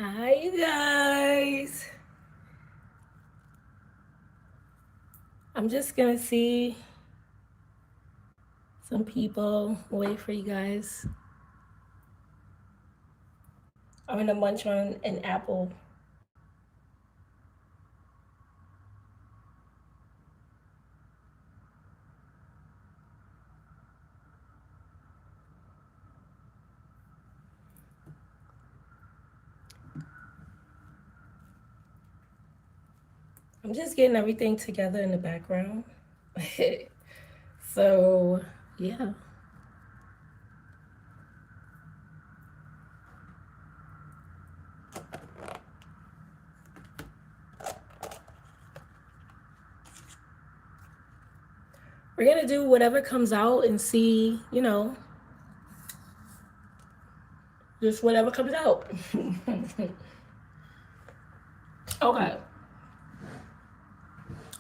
Hi, you guys. I'm just gonna see some people. Wait for you guys. I'm gonna munch on an apple. I'm just getting everything together in the background. So, yeah. We're gonna do whatever comes out and see, just whatever comes out. Okay.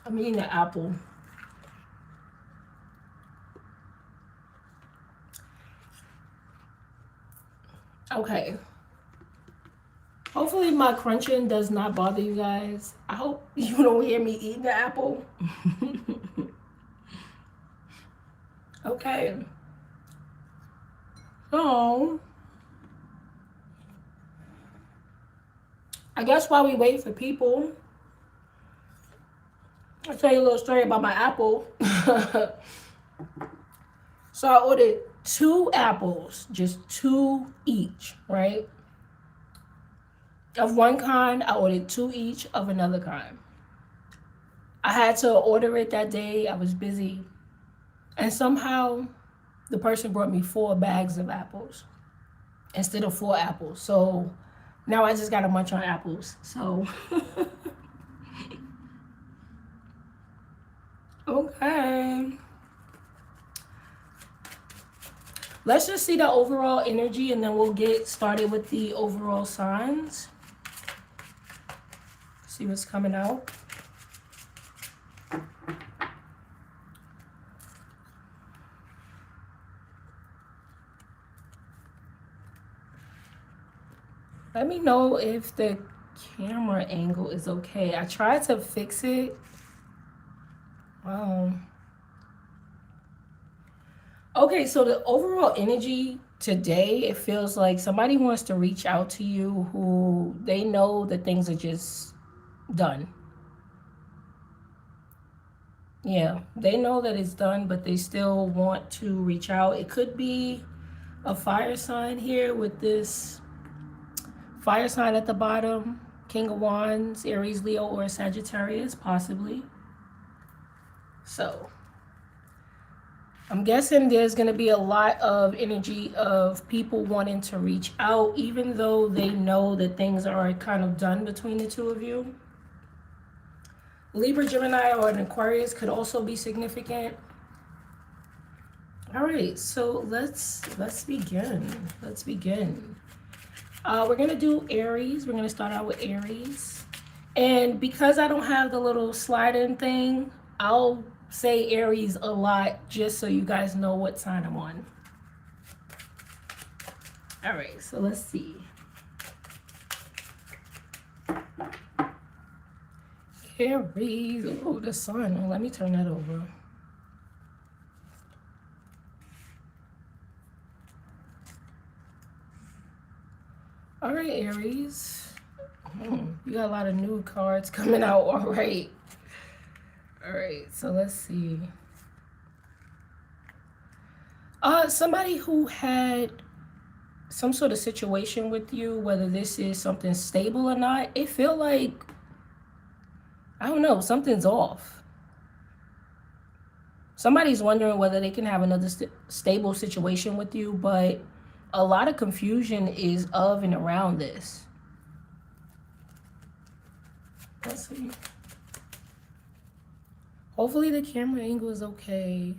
I'm eating the apple. Okay. Hopefully my crunching does not bother you guys. I hope you don't hear me eating the apple. Okay. So, I guess while we wait for people, I'll tell you a little story about my apple. So I ordered 2 apples, just 2 each, right? Of one kind, I ordered 2 each of another kind. I had to order it that day. I was busy. And somehow the person brought me 4 bags of apples instead of 4 apples. So now I just got to munch on apples. So, okay. Let's just see the overall energy and then we'll get started with the overall signs. See what's coming out. Let me know if the camera angle is okay. I tried to fix it. Okay, so the overall energy today, it feels like somebody wants to reach out to you who they know that things are just done. Yeah, they know that it's done, but they still want to reach out. It could be a fire sign here with this fire sign at the bottom, King of Wands, Aries, Leo, or Sagittarius, possibly. So I'm guessing there's going to be a lot of energy of people wanting to reach out, even though they know that things are kind of done between the two of you. Libra, Gemini, or an Aquarius could also be significant. All right, so let's begin. Let's begin. We're gonna do Aries. We're gonna start out with Aries, and because I don't have the little slide-in thing, I'll say Aries a lot just so you guys know what sign I'm on. All right, so let's see. Aries. Oh, the sun. Let me turn that over. All right, Aries. You got a lot of new cards coming out. All right. All right, so let's see. Somebody who had some sort of situation with you, whether this is something stable or not, it feel like, I don't know, something's off. Somebody's wondering whether they can have another stable situation with you, but a lot of confusion is of and around this. Let's see. Hopefully the camera angle is okay.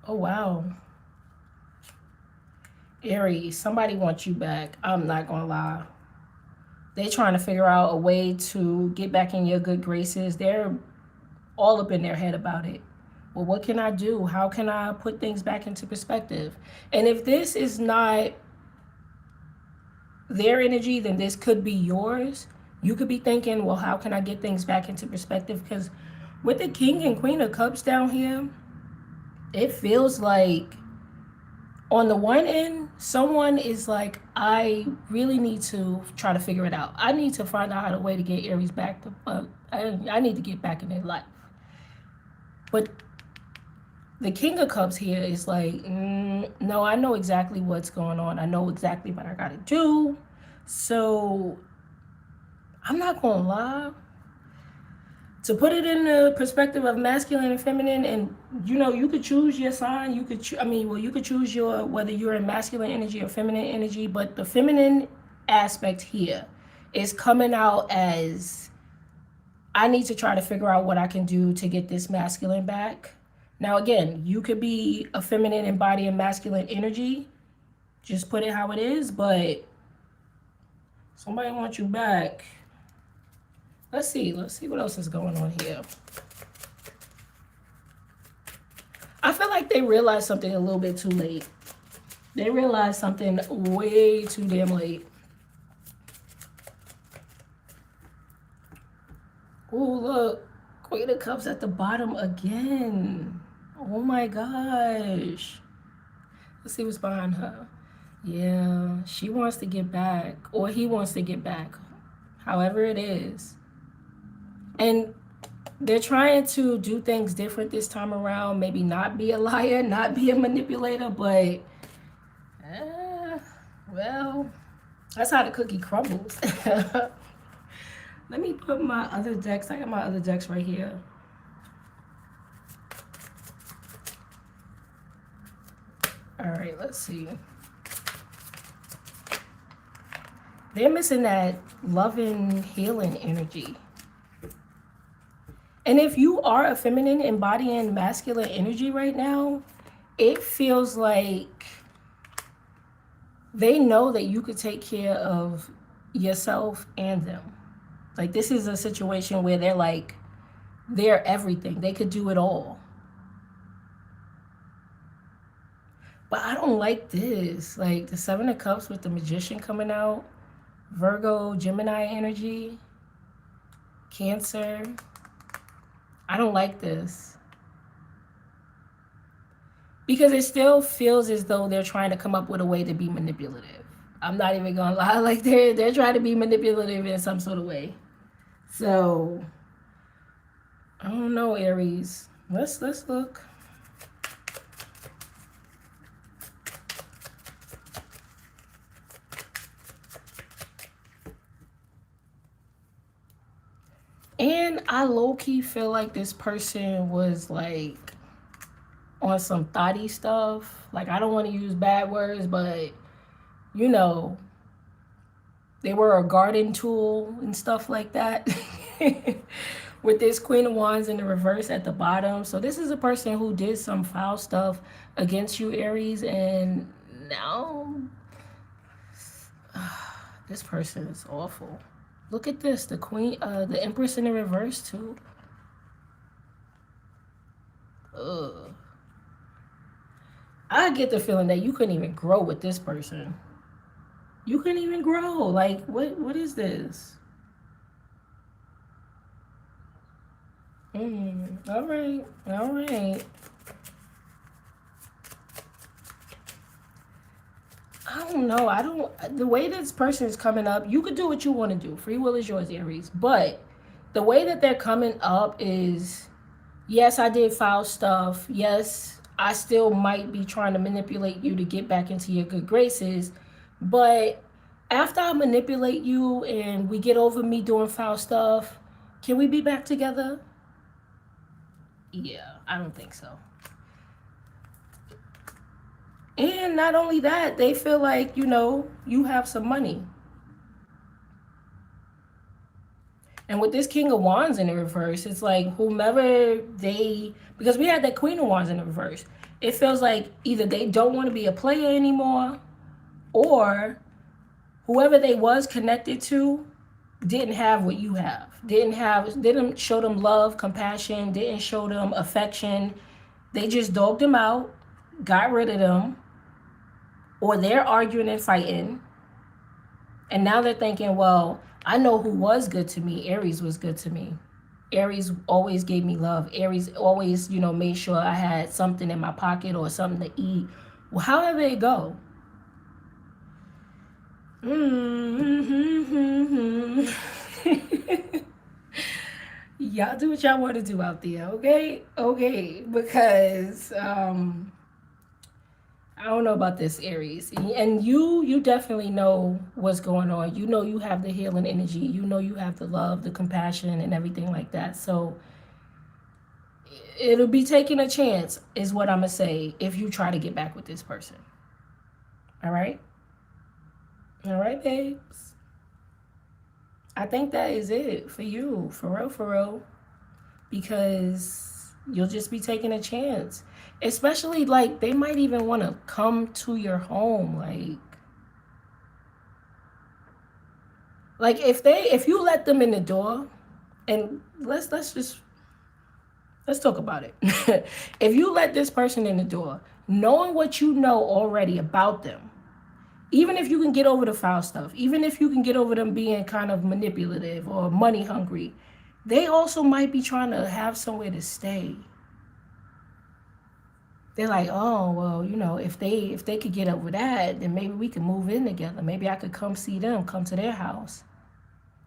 Oh, wow. Aries, somebody wants you back. I'm not gonna lie. They're trying to figure out a way to get back in your good graces. They're all up in their head about it. Well, what can I do? How can I put things back into perspective? And if this is not their energy, then this could be yours. You could be thinking, well, how can I get things back into perspective? Because with the King and Queen of Cups down here, it feels like on the one end, someone is like, I really need to try to figure it out. I need to find out how a way to get Aries back to, I need to get back in their life. But the King of Cups here is like, no, I know exactly what's going on. I know exactly what I got to do. So I'm not going to lie. To put it in the perspective of masculine and feminine, and you could choose your sign. You could, you could choose your whether you're in masculine energy or feminine energy. But the feminine aspect here is coming out as, I need to try to figure out what I can do to get this masculine back. Now, again, you could be a feminine embodying masculine energy. Just put it how it is, but somebody wants you back. Let's see what else is going on here. I feel like they realized something a little bit too late. They realized something way too damn late. Oh, look. Queen of Cups at the bottom again. Oh my gosh. Let's see what's behind her. Yeah, she wants to get back, or he wants to get back. However it is. And they're trying to do things different this time around. Maybe not be a liar, not be a manipulator, but well, that's how the cookie crumbles. Let me put my other decks. I got my other decks right here. All right, let's see. They're missing that loving, healing energy. And if you are a feminine embodying masculine energy right now, it feels like they know that you could take care of yourself and them. Like, this is a situation where they're like, they're everything. They could do it all. But I don't like this. Like, the Seven of Cups with the Magician coming out. Virgo, Gemini energy. Cancer. I don't like this. Because it still feels as though they're trying to come up with a way to be manipulative. I'm not even gonna lie. Like, they're trying to be manipulative in some sort of way. So, I don't know, Aries. Let's look. And I low-key feel like this person was like on some thotty stuff. Like, I don't want to use bad words, but they were a garden tool and stuff like that. With this Queen of Wands in the reverse at the bottom. So this is a person who did some foul stuff against you, Aries, and now this person is awful. Look at this, the Queen, the Empress in the reverse too. Ugh. I get the feeling that you couldn't even grow with this person. You couldn't even grow. Like, what is this? All right. I don't know. The way this person is coming up, you could do what you want to do. Free will is yours, Aries. But the way that they're coming up is, yes, I did foul stuff. Yes, I still might be trying to manipulate you to get back into your good graces. But after I manipulate you and we get over me doing foul stuff, can we be back together? Yeah, I don't think so. And not only that, they feel like, you have some money. And with this King of Wands in the reverse, it's like because we had that Queen of Wands in the reverse, it feels like either they don't want to be a player anymore, or whoever they was connected to didn't have what you have. Didn't show them love, compassion, didn't show them affection. They just dogged them out, got rid of them, or they're arguing and fighting. And now they're thinking, well, I know who was good to me. Aries was good to me. Aries always gave me love. Aries always, made sure I had something in my pocket or something to eat. Well, however it go. Y'all do what y'all want to do out there, okay? Okay, because I don't know about this, Aries. And you definitely know what's going on. You know you have the healing energy. You know you have the love, the compassion, and everything like that. So it'll be taking a chance, is what I'm going to say, if you try to get back with this person. All right? All right, babes. I think that is it for you, for real. Because you'll just be taking a chance. Especially, like, they might even want to come to your home. Like if you let them in the door, and let's talk about it. If you let this person in the door, knowing what you know already about them, even if you can get over the foul stuff, even if you can get over them being kind of manipulative or money hungry, they also might be trying to have somewhere to stay. They're like, oh, well, if they could get over that, then maybe we could move in together. Maybe I could come see them, come to their house.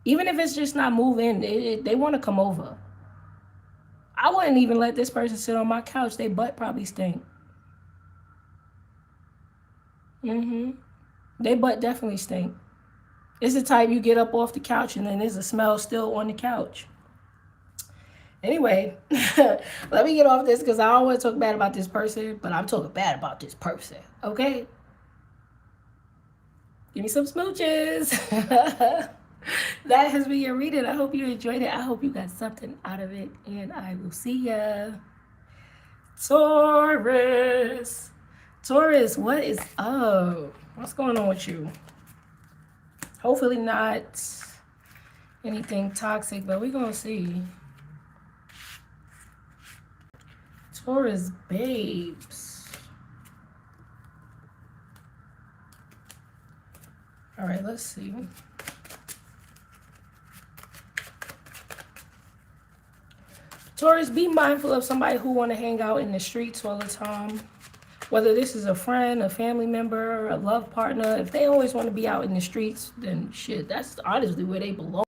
Even if it's just not move in, they want to come over. I wouldn't even let this person sit on my couch. Their butt probably stink. Their butt definitely stink. It's the type you get up off the couch and then there's a smell still on the couch. Anyway, let me get off this because I don't want to talk bad about this person, but I'm talking bad about this person, okay? Give me some smooches. That has been your reading. I hope you enjoyed it. I hope you got something out of it, and I will see ya. Taurus. Taurus, what is up? What's going on with you? Hopefully not anything toxic, but we're going to see. Taurus babes. All right, let's see. Taurus, be mindful of somebody who want to hang out in the streets all the time. Whether this is a friend, a family member, a love partner, if they always want to be out in the streets, then shit, that's honestly where they belong.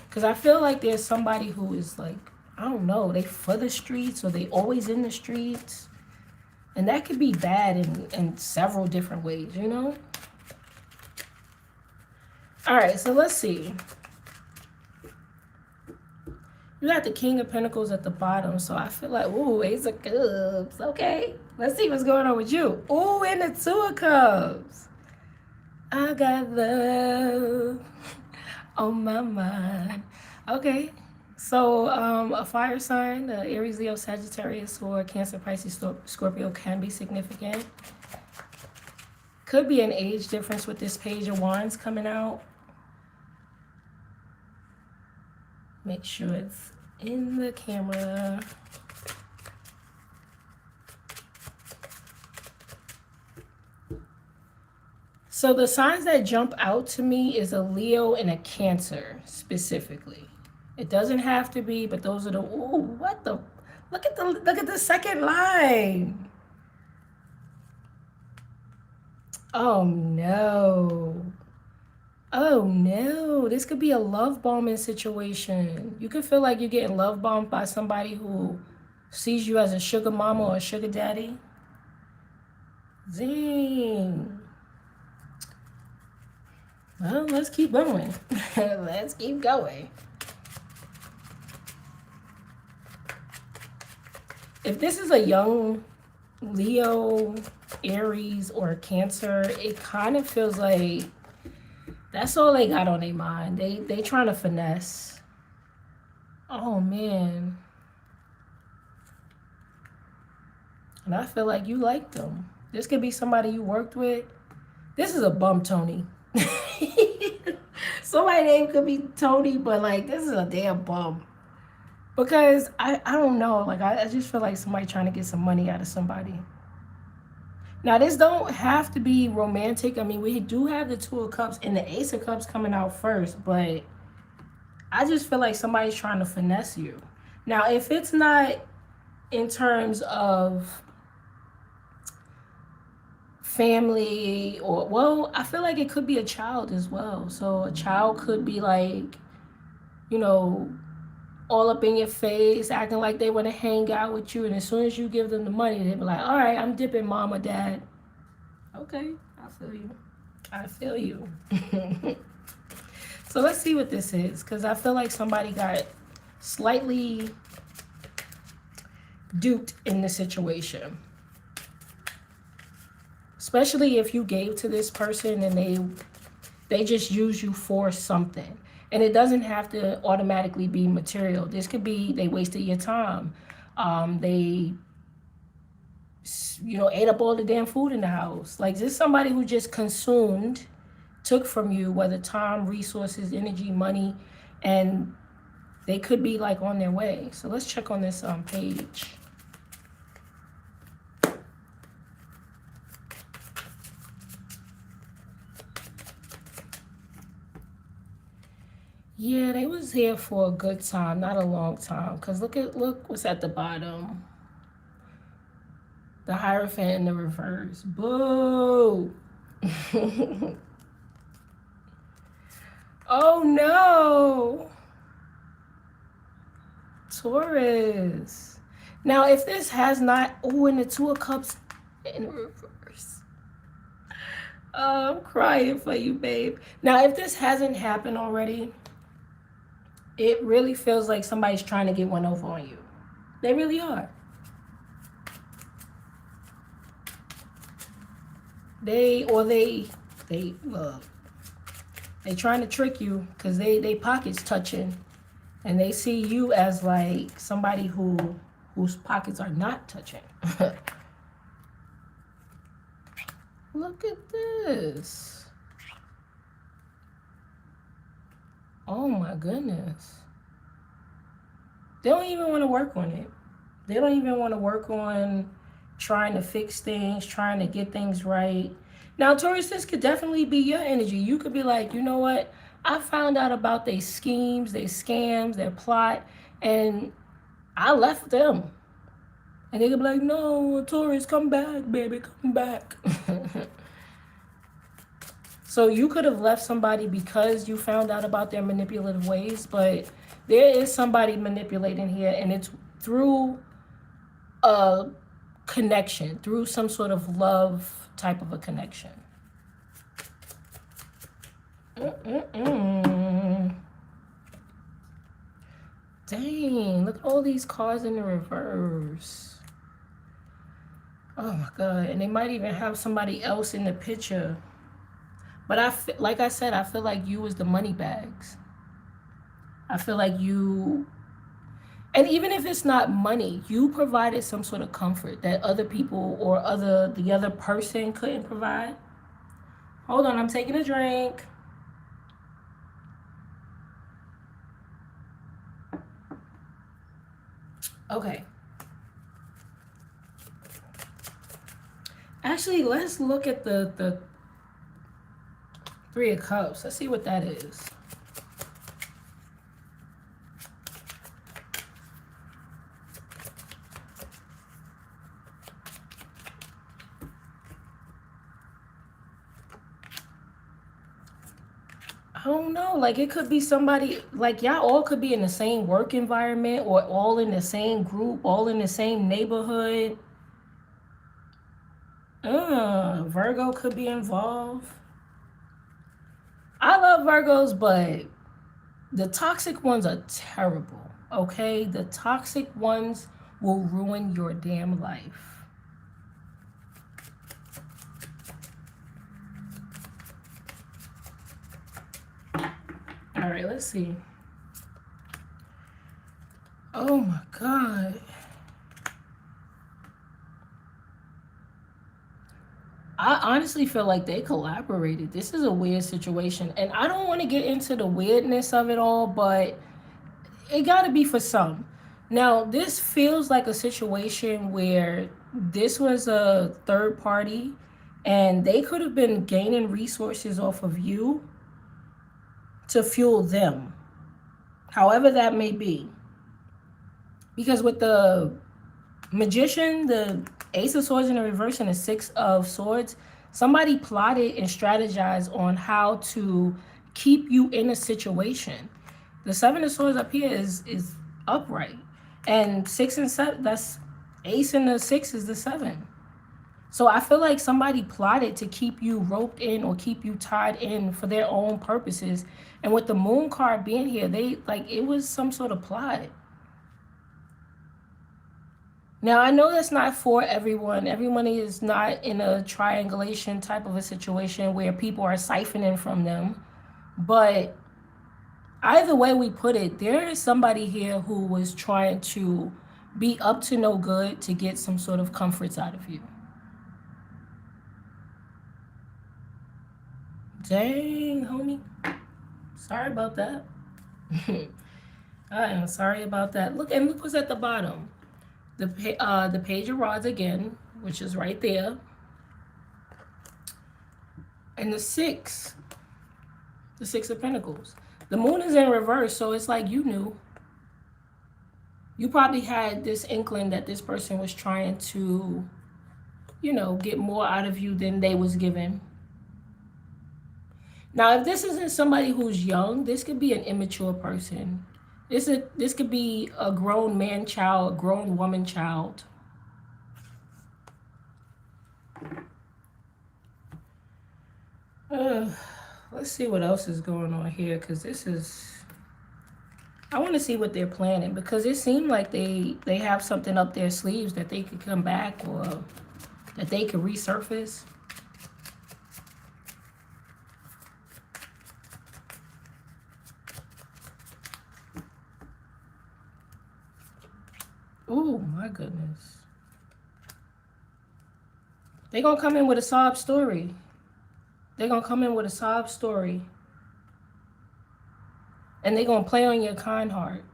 Because I feel like there's somebody who is like, I don't know, they for the streets or they always in the streets. And that could be bad in several different ways, you know? All right, so let's see. You got the King of Pentacles at the bottom, so I feel like, ooh, Ace of Cups. Okay, let's see what's going on with you. Ooh, and the Two of Cups. I got love on my mind. Okay, so a fire sign, Aries, Leo, Sagittarius, or Cancer, Pisces, Scorpio can be significant. Could be an age difference with this Page of Wands coming out. Make sure it's in the camera. So the signs that jump out to me is a Leo and a Cancer specifically. It doesn't have to be, but those are the, ooh, what the, look at the second line. Oh no. Oh no, this could be a love bombing situation. You could feel like you're getting love bombed by somebody who sees you as a sugar mama or a sugar daddy. Dang. Well, let's keep going. Let's keep going. If this is a young Leo, Aries, or Cancer, it kind of feels like that's all they got on their mind. They trying to finesse. Oh, man. And I feel like you like them. This could be somebody you worked with. This is a bum, Tony. Somebody's name could be Tony, but like this is a damn bum. Because I don't know, like I just feel like somebody trying to get some money out of somebody. Now this don't have to be romantic. I mean, we do have the Two of Cups and the Ace of Cups coming out first, but I just feel like somebody's trying to finesse you. Now, if it's not in terms of family or, well, I feel like it could be a child as well. So a child could be like, you know, all up in your face, acting like they want to hang out with you, and as soon as you give them the money, they be like, all right, I'm dipping, mom or dad. Okay, I feel you. I feel you. So let's see what this is, because I feel like somebody got slightly duped in this situation. Especially if you gave to this person and they just use you for something. And it doesn't have to automatically be material. This could be they wasted your time. They, ate up all the damn food in the house. Like, this is somebody who just consumed, took from you, whether time, resources, energy, money, and they could be like on their way. So let's check on this page. Yeah, they was here for a good time, not a long time. Cause look what's at the bottom. The Hierophant in the reverse. Boo. Oh no. Taurus. Now, if this has not, and the Two of Cups in reverse. Oh, I'm crying for you, babe. Now, if this hasn't happened already, it really feels like somebody's trying to get one over on you. They really are. They trying to trick you because they pockets touching, and they see you as like somebody whose pockets are not touching. Look at this. Oh my goodness. They don't even want to work on it. They don't even want to work on trying to fix things, trying to get things right. Now, Taurus, this could definitely be your energy. You could be like, you know what? I found out about their schemes, their scams, their plot, and I left them. And they could be like, no, Taurus, come back, baby, come back. So you could have left somebody because you found out about their manipulative ways, but there is somebody manipulating here, and it's through a connection, through some sort of love type of a connection. Dang, look at all these cards in the reverse. Oh my God, and they might even have somebody else in the picture. But like I said, I feel like you was the money bags. I feel like you, and even if it's not money, you provided some sort of comfort that other people or the other person couldn't provide. Hold on, I'm taking a drink. Okay. Actually, let's look at the Three of Cups. Let's see what that is. I don't know. Like, it could be somebody, like, y'all all could be in the same work environment or all in the same group, all in the same neighborhood. Virgo could be involved. I love Virgos, but the toxic ones are terrible, okay? The toxic ones will ruin your damn life. All right, let's see. Oh my God. I honestly feel like they collaborated. This is a weird situation. And I don't want to get into the weirdness of it all, but it got to be for some. Now, this feels like a situation where this was a third party and they could have been gaining resources off of you to fuel them, however that may be. Because with the Magician, the Ace of Swords in the reverse, and the Six of Swords, somebody plotted and strategized on how to keep you in a situation. The Seven of Swords up here is upright, and 6 and 7, that's Ace and the 6 is the 7. So I feel like somebody plotted to keep you roped in or keep you tied in for their own purposes. And with the Moon card being here, it was some sort of plot. Now, I know that's not for everyone. Everyone is not in a triangulation type of a situation where people are siphoning from them. But either way we put it, there is somebody here who was trying to be up to no good to get some sort of comforts out of you. Dang, homie. Sorry about that. I am sorry about that. Look what's at the bottom. The Page of Rods again, which is right there. And the Six of Pentacles. The Moon is in reverse, so it's like you knew. You probably had this inkling that this person was trying to, get more out of you than they was given. Now, if this isn't somebody who's young, this could be an immature person. This could be a grown man child, a grown woman child. Let's see what else is going on here, because I want to see what they're planning, because it seemed like they have something up their sleeves that they could come back or that they could resurface. Oh my goodness. They're going to come in with a sob story. They're going to come in with a sob story. And they're going to play on your kind heart.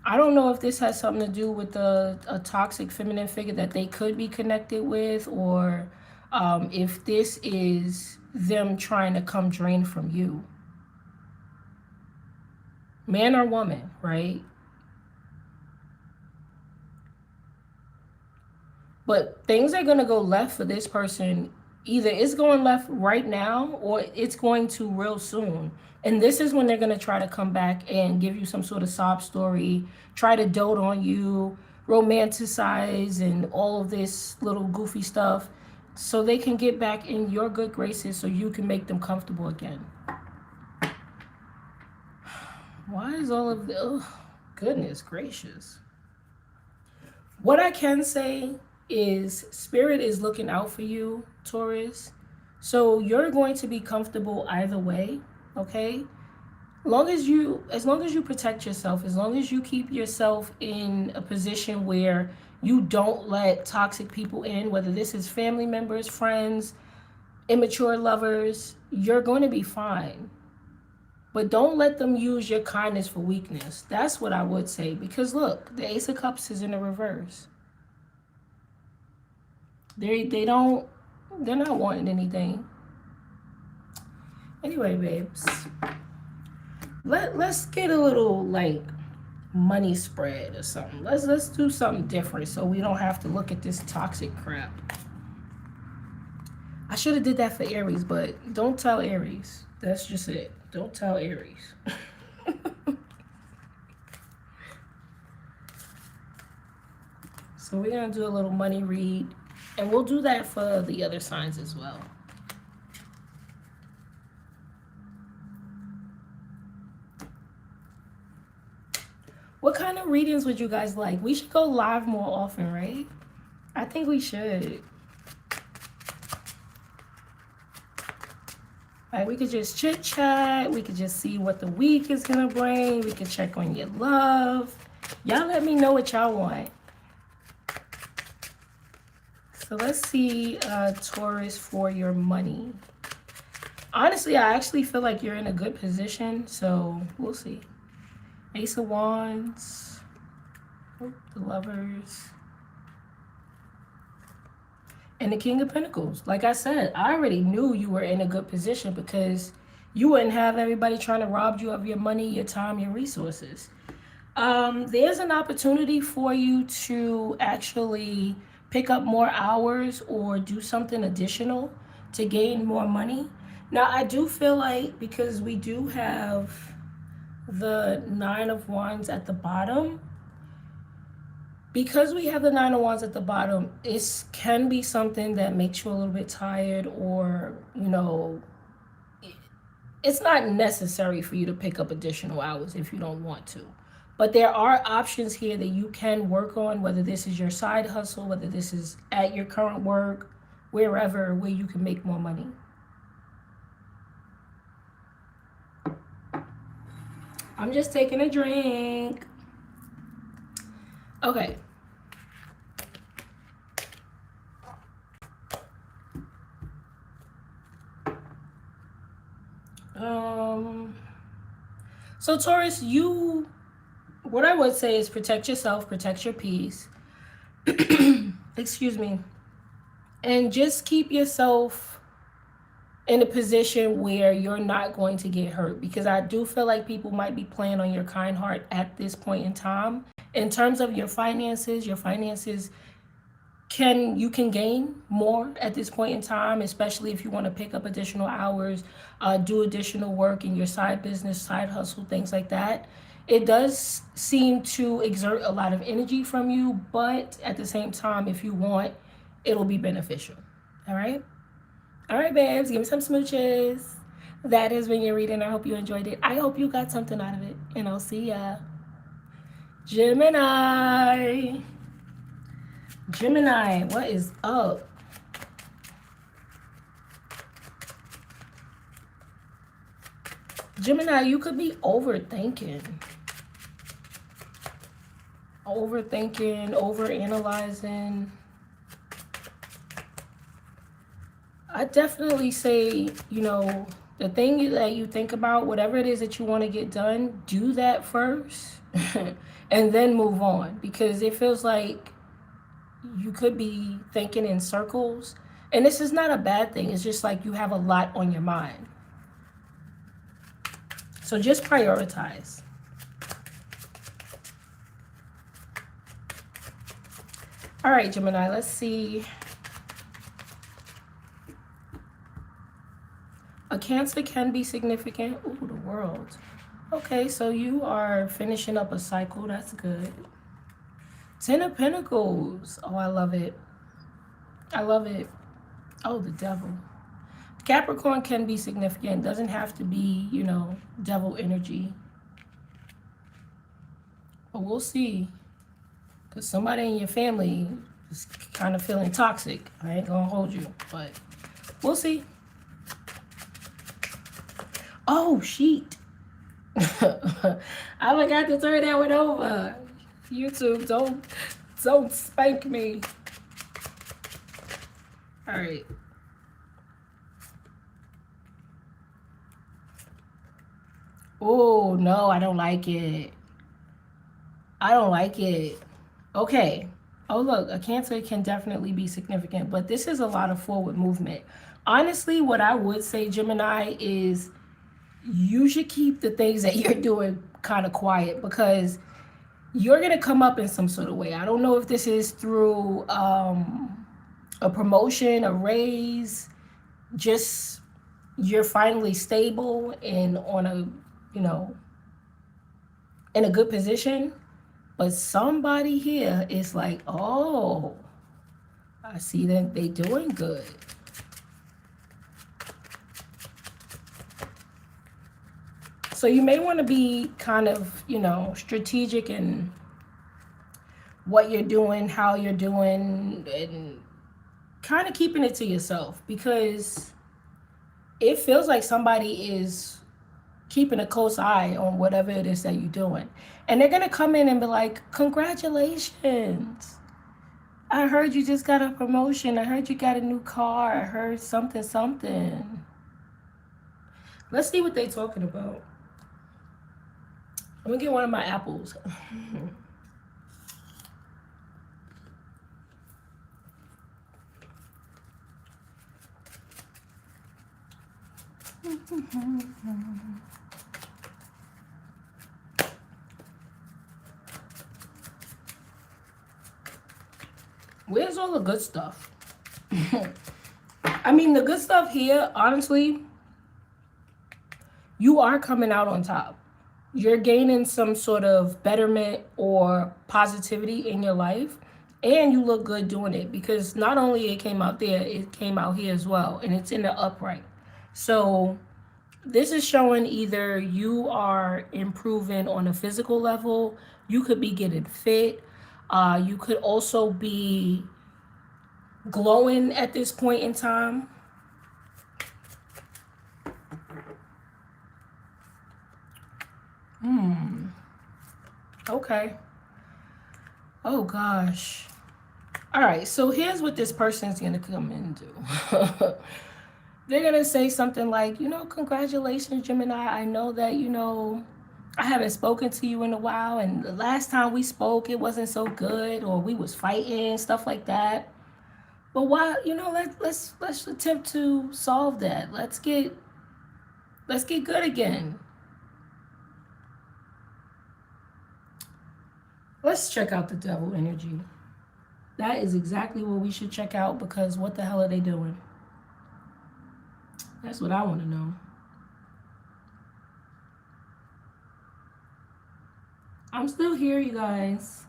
I don't know if this has something to do with a toxic feminine figure that they could be connected with, or if this is them trying to come drain from you. Man or woman, right? But things are going to go left for this person. Either it's going left right now or it's going to real soon. And this is when they're going to try to come back and give you some sort of sob story, try to dote on you, romanticize, and all of this little goofy stuff so they can get back in your good graces so you can make them comfortable again. Why is all of the... Oh, goodness gracious. What I can say is Spirit is looking out for you, Taurus. So you're going to be comfortable either way, okay? As long as you protect yourself, as long as you keep yourself in a position where you don't let toxic people in, whether this is family members, friends, immature lovers, you're going to be fine. But don't let them use your kindness for weakness. That's what I would say. Because look, the Ace of Cups is in the reverse. They're not wanting anything. Anyway, babes, let's get a little money spread or something. Let's do something different so we don't have to look at this toxic crap. I should have did that for Aries, but don't tell Aries. That's just it. Don't tell Aries. So we're going to do a little money read. And we'll do that for the other signs as well. What kind of readings would you guys like? We should go live more often, right? I think we should. Like, we could just chit chat. We could just see what the week is gonna bring. We could check on your love. Y'all let me know what y'all want. So let's see, Taurus, for your money. Honestly, I actually feel like you're in a good position, so we'll see. Ace of Wands, the Lovers, and the King of Pentacles. Like I said, I already knew you were in a good position because you wouldn't have everybody trying to rob you of your money, your time, your resources. There's an opportunity for you to actually pick up more hours or do something additional to gain more money. Now, I do feel like because we do have the Nine of Wands at the bottom, because we have the Nine of Wands at the bottom, it can be something that makes you a little bit tired, or, you know, it's not necessary for you to pick up additional hours if you don't want to. But there are options here that you can work on, whether this is your side hustle, whether this is at your current work, wherever, where you can make more money. I'm just taking a drink. Okay. So Taurus, what I would say is protect yourself, protect your peace. Excuse me. And just keep yourself in a position where you're not going to get hurt, because I do feel like people might be playing on your kind heart at this point in time. In terms of your finances you can gain more at this point in time, especially if you want to pick up additional hours, do additional work in your side business, side hustle, things like that. It does seem to exert a lot of energy from you, but at the same time, if you want, it'll be beneficial. All right? All right, babes, give me some smooches. That has been your reading. I hope you enjoyed it. I hope you got something out of it, and I'll see ya. Gemini. Gemini, what is up? Gemini, you could be overthinking, overanalyzing. I definitely say, you know, the thing that you think about, whatever it is that you want to get done, do that first and then move on, because it feels like you could be thinking in circles, and this is not a bad thing. It's just like you have a lot on your mind. So just prioritize. All right, Gemini, let's see. A Cancer can be significant. Ooh, the World. Okay, so you are finishing up a cycle. That's good. Ten of Pentacles. Oh, I love it. I love it. Oh, the Devil. Capricorn can be significant. Doesn't have to be, you know, devil energy. But we'll see. Because somebody in your family is kind of feeling toxic. I ain't going to hold you. But we'll see. Oh, sheet. I forgot to turn that one over. YouTube, don't spank me. All right. Oh, no, I don't like it. I don't like it. Okay. Oh, look, a Cancer can definitely be significant, but this is a lot of forward movement. Honestly, what I would say, Gemini, is you should keep the things that you're doing kind of quiet, because you're going to come up in some sort of way. I don't know if this is through a promotion, a raise, just you're finally stable and on a, you know, in a good position. But somebody here is like, oh, I see that they doing good. So you may want to be kind of, you know, strategic in what you're doing, how you're doing, and kind of keeping it to yourself, because it feels like somebody is keeping a close eye on whatever it is that you're doing. And they're going to come in and be like, congratulations. I heard you just got a promotion. I heard you got a new car. I heard something, something. Let's see what they talking about. I'm gonna get one of my apples. Where's all the good stuff? I mean, the good stuff here, honestly, you are coming out on top. You're gaining some sort of betterment or positivity in your life, and you look good doing it, because not only it came out there, it came out here as well, and it's in the upright. So this is showing either you are improving on a physical level, you could be getting fit, you could also be glowing at this point in time. Okay. Oh gosh. All right, so here's what this person's gonna come and do. They're gonna say something like, congratulations, Gemini. I know that, I haven't spoken to you in a while, and the last time we spoke, it wasn't so good, or we was fighting, stuff like that. But why, let's attempt to solve that. Let's get good again. Let's check out the devil energy. That is exactly what we should check out, because what the hell are they doing? That's what I want to know. I'm still here, you guys.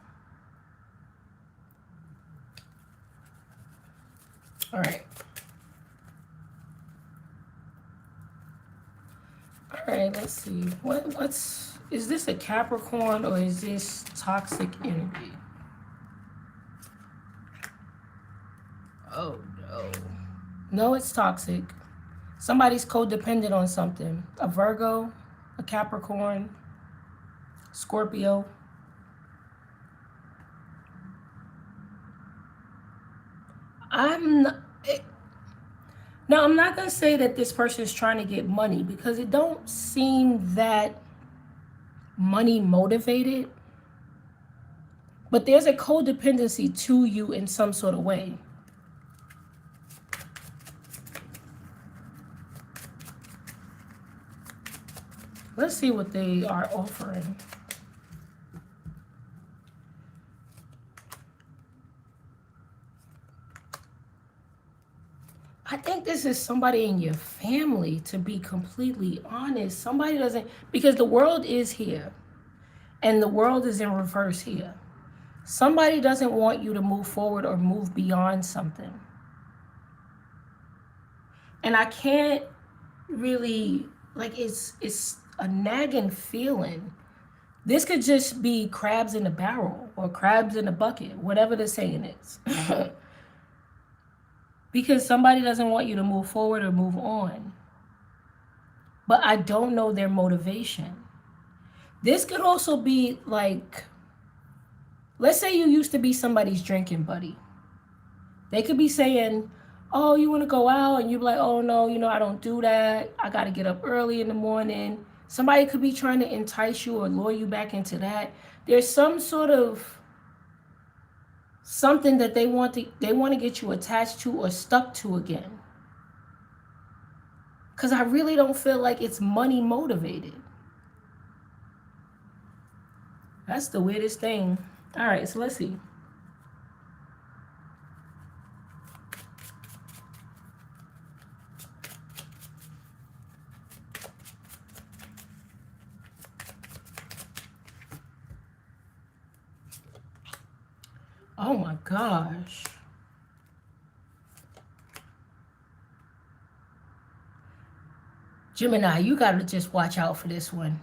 All right. All right, let's see. Is this a Capricorn or is this toxic energy? Oh no. No, it's toxic. Somebody's codependent on something. A Virgo, a Capricorn, Scorpio. I'm not gonna say that this person is trying to get money, because it don't seem that money motivated. But there's a codependency to you in some sort of way. Let's see what they are offering. I think this is somebody in your family, to be completely honest. Somebody doesn't, because the world is here and the world is in reverse here. Somebody doesn't want you to move forward or move beyond something. And I can't really, it's a nagging feeling. This could just be crabs in a barrel or crabs in a bucket, whatever the saying is. Because somebody doesn't want you to move forward or move on. But I don't know their motivation. This could also be like, let's say you used to be somebody's drinking buddy. They could be saying, oh, you want to go out? And you're like, oh, no, I don't do that. I got to get up early in the morning. Somebody could be trying to entice you or lure you back into that. There's some sort of something that they want to get you attached to or stuck to again. Because I really don't feel like it's money motivated. That's the weirdest thing. All right, so let's see. Oh my gosh. Gemini, you gotta just watch out for this one.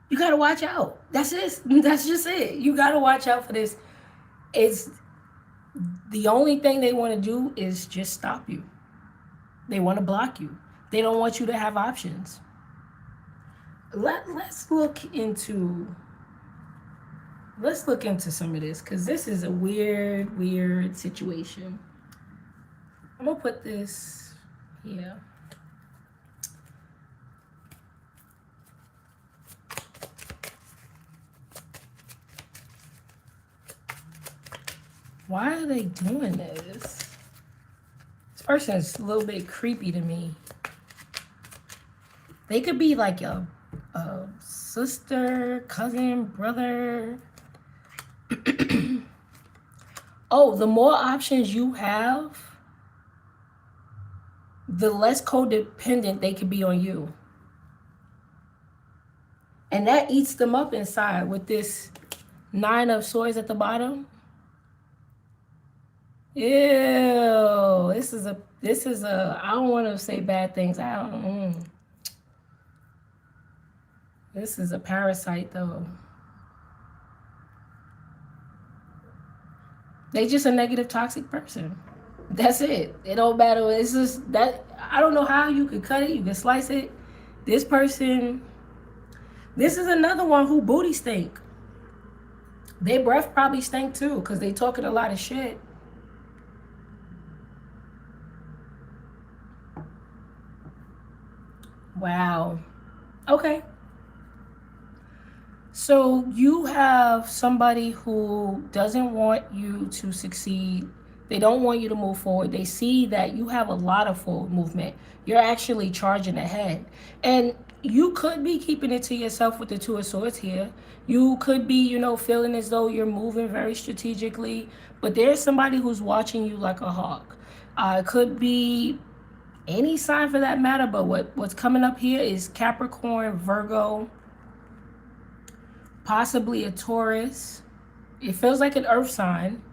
You gotta watch out. That's it. That's just it. You gotta watch out for this. It's the only thing they want to do is just stop you. They want to block you. They don't want you to have options. Let's look into Let's look into some of this because this is a weird situation. I'm gonna put this here. Why are they doing this? This person is a little bit creepy to me. They could be like a sister, cousin, brother. Oh, the more options you have, the less codependent they could be on you. And that eats them up inside with this 9 of Swords at the bottom. Ew, this is a, I don't want to say bad things. This is a parasite though. They just a negative, toxic person. That's it. It don't matter. It's just that, I don't know how you could cut it. You can slice it. This person, this is another one who booty stink. Their breath probably stink too because they talking a lot of shit. Wow. Okay. So you have somebody who doesn't want you to succeed. They don't want you to move forward. They see that you have a lot of forward movement. You're actually charging ahead. And you could be keeping it to yourself with the 2 of Swords here. You could be, feeling as though you're moving very strategically. But there's somebody who's watching you like a hawk. It could be any sign for that matter. But what's coming up here is Capricorn, Virgo, possibly a Taurus. It feels like an earth sign.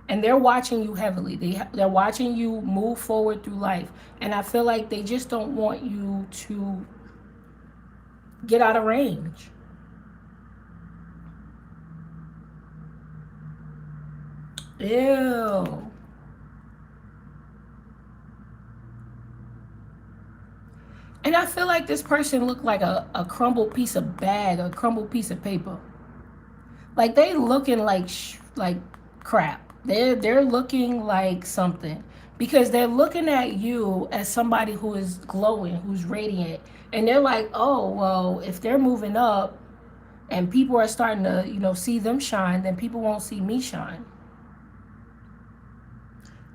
And they're watching you heavily. They're watching you move forward through life. And I feel like they just don't want you to get out of range. Ew. And I feel like this person looked like a crumbled piece of bag, a crumbled piece of paper. Like they looking like crap. They're looking like something because they're looking at you as somebody who is glowing, who's radiant, and they're like, oh well, if they're moving up and people are starting to see them shine, then people won't see me shine.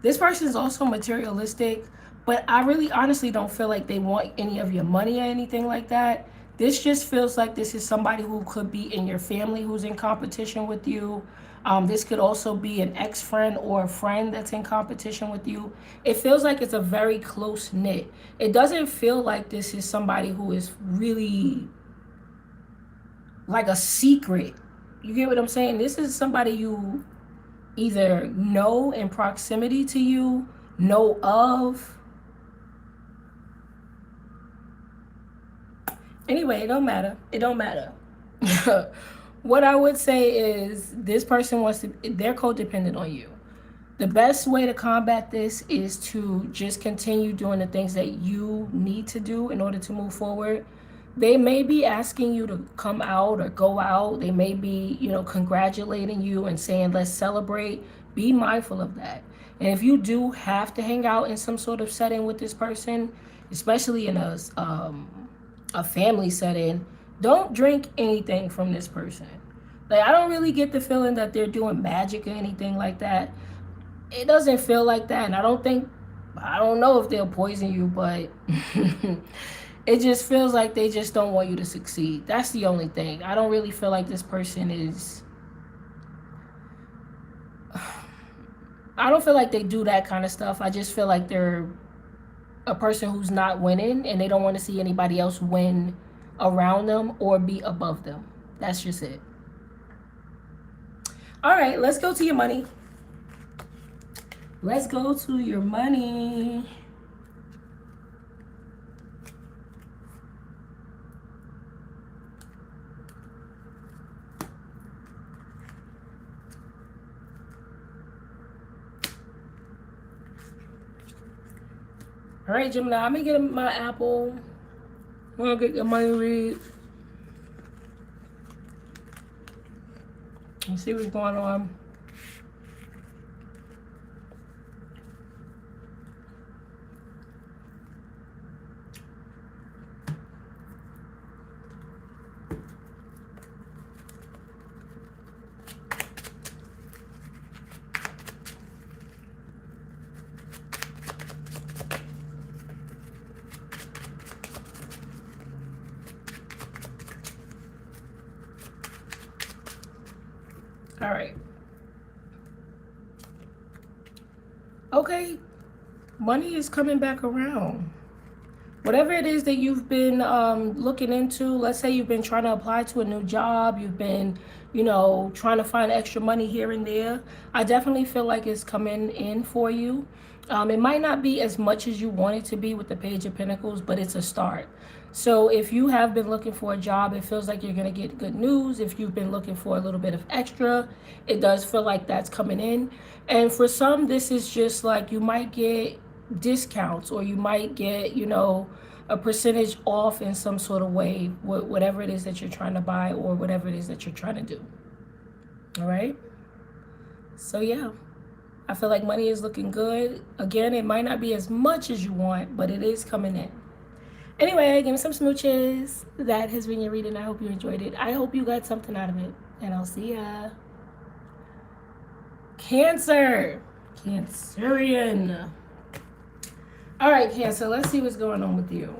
This person is also materialistic, but I really honestly don't feel like they want any of your money or anything like that. This just feels like this is somebody who could be in your family who's in competition with you. This could also be an ex-friend or a friend that's in competition with you. It feels like it's a very close knit. It doesn't feel like this is somebody who is really like a secret. You get what I'm saying? This is somebody you either know in proximity to you, know of. Anyway, it don't matter. It don't matter. What I would say is this person they're codependent on you. The best way to combat this is to just continue doing the things that you need to do in order to move forward. They may be asking you to come out or go out. They may be, congratulating you and saying, let's celebrate. Be mindful of that. And if you do have to hang out in some sort of setting with this person, especially in a family setting, don't drink anything from this person. Like, I don't really get the feeling that they're doing magic or anything like that. It doesn't feel like that. And I don't know if they'll poison you, but it just feels like they just don't want you to succeed. That's the only thing. I don't really feel like this person is, I don't feel like they do that kind of stuff. I just feel like they're a person who's not winning and they don't want to see anybody else win around them or be above them. That's just it. All right, let's go to your money. Let's go to your money. All right, Gemini, I'm gonna get my apple. I'm gonna get your money read. See what's going on. All right. Okay. Money is coming back around. Whatever it is that you've been looking into, let's say you've been trying to apply to a new job, you've been, trying to find extra money here and there, I definitely feel like it's coming in for you. It might not be as much as you want it to be with the Page of Pentacles, but it's a start. So if you have been looking for a job, it feels like you're going to get good news. If you've been looking for a little bit of extra, it does feel like that's coming in. And for some, this is just like you might get discounts, or you might get, a percentage off in some sort of way, whatever it is that you're trying to buy or whatever it is that you're trying to do. All right. So yeah, I feel like money is looking good. Again, it might not be as much as you want, but it is coming in. Anyway, give me some smooches. That has been your reading. I hope you enjoyed it. I hope you got something out of it. And I'll see ya. Cancer. Cancerian. All right, Cancer. Let's see what's going on with you.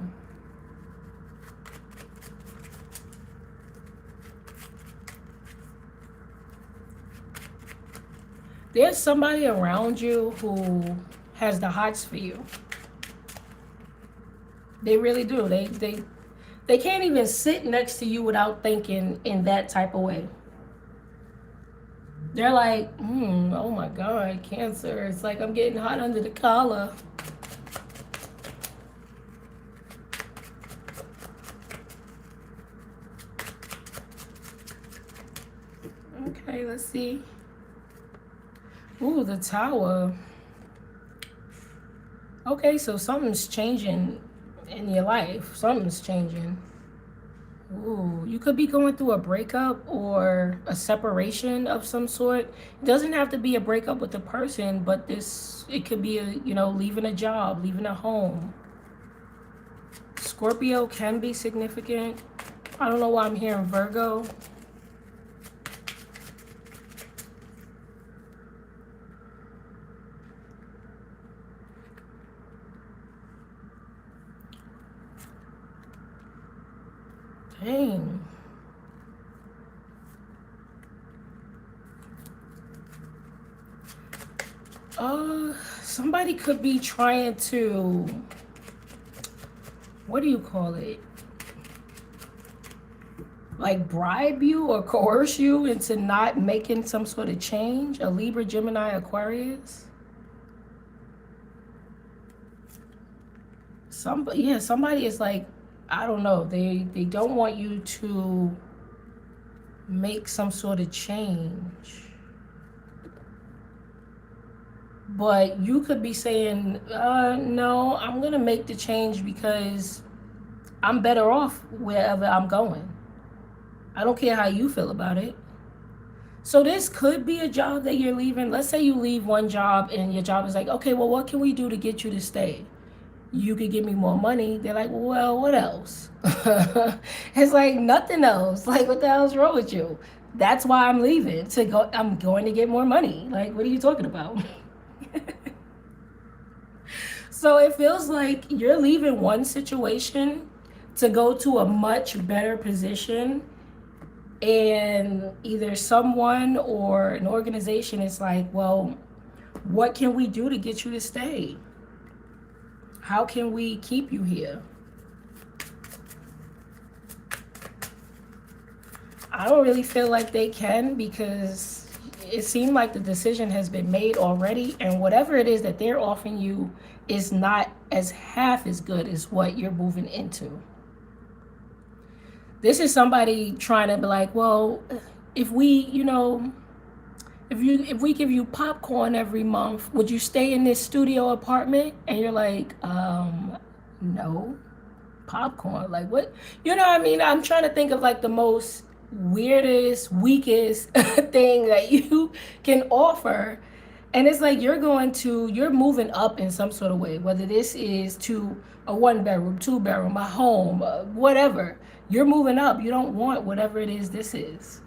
There's somebody around you who has the hots for you. They really do. They can't even sit next to you without thinking in that type of way. They're like, oh my God, Cancer. It's like I'm getting hot under the collar. Okay, let's see. Ooh, the Tower. Okay, so something's changing in your life. Something's changing. Ooh, you could be going through a breakup or a separation of some sort. It doesn't have to be a breakup with the person, but it could be leaving a job, leaving a home. Scorpio can be significant. I don't know why I'm hearing Virgo. Dang. Somebody could be trying to, what do you call it? Like bribe you or coerce you into not making some sort of change. A Libra, Gemini, Aquarius. Somebody is like, I don't know, they don't want you to make some sort of change. But you could be saying, no, I'm going to make the change because I'm better off wherever I'm going. I don't care how you feel about it. So this could be a job that you're leaving. Let's say you leave one job and your job is like, okay, well, what can we do to get you to stay? You could give me more money. They're like, well, what else? It's like nothing else. Like, what the hell's wrong with you? That's why I'm leaving. I'm going to get more money. Like, what are you talking about? So it feels like you're leaving one situation to go to a much better position, and either someone or an organization is like, well, what can we do to get you to stay? How can we keep you here? I don't really feel like they can, because it seemed like the decision has been made already, and whatever it is that they're offering you is not as half as good as what you're moving into. This is somebody trying to be like, well, if we give you popcorn every month, would you stay in this studio apartment? And you're like, no. Popcorn, like what? You know what I mean? I'm trying to think of like the most weirdest, weakest thing that you can offer. And it's like you're moving up in some sort of way, whether this is to a 1 bedroom, 2 bedroom, a home, whatever. You're moving up. You don't want whatever it is this is.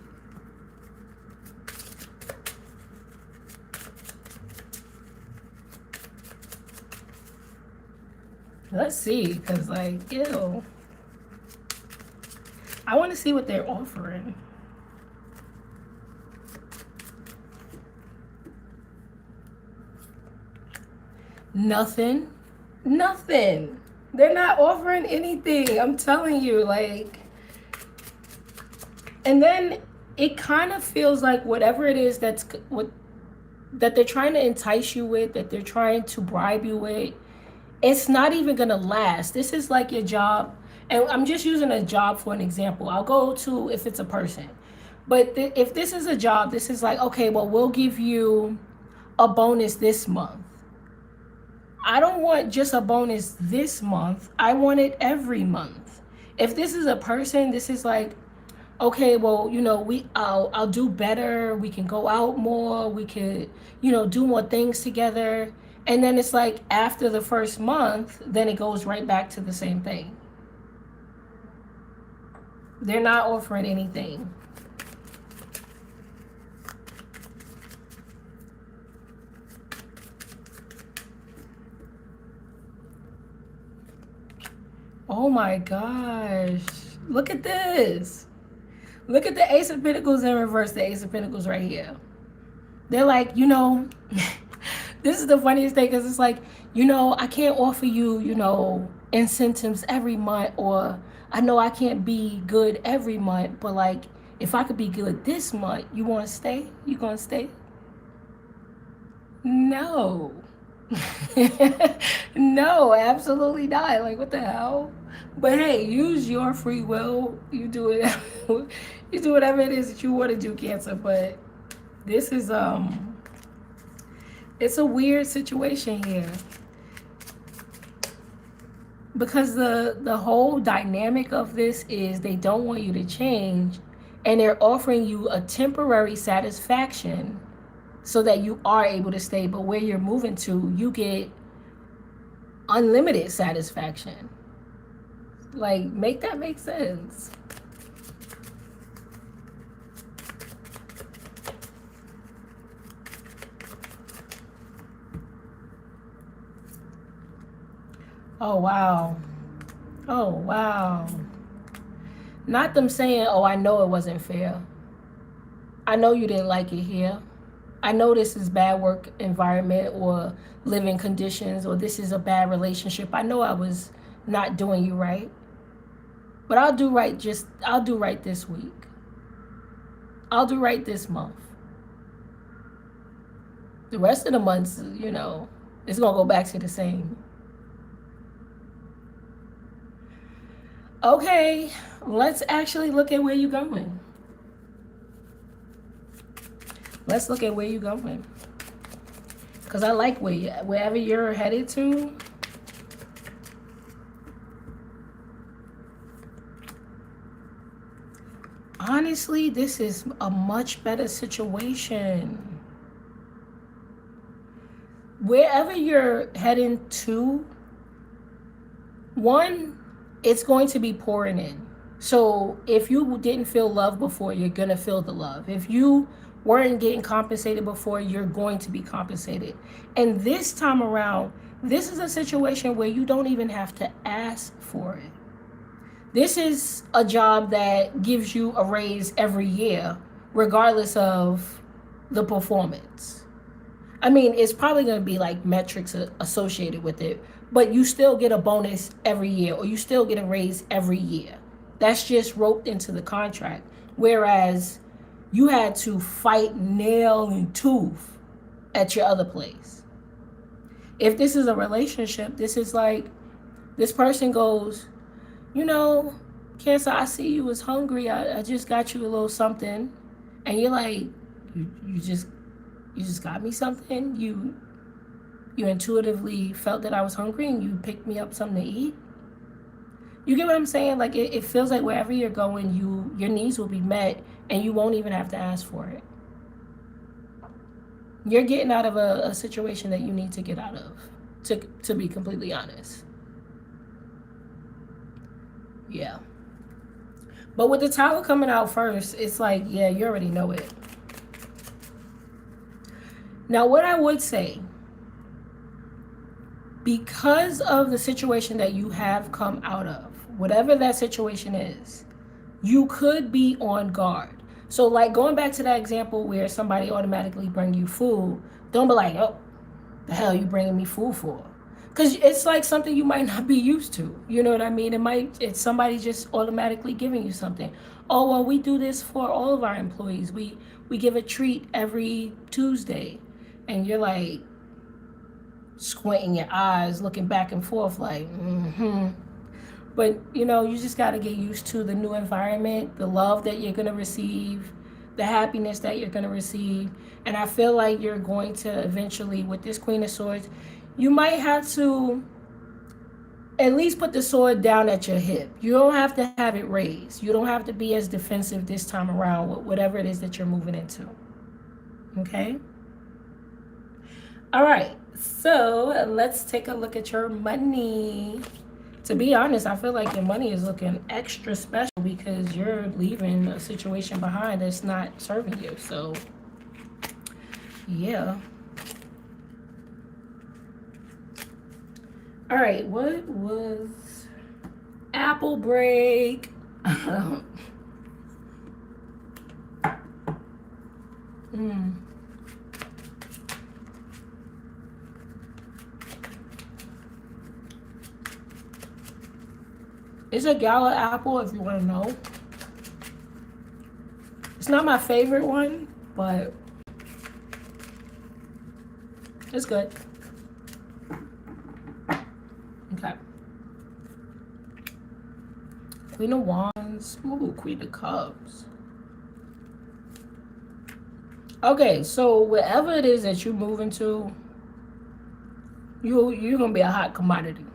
Let's see, because, like, ew. I want to see what they're offering. Nothing. Nothing. They're not offering anything. I'm telling you, like. And then it kind of feels like whatever it is that they're trying to entice you with, that they're trying to bribe you with, it's not even going to last. This is like your job. And I'm just using a job for an example. I'll go to if it's a person. But if this is a job, this is like, okay, well, we'll give you a bonus this month. I don't want just a bonus this month. I want it every month. If this is a person, this is like, okay, well, you know, I'll do better. We can go out more. We could, you know, do more things together. And then it's like after the first month, then it goes right back to the same thing. They're not offering anything. Oh my gosh. Look at this. Look at the Ace of Pentacles in reverse, the Ace of Pentacles right here. They're like, you know, this is the funniest thing because it's like, you know, I can't offer you, you know, incentives every month, or I know I can't be good every month, but like, if I could be good this month, you want to stay? You going to stay? No. No, absolutely not. Like, what the hell? But hey, use your free will. You do it. You do whatever it is that you want to do, Cancer. But this is it's a weird situation here, because the whole dynamic of this is they don't want you to change, and they're offering you a temporary satisfaction so that you are able to stay. But where you're moving to, you get unlimited satisfaction. Like, make that make sense. Oh, wow. Oh, wow. Not them saying, oh, I know it wasn't fair. I know you didn't like it here. I know this is bad work environment or living conditions, or this is a bad relationship. I know I was not doing you right. But I'll do right this week. I'll do right this month. The rest of the months, you know, it's going to go back to the same. Okay, let's actually look at where you're going. Let's look at where you're going. Because I like wherever you're headed to. Honestly, this is a much better situation. Wherever you're heading to, one, it's going to be pouring in. So if you didn't feel love before, you're going to feel the love. If you weren't getting compensated before, you're going to be compensated. And this time around, this is a situation where you don't even have to ask for it. This is a job that gives you a raise every year, regardless of the performance. I mean, it's probably going to be like metrics associated with it, but you still get a bonus every year, or you still get a raise every year. That's just roped into the contract. Whereas you had to fight nail and tooth at your other place. If this is a relationship, this is like, this person goes, you know, Cancer, I see you was hungry. I just got you a little something. And you're like, you just got me something? You intuitively felt that I was hungry and you picked me up something to eat? You get what I'm saying? Like it feels like wherever you're going, your needs will be met and you won't even have to ask for it. You're getting out of a situation that you need to get out of, to be completely honest. Yeah. But with the Tower coming out first, it's like, yeah, you already know it. Now, what I would say, because of the situation that you have come out of, whatever that situation is, you could be on guard. So, like, going back to that example where somebody automatically bring you food, don't be like, oh, the hell you bringing me food for? Because it's like something you might not be used to. You know what I mean? It's somebody just automatically giving you something. Oh, well, we do this for all of our employees. We give a treat every Tuesday. And you're like squinting your eyes, looking back and forth like, But, you know, you just got to get used to the new environment, the love that you're going to receive, the happiness that you're going to receive. And I feel like you're going to eventually, with this Queen of Swords, you might have to at least put the sword down at your hip. You don't have to have it raised. You don't have to be as defensive this time around with whatever it is that you're moving into. Okay? All right. So let's take a look at your money. To be honest, I feel like your money is looking extra special because you're leaving a situation behind that's not serving you. So, yeah. All right, what was Apple break? It's a gala apple if you want to know. It's not my favorite one, but it's good. Okay. Queen of Wands. Ooh, Queen of Cups. Okay, so whatever it is that you move into, you're gonna be a hot commodity.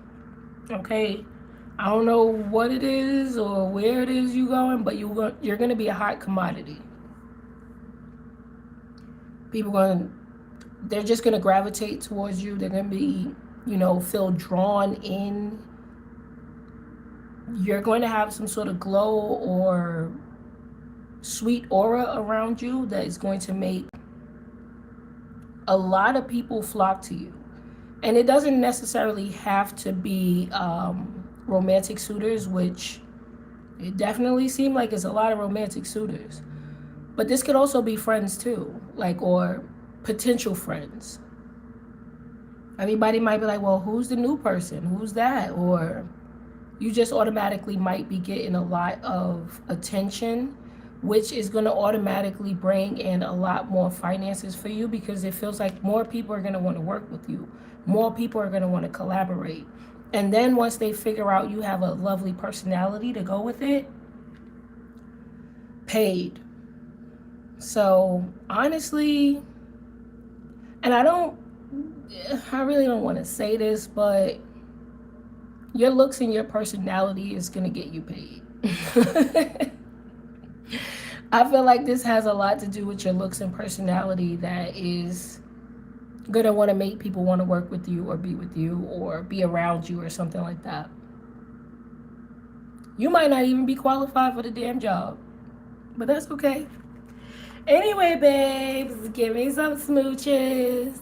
Okay, I don't know what it is or where it is you going, but you're gonna be a hot commodity. They're just gonna gravitate towards you. They're gonna be, feel drawn in. You're going to have some sort of glow or sweet aura around you that is going to make a lot of people flock to you. And it doesn't necessarily have to be romantic suitors, which it definitely seems like it's a lot of romantic suitors. But this could also be friends too, or potential friends. Everybody might be like, well, who's the new person? Who's that? Or you just automatically might be getting a lot of attention, which is going to automatically bring in a lot more finances for you because it feels like more people are going to want to work with you. More people are going to want to collaborate. And then once they figure out you have a lovely personality to go with it, paid. So honestly, and I really don't want to say this, but your looks and your personality is going to get you paid. I feel like this has a lot to do with your looks and personality that is going to want to make people want to work with you or be with you or be around you or something like that. You might not even be qualified for the damn job, but that's okay. Anyway, babes, give me some smooches.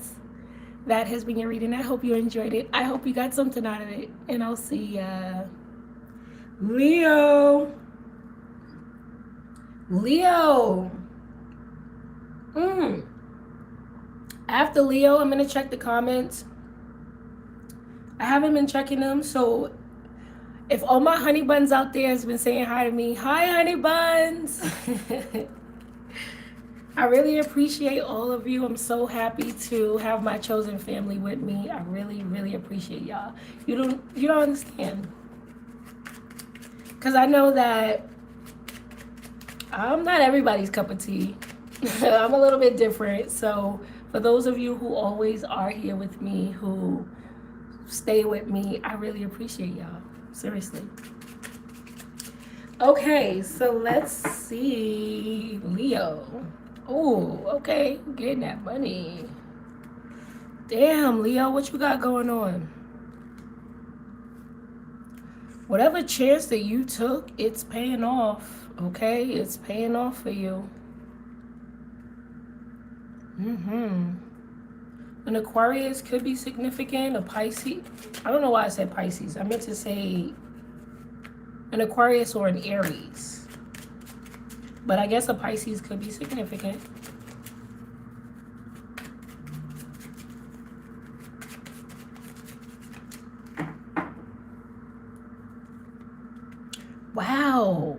That has been your reading. I hope you enjoyed it. I hope you got something out of it. And I'll see ya. Leo. After Leo, I'm going to check the comments. I haven't been checking them. So if all my honey buns out there has been saying hi to me, hi, honey buns. I really appreciate all of you. I'm so happy to have my chosen family with me. I really, really appreciate y'all. You don't understand. Because I know that I'm not everybody's cup of tea. I'm a little bit different. So for those of you who always are here with me, who stay with me, I really appreciate y'all. Seriously. Okay, so let's see. Leo. Oh, okay. Getting that money. Damn, Leo, what you got going on? Whatever chance that you took, it's paying off. Okay? It's paying off for you. An Aquarius could be significant. A Pisces. I don't know why I said Pisces. I meant to say an Aquarius or an Aries. But I guess a Pisces could be significant. Wow.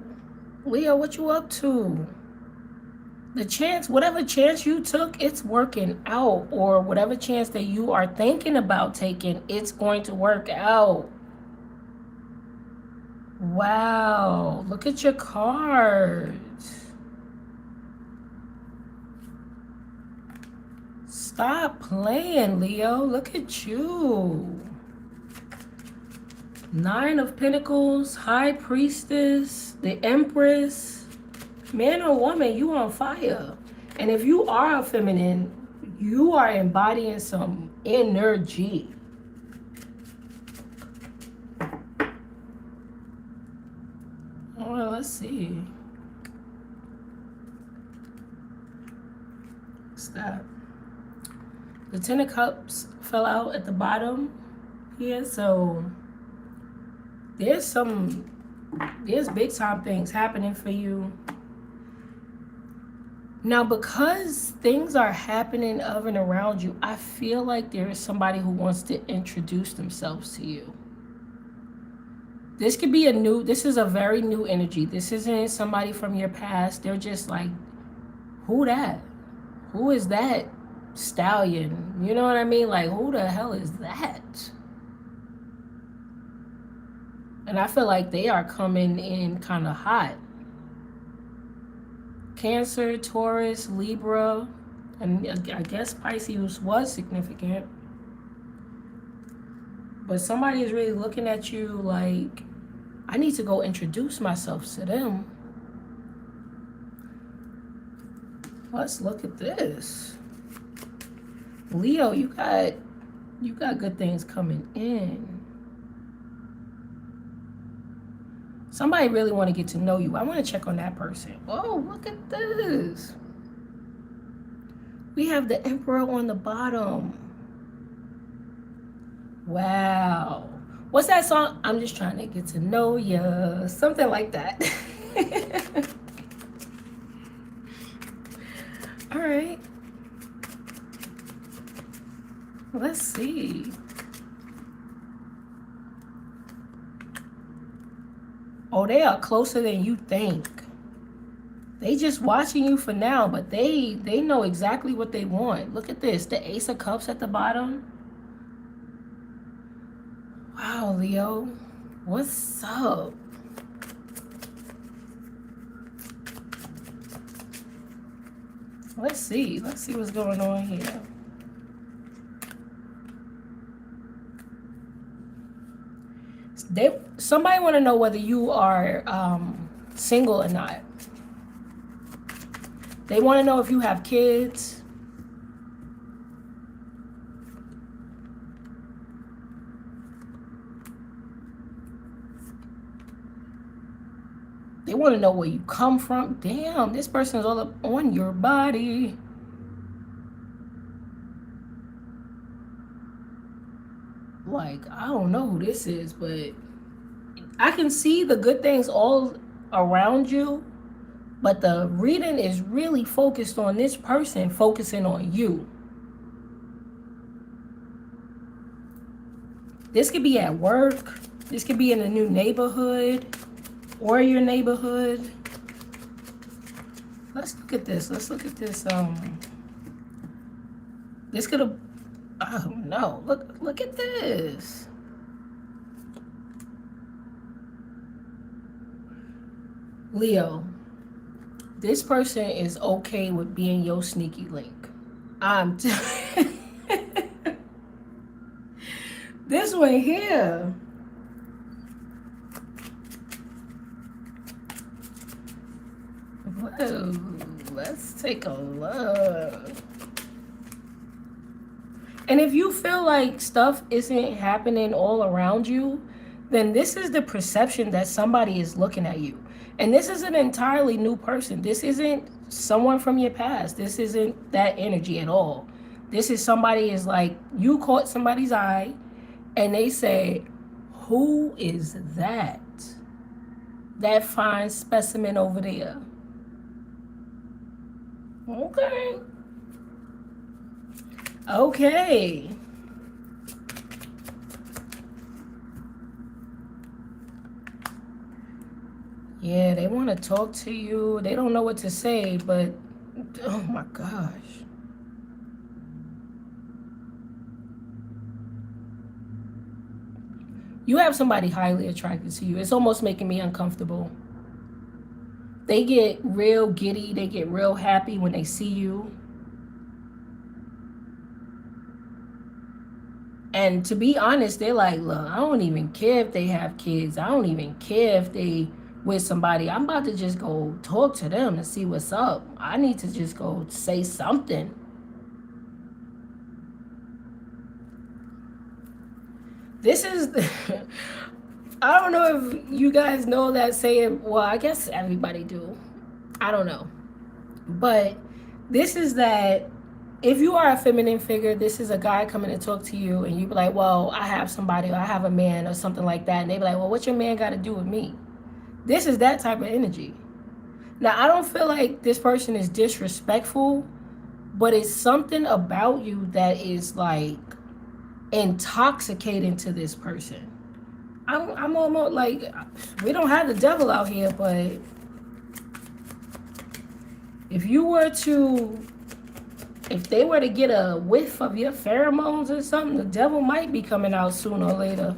Leo, what you up to? The chance, whatever chance you took, it's working out. Or whatever chance that you are thinking about taking, it's going to work out. Wow. Look at your cards. Stop playing, Leo. Look at you. Nine of Pentacles, High Priestess, the Empress. Man or woman, you on fire. And if you are a feminine, you are embodying some energy. Well, let's see. What's that? The Ten of Cups fell out at the bottom here, so there's big time things happening for you. Now, because things are happening of and around you, I feel like there is somebody who wants to introduce themselves to you. This could be this is a very new energy. This isn't somebody from your past. They're just like, who that? Who is that stallion? You know what I mean? Like, who the hell is that? And I feel like they are coming in kind of hot. Cancer, Taurus, Libra, and I guess Pisces was significant. But somebody is really looking at you like, I need to go introduce myself to them. Let's look at this. Leo, you got good things coming in. Somebody really want to get to know you. I want to check on that person. Oh, look at this. We have the Emperor on the bottom. Wow. What's that song? I'm just trying to get to know ya. Something like that. All right. Let's see. Oh, they are closer than you think. They just watching you for now, but they know exactly what they want. Look at this. The Ace of Cups at the bottom. Wow, Leo. What's up? Let's see. Let's see what's going on here. Somebody want to know whether you are single or not. They want to know if you have kids. They want to know where you come from. Damn, this person is all up on your body. Like, I don't know who this is, but I can see the good things all around you, but the reading is really focused on this person focusing on you. This could be at work. This could be in a new neighborhood or your neighborhood. Let's look at this. Let's look at this. This could have, oh no, look at this. Leo, this person is okay with being your sneaky link. This one here. Let's take a look. And if you feel like stuff isn't happening all around you, then this is the perception that somebody is looking at you. And this is an entirely new person. This isn't someone from your past. This isn't that energy at all. This is somebody is like, you caught somebody's eye and they say, who is that? That fine specimen over there. Okay. Okay. Yeah, they want to talk to you. They don't know what to say, but oh my gosh. You have somebody highly attracted to you. It's almost making me uncomfortable. They get real giddy. They get real happy when they see you. And to be honest, they're like, look, I don't even care if they have kids. I don't even care if they with somebody. I'm about to just go talk to them and see what's up. I need to just go say something. This is, I don't know if you guys know that saying. Well, I guess everybody do. I don't know. But this is that if you are a feminine figure, this is a guy coming to talk to you and you be like, well, I have somebody or I have a man or something like that. And they be like, well, what's your man got to do with me? This is that type of energy. Now, I don't feel like this person is disrespectful, but it's something about you that is like intoxicating to this person. I'm almost like, we don't have the devil out here, but if they were to get a whiff of your pheromones or something, the devil might be coming out sooner or later.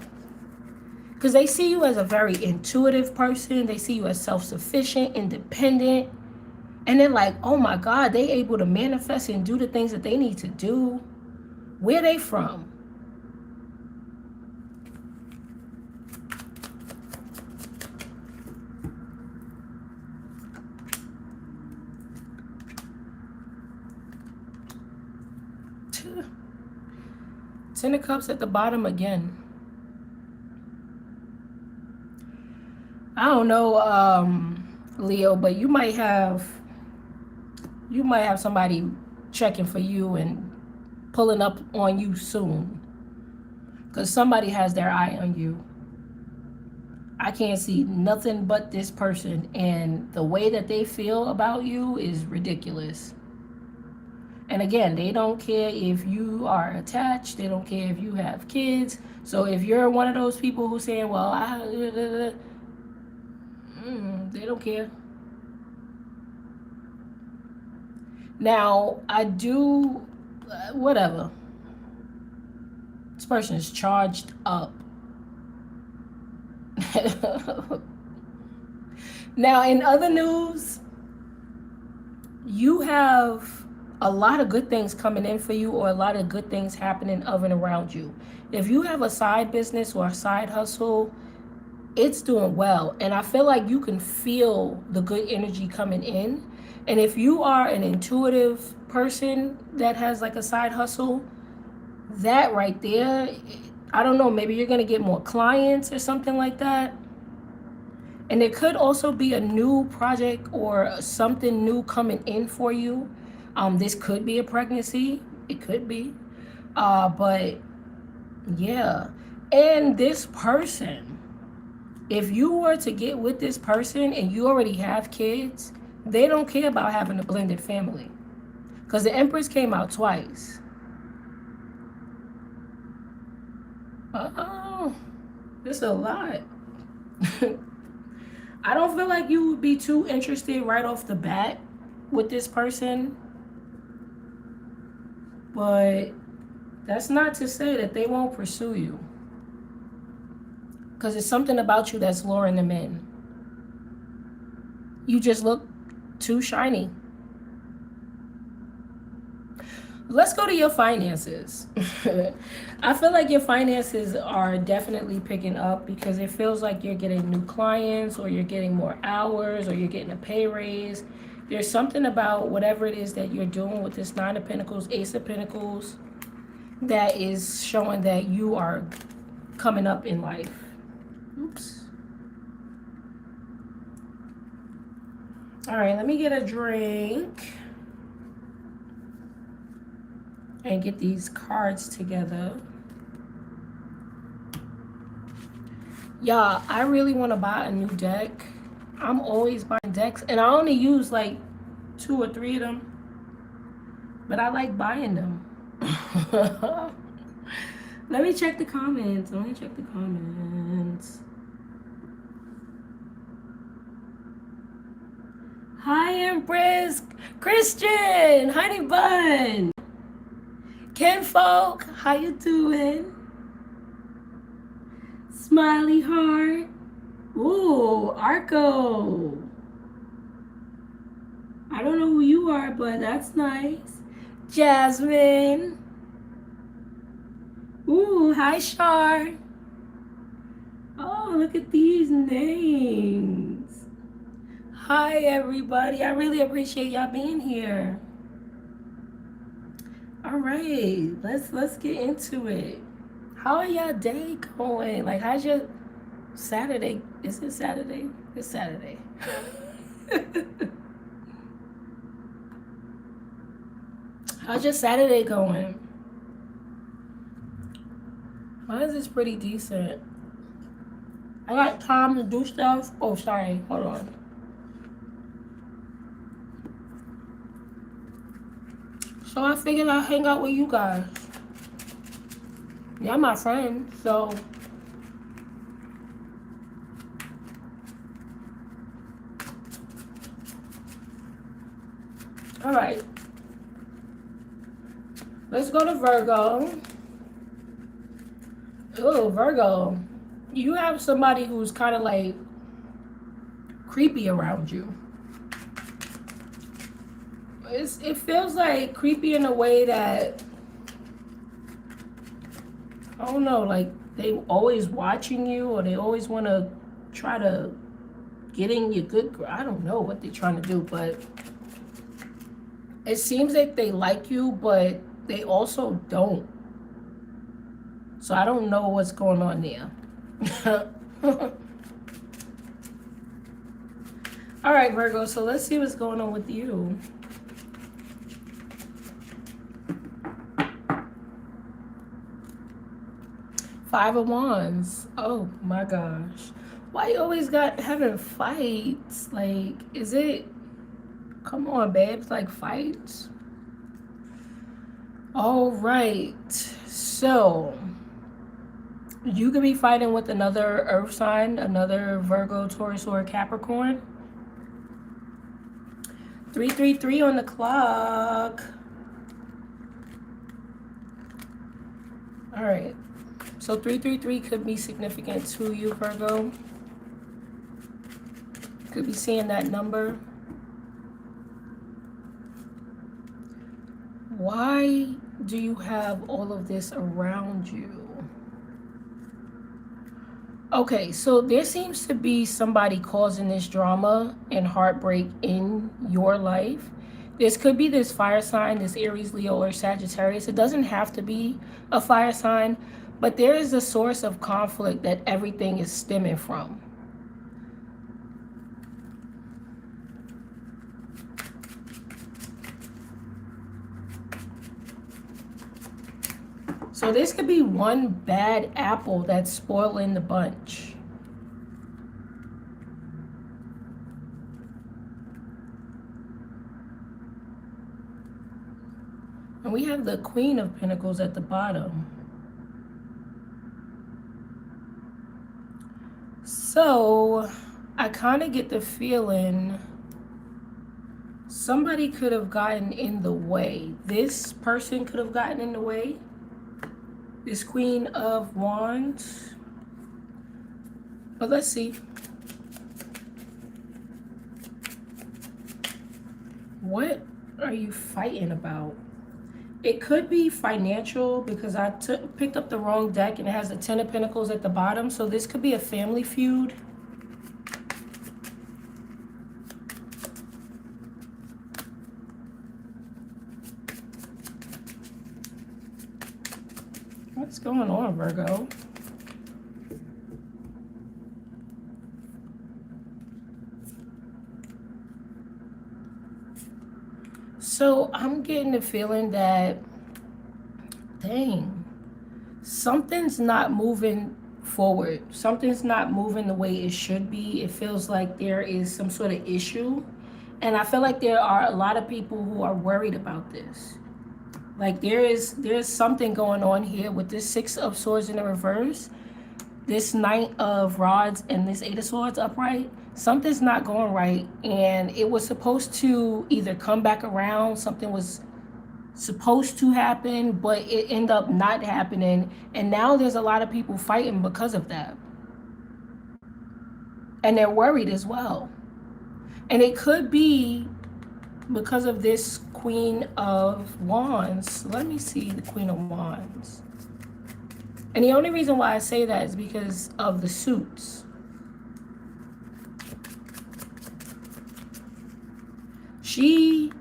Because they see you as a very intuitive person. They see you as self-sufficient, independent. And they're like, oh my God, they able to manifest and do the things that they need to do. Where they from? Ten of Cups at the bottom again. I don't know, Leo, but you might have somebody checking for you and pulling up on you soon. Because somebody has their eye on you. I can't see nothing but this person, and the way that they feel about you is ridiculous. And again, they don't care if you are attached. They don't care if you have kids. So if you're one of those people who's saying, well, they don't care. Now, I do, whatever. This person is charged up. Now, in other news, you have a lot of good things coming in for you, or a lot of good things happening of and around you. If you have a side business or a side hustle, it's doing well. And I feel like you can feel the good energy coming in. And if you are an intuitive person that has like a side hustle, that right there, I don't know, maybe you're going to get more clients or something like that. And there could also be a new project or something new coming in for you. This could be a pregnancy. It could be. But yeah. And this person, if you were to get with this person and you already have kids, they don't care about having a blended family. Because the Empress came out twice. Oh, this a lot. I don't feel like you would be too interested right off the bat with this person. But that's not to say that they won't pursue you. Because it's something about you that's luring them in. You just look too shiny. Let's go to your finances. I feel like your finances are definitely picking up because it feels like you're getting new clients, or you're getting more hours, or you're getting a pay raise. There's something about whatever it is that you're doing with this Nine of Pentacles, Ace of Pentacles, that is showing that you are coming up in life. Oops. All right, let me get a drink and get these cards together. Yeah, I really want to buy a new deck. I'm always buying decks, and I only use like 2 or 3 of them, but I like buying them. Let me check the comments. Hi, Empress, Christian, Honey Bun, Ken Folk, how you doing? Smiley Heart. Ooh, Arco. I don't know who you are, but that's nice. Jasmine. Ooh, hi, Shar. Oh, look at these names. Hi, everybody. I really appreciate y'all being here. All right, let's get into it. How are y'all day going? Like, how's your Saturday? Is it Saturday? It's Saturday. How's your Saturday going? Mine is pretty decent. I got time to do stuff. Oh, sorry. Hold on. So I figured I'd hang out with you guys. Y'all my friends, so. All right. Let's go to Virgo. Oh, Virgo. You have somebody who's kind of like creepy around you. It feels like creepy in a way that, I don't know, like they always watching you, or they always want to try to get in your good, I don't know what they're trying to do, but it seems like they like you, but they also don't. So I don't know what's going on there. All right, Virgo, so let's see what's going on with you. Five of Wands. Oh my gosh. Why you always having fights? Like, is it, come on, babes, like fights? All right. So you could be fighting with another earth sign, another Virgo, Taurus, or Capricorn. 333 on the clock. All right. So 333 could be significant to you, Virgo. Could be seeing that number. Why do you have all of this around you? Okay, so there seems to be somebody causing this drama and heartbreak in your life. This could be this fire sign, this Aries, Leo, or Sagittarius. It doesn't have to be a fire sign, but there is a source of conflict that everything is stemming from. So this could be one bad apple that's spoiling the bunch. And we have the Queen of Pentacles at the bottom. So I kind of get the feeling somebody could have gotten in the way. This person could have gotten in the way. This Queen of Wands. But let's see. What are you fighting about? It could be financial, because I picked up the wrong deck and it has the Ten of Pentacles at the bottom. So this could be a family feud. going on, Virgo? So I'm getting the feeling that, dang, something's not moving forward. Something's not moving the way it should be. It feels like there is some sort of issue. And I feel like there are a lot of people who are worried about this. Like there's something going on here with this Six of Swords in the reverse, this Knight of Rods, and this Eight of Swords upright. Something's not going right, and it was supposed to either come back around. Something was supposed to happen, but it ended up not happening, and now there's a lot of people fighting because of that, and they're worried as well. And it could be because of this Queen of Wands. Let me see the Queen of Wands. And the only reason why I say that is because of the suits. He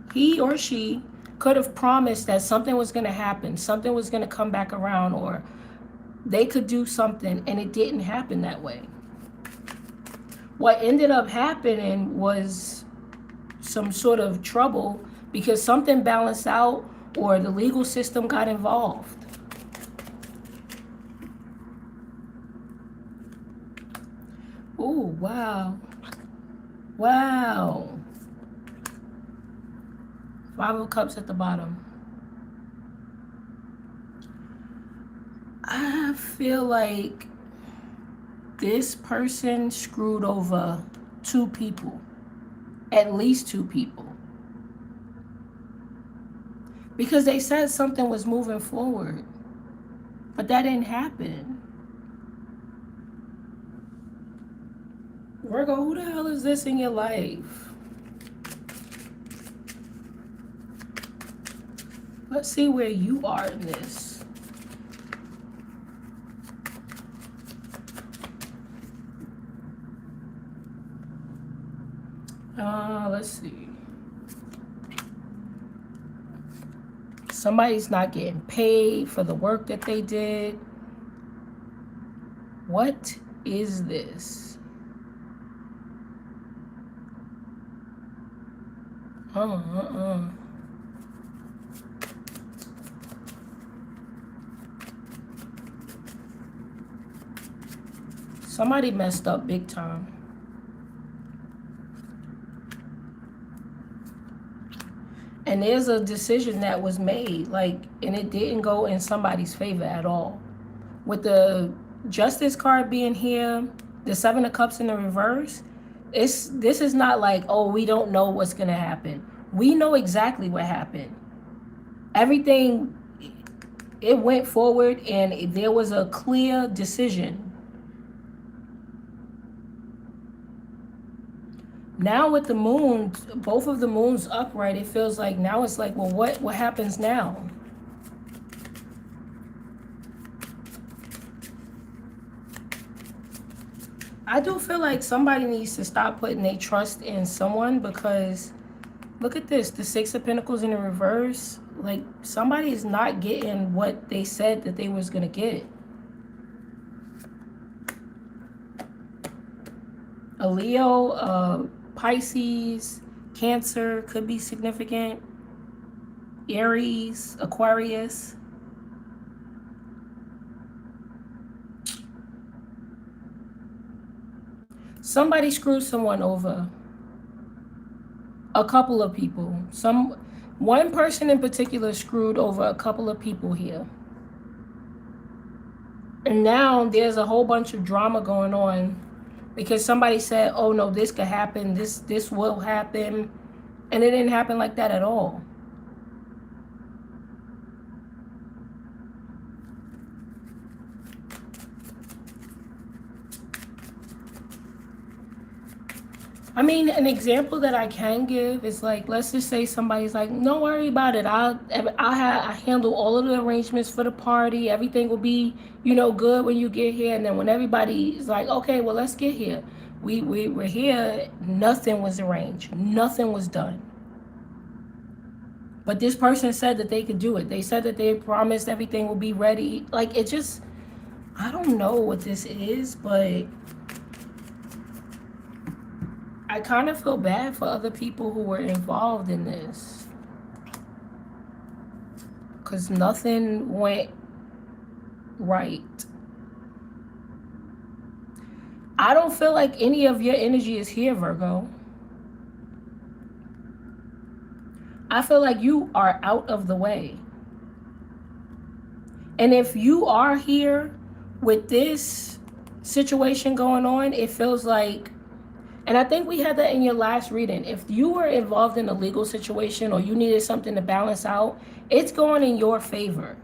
or she could have promised that something was going to happen, something was going to come back around, or they could do something, and it didn't happen that way. What ended up happening was some sort of trouble because something balanced out or the legal system got involved. Oh, wow. Wow. Five of Cups at the bottom. I feel like this person screwed over two people. At least two people. Because they said something was moving forward. But that didn't happen. Virgo, who the hell is this in your life? Let's see where you are in this. Let's see. Somebody's not getting paid for the work that they did. What is this? Somebody messed up big time. And there's a decision that was made, and it didn't go in somebody's favor at all. With the Justice card being here, the Seven of Cups in the reverse, this is not like, oh, we don't know what's going to happen. We know exactly what happened. Everything, it went forward, and there was a clear decision. Now with the moon, both of the moons upright, it feels like now it's like, well, what happens now? I do feel like somebody needs to stop putting their trust in someone, because look at this, the Six of Pentacles in the reverse. Like, somebody is not getting what they said that they was going to get. A Leo, Pisces, Cancer could be significant. Aries, Aquarius. Somebody screwed someone over. A couple of people. One person in particular screwed over a couple of people here. And now there's a whole bunch of drama going on because somebody said, oh no, this could happen, this will happen. And it didn't happen like that at all. I mean, an example that I can give is like, let's just say somebody's like, don't worry about it. I handle all of the arrangements for the party. Everything will be, good when you get here. And then when everybody is like, okay, well, let's get here. We're here. Nothing was arranged. Nothing was done. But this person said that they could do it. They said that they promised everything will be ready. Like, it just, I don't know what this is, but I kind of feel bad for other people who were involved in this. Because nothing went right. I don't feel like any of your energy is here, Virgo. I feel like you are out of the way. And if you are here with this situation going on, it feels like, and I think we had that in your last reading, if you were involved in a legal situation or you needed something to balance out, it's going in your favor.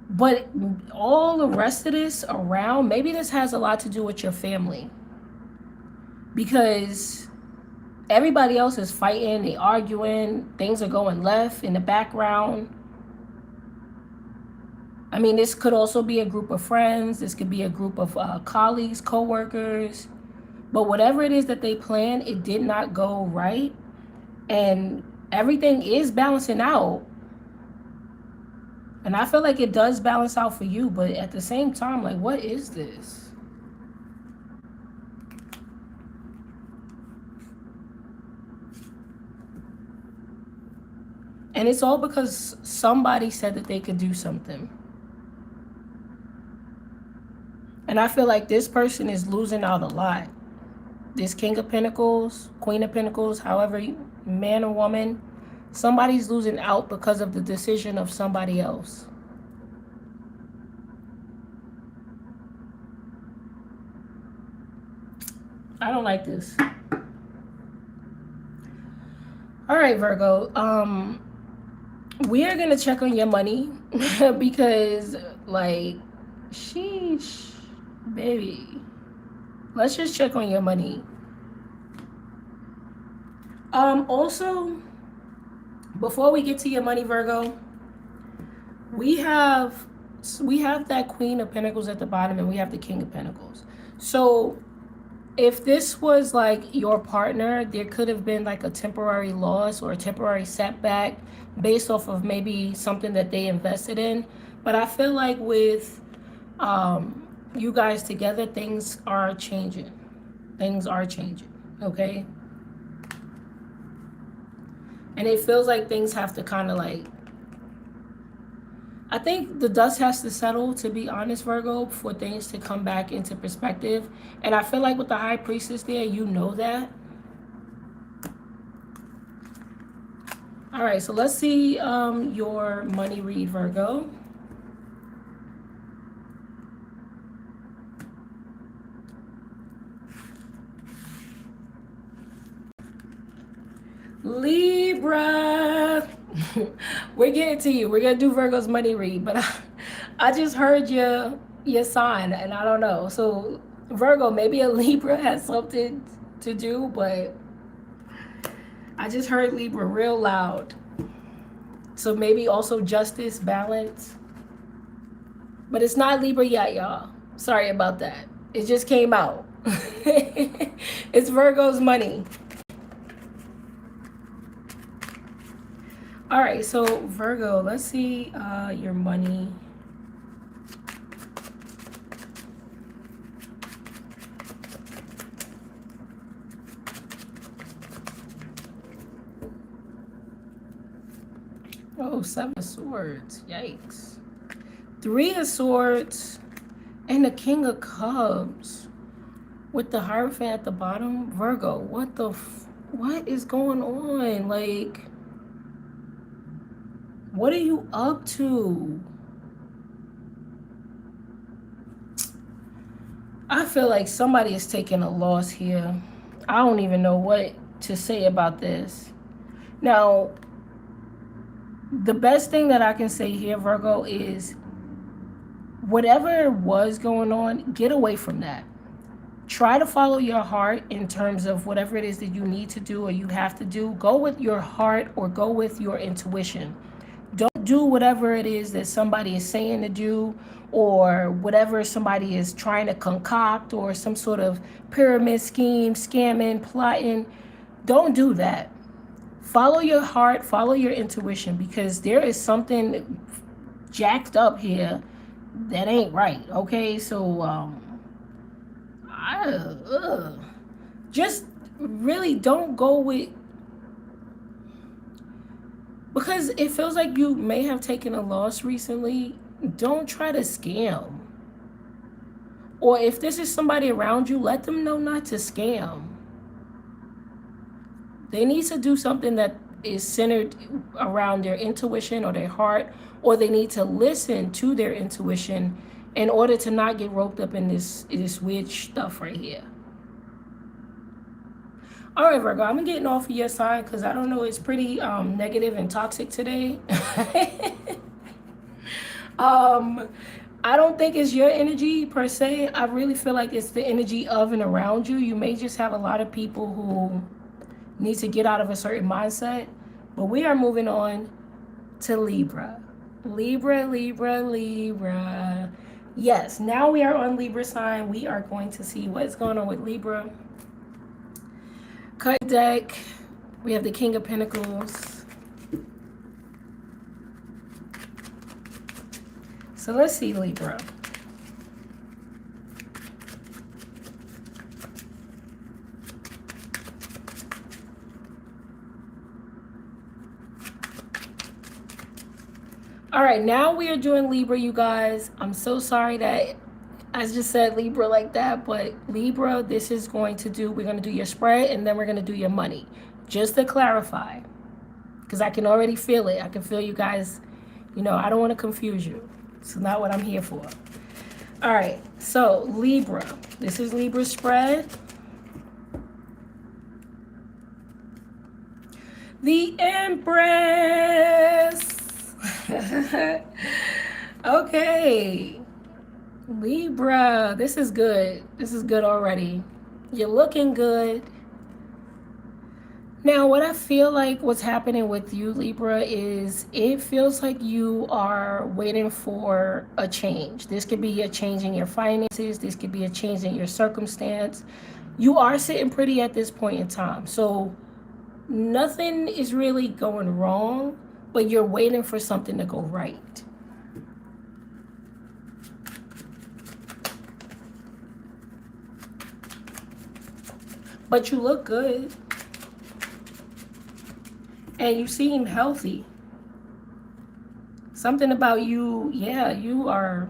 But all the rest of this around, maybe this has a lot to do with your family. Because everybody else is fighting, they arguing, things are going left in the background. I mean, this could also be a group of friends. This could be a group of colleagues, co-workers. But whatever it is that they planned, it did not go right. And everything is balancing out. And I feel like it does balance out for you. But at the same time, like, what is this? And it's all because somebody said that they could do something. And I feel like this person is losing out a lot. This King of Pentacles, Queen of Pentacles, however, man or woman, somebody's losing out because of the decision of somebody else. I don't like this. All right, Virgo. We are going to check on your money because, like, sheesh. Baby, let's just check on your money. Also, before we get to your money, Virgo, we have that Queen of Pentacles at the bottom and we have the King of Pentacles. So if this was like your partner, there could have been like a temporary loss or a temporary setback based off of maybe something that they invested in. But I feel like with you guys together, things are changing. Things are changing, okay? And it feels like things have to kind of like, I think the dust has to settle, to be honest, Virgo, for things to come back into perspective. And I feel like with the High Priestess there, you know that. All right, so let's see your money read, Virgo. Libra. We're getting to you. We're gonna do Virgo's money read, but I just heard your sign and I don't know. So Virgo, maybe a Libra has something to do, but I just heard Libra real loud. So maybe also justice, balance. But it's not Libra yet, y'all. Sorry about that. It just came out. It's Virgo's money. All right, so Virgo, let's see your money. Oh, 7 of Swords. Yikes. 3 of Swords and the King of Cups with the Hierophant at the bottom. Virgo, what is going on? Like, what are you up to? I feel like somebody is taking a loss here. I don't even know what to say about this. Now, the best thing that I can say here, Virgo, is whatever was going on, get away from that. Try to follow your heart in terms of whatever it is that you need to do or you have to do. Go with your heart or go with your intuition. Don't do whatever it is that somebody is saying to do or whatever somebody is trying to concoct or some sort of pyramid scheme, scamming, plotting. Don't do that. Follow your heart, follow your intuition, because there is something jacked up here that ain't right. Okay, so just really don't go with, because it feels like you may have taken a loss recently. Don't try to scam. Or if this is somebody around you, let them know not to scam. They need to do something that is centered around their intuition or their heart, or they need to listen to their intuition in order to not get roped up in this weird stuff right here. All right, Virgo, I'm getting off of your side because I don't know, it's pretty negative and toxic today. I don't think it's your energy per se. I really feel like it's the energy of and around you. You may just have a lot of people who need to get out of a certain mindset. But we are moving on to Libra. Libra, Libra, Libra. Yes, now we are on Libra sign. We are going to see what's going on with Libra. Cut deck. We have the King of Pentacles. So let's see, Libra. All right, now we are doing Libra, you guys. I'm so sorry that I just said Libra like that, but Libra, this is going to do, we're going to do your spread and then we're going to do your money. Just to clarify, because I can already feel it. I can feel you guys, you know, I don't want to confuse you. It's not what I'm here for. All right, so Libra, this is Libra's spread. The Empress. Okay, Libra, this is good. This is good already. You're looking good. Now, what I feel like what's happening with you, Libra, is it feels like you are waiting for a change. This could be a change in your finances. This could be a change in your circumstance. You are sitting pretty at this point in time. So nothing is really going wrong, but you're waiting for something to go right. But you look good. And you seem healthy. Something about you, yeah, you're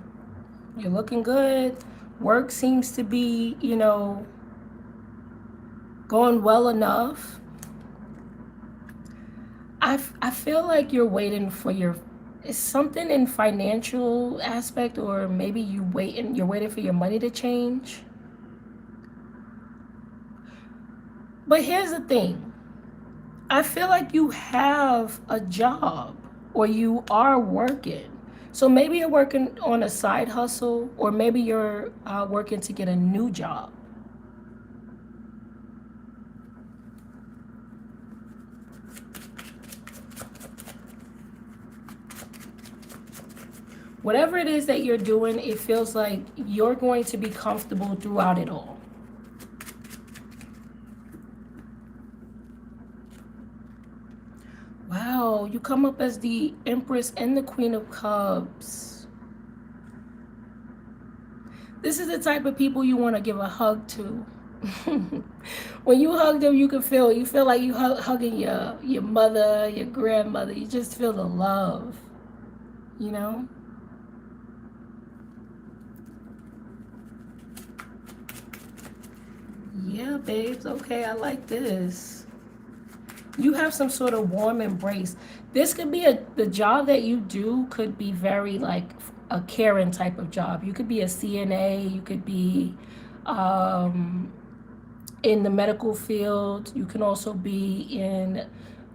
looking good. Work seems to be, you know, going well enough. I feel like you're waiting for it's something in financial aspect, or maybe you're waiting for your money to change. But here's the thing. I feel like you have a job, or you are working. So maybe you're working on a side hustle, or maybe you're working to get a new job. Whatever it is that you're doing, it feels like you're going to be comfortable throughout it all. Wow, you come up as the Empress and the Queen of Cups. This is the type of people you want to give a hug to. When you hug them, you feel like you hugging your mother, your grandmother. You just feel the love, you know? Yeah, babes. Okay, I like this. You have some sort of warm embrace. This could be the job that you do could be very like a caring type of job. You could be a CNA. You could be in the medical field. You can also be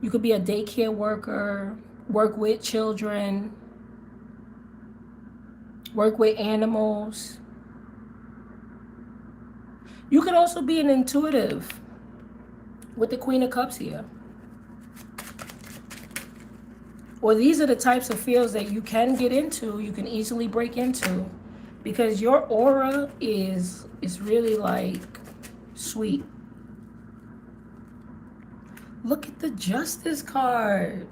you could be a daycare worker, work with children, work with animals. You could also be an intuitive with the Queen of Cups here. Or these are the types of fields that you can get into, you can easily break into, because your aura is really like sweet. Look at the Justice card.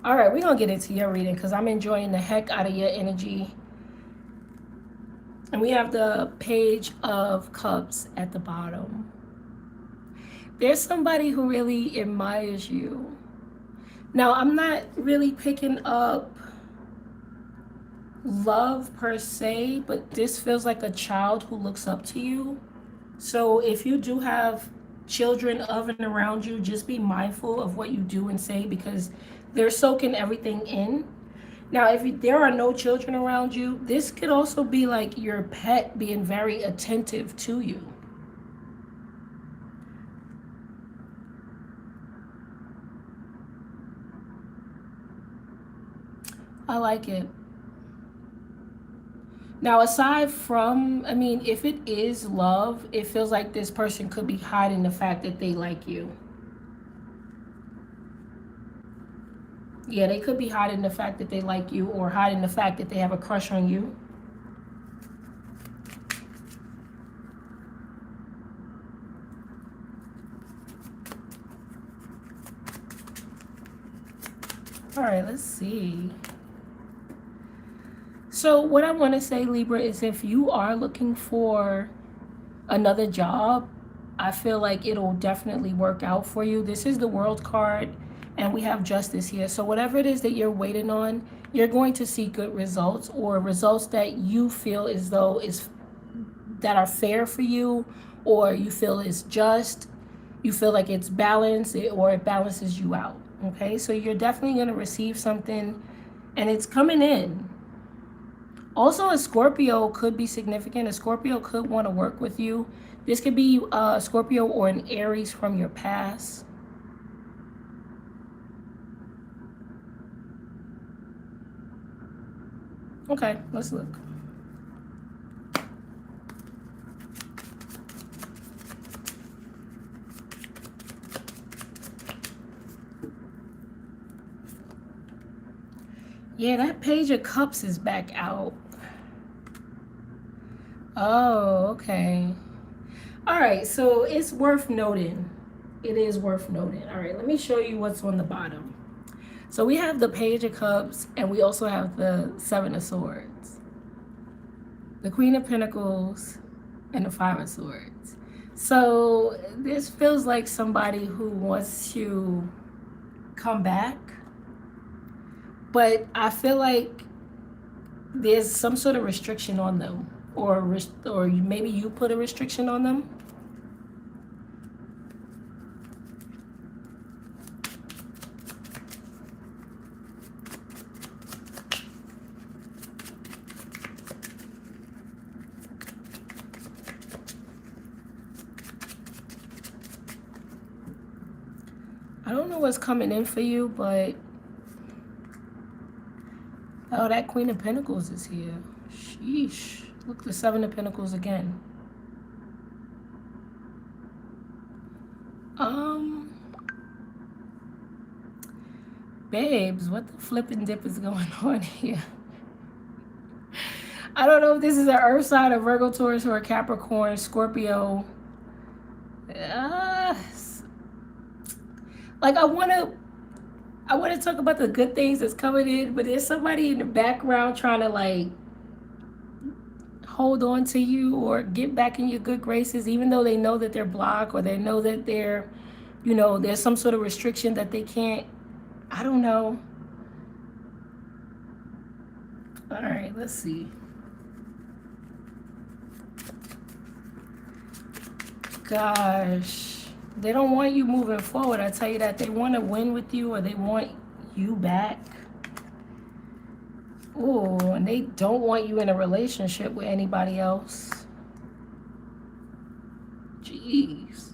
All right, we're going to get into your reading because I'm enjoying the heck out of your energy. And we have the Page of Cups at the bottom. There's somebody who really admires you. Now, I'm not really picking up love per se, but this feels like a child who looks up to you. So if you do have children of and around you, just be mindful of what you do and say because they're soaking everything in. Now, if there are no children around you, this could also be like your pet being very attentive to you. I like it. Now, aside from, I mean, if it is love, it feels like this person could be hiding the fact that they like you. Yeah, they could be hiding the fact that they like you or hiding the fact that they have a crush on you. All right, let's see. So what I want to say, Libra, is if you are looking for another job, I feel like it'll definitely work out for you. This is the World card, and we have Justice here. So whatever it is that you're waiting on, you're going to see good results or results that you feel as though that are fair for you, or you feel is just, you feel like it's balanced or it balances you out. Okay, so you're definitely going to receive something, and it's coming in. Also, a Scorpio could be significant. A Scorpio could want to work with you. This could be a Scorpio or an Aries from your past. Okay, let's look. Yeah, that Page of Cups is back out. Oh, okay. All right, so it's worth noting. It is worth noting. All right, let me show you what's on the bottom. So we have the Page of Cups, and we also have the Seven of Swords, the Queen of Pentacles, and the Five of Swords. So this feels like somebody who wants to come back, but I feel like there's some sort of restriction on them, or maybe you put a restriction on them. I don't know what's coming in for you, but oh, that Queen of Pentacles is here. Sheesh. Look, the Seven of Pentacles again. Babes, what the flippin' dip is going on here? I don't know if this is an Earth sign, a Virgo, Taurus, or a Capricorn, Scorpio. Like I want to talk about the good things that's coming in, but there's somebody in the background trying to like hold on to you or get back in your good graces, even though they know that they're blocked or they know that they're, there's some sort of restriction that they can't. I don't know. All right, let's see. Gosh, they don't want you moving forward. I tell you that. They want to win with you, or they want you back. Oh, and they don't want you in a relationship with anybody else. Jeez.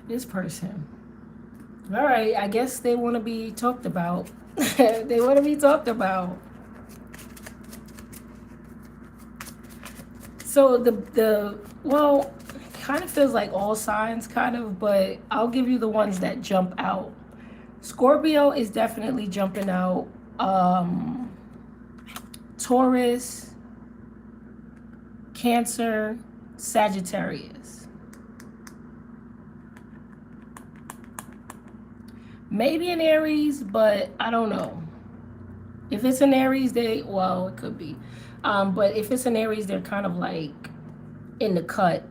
This person. All right, I guess they want to be talked about. They want to be talked about. So well, kind of feels like all signs, kind of, but I'll give you the ones that jump out. Scorpio is definitely jumping out. Taurus, Cancer, Sagittarius. Maybe an Aries, but I don't know. If it's an Aries, well, it could be. But if it's an Aries, they're kind of like in the cut.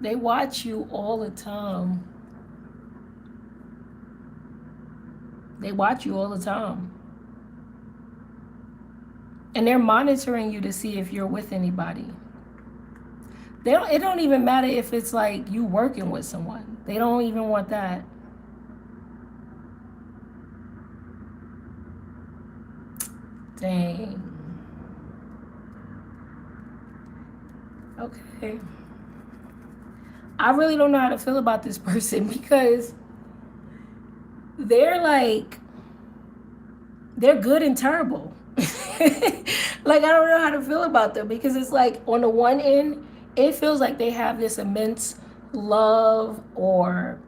They watch you all the time. They watch you all the time. And they're monitoring you to see if you're with anybody. It don't even matter if it's like you working with someone. They don't even want that. Dang. Okay. I really don't know how to feel about this person because they're good and terrible. Like, I don't know how to feel about them because it's like on the one end, it feels like they have this immense love or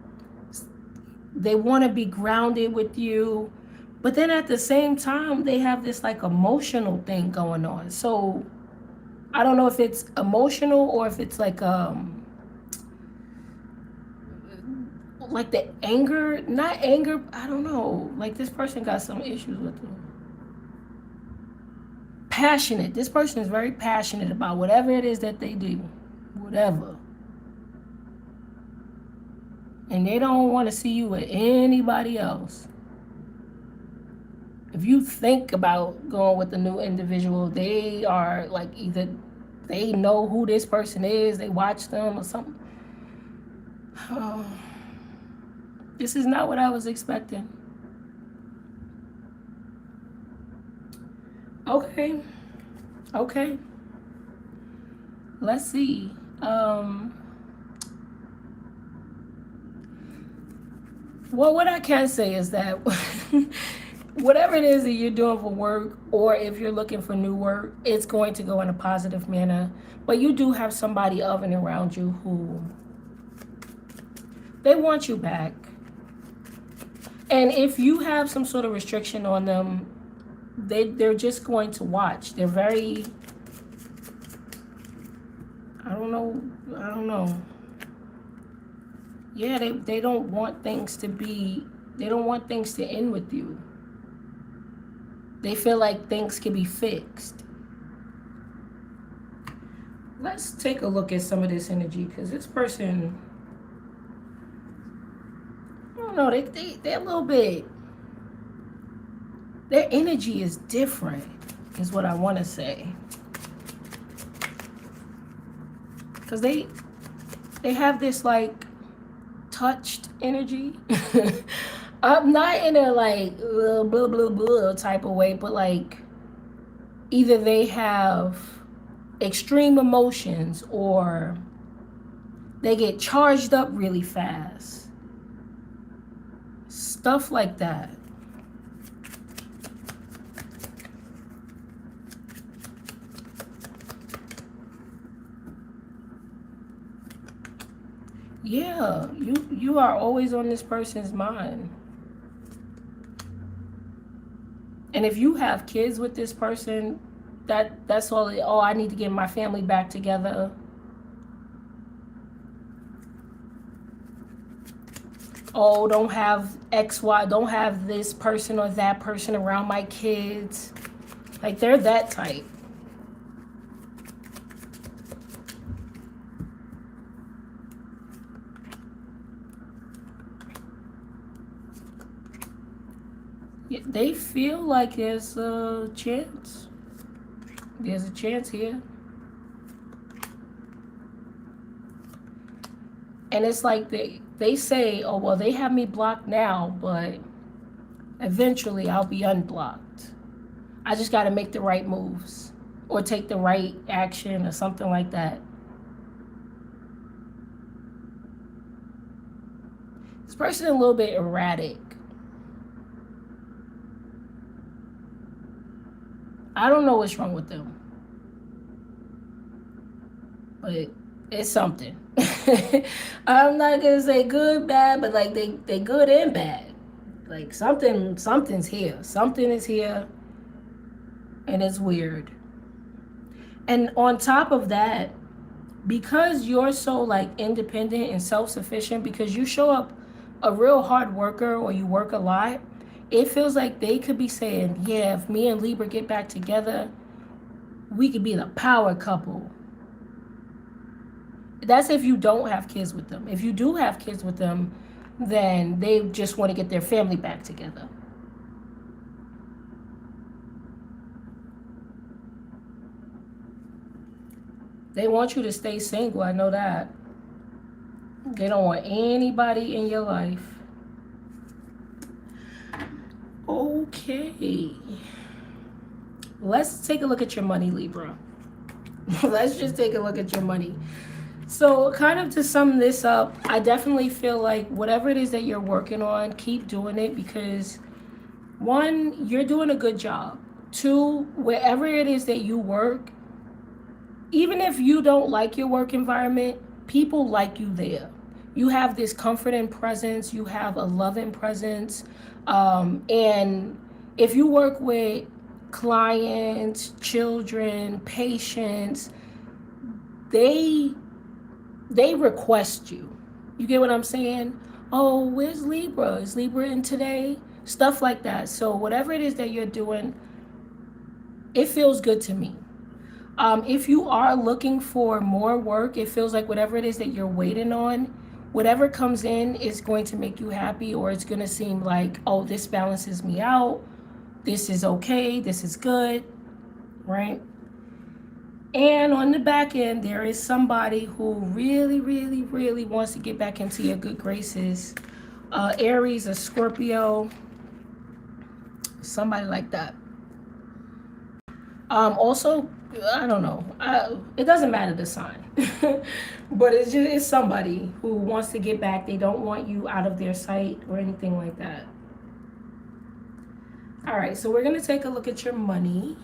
they want to be grounded with you. But then at the same time, they have this like emotional thing going on. So I don't know if it's emotional or if it's like the anger, not anger, I don't know. Like this person got some issues with them. Passionate. This person is very passionate about whatever it is that they do. Whatever. And they don't want to see you with anybody else. If you think about going with a new individual, they are like either they know who this person is, they watch them or something. Oh, this is not what I was expecting. Okay. Let's see. Well, what I can say is that whatever it is that you're doing for work, or if you're looking for new work, it's going to go in a positive manner. But you do have somebody of and around you who they want you back. And if you have some sort of restriction on them, they're just going to watch. They're very, I don't know. Yeah, they don't want things to end with you. They feel like things can be fixed. Let's take a look at some of this energy because this person, I don't know, they're a little bit, their energy is different, is what I want to say. Because they have this like touched energy. I'm not in a like blah blah blah type of way, but like either they have extreme emotions or they get charged up really fast. Stuff like that. Yeah, you are always on this person's mind. And if you have kids with this person, that's all. Oh, I need to get my family back together. Oh, don't have XY, don't have this person or that person around my kids. Like they're that type. They feel like there's a chance. There's a chance here. And it's like they say, oh, well, they have me blocked now, but eventually I'll be unblocked. I just got to make the right moves or take the right action or something like that. This person is a little bit erratic. I don't know what's wrong with them, but it's something. I'm not gonna say good, bad, but like they good and bad. Like something's here. Something is here, and it's weird. And on top of that, because you're so like independent and self-sufficient, because you show up a real hard worker or you work a lot, it feels like they could be saying, yeah, if me and Libra get back together, we could be the power couple. That's if you don't have kids with them. If you do have kids with them, then they just want to get their family back together. They want you to stay single, I know that. They don't want anybody in your life. Okay. Let's take a look at your money, Libra. Let's just take a look at your money. So, kind of to sum this up, I definitely feel like whatever it is that you're working on, keep doing it because, one, you're doing a good job. Two, wherever it is that you work, even if you don't like your work environment, people like you there. You have this comforting presence, you have a loving presence. And if you work with clients, children, patients, they request you. You get what I'm saying? Oh, where's Libra? Is Libra in today? Stuff like that. So whatever it is that you're doing, it feels good to me. If you are looking for more work, it feels like whatever it is that you're waiting on, whatever comes in is going to make you happy, or it's going to seem like, oh, this balances me out. This is okay. This is good. Right? And on the back end, there is somebody who really, really, really wants to get back into your good graces. Aries, a Scorpio, somebody like that. Also, I don't know. It doesn't matter the sign, but it's somebody who wants to get back. They don't want you out of their sight or anything like that. All right, so we're gonna take a look at your money.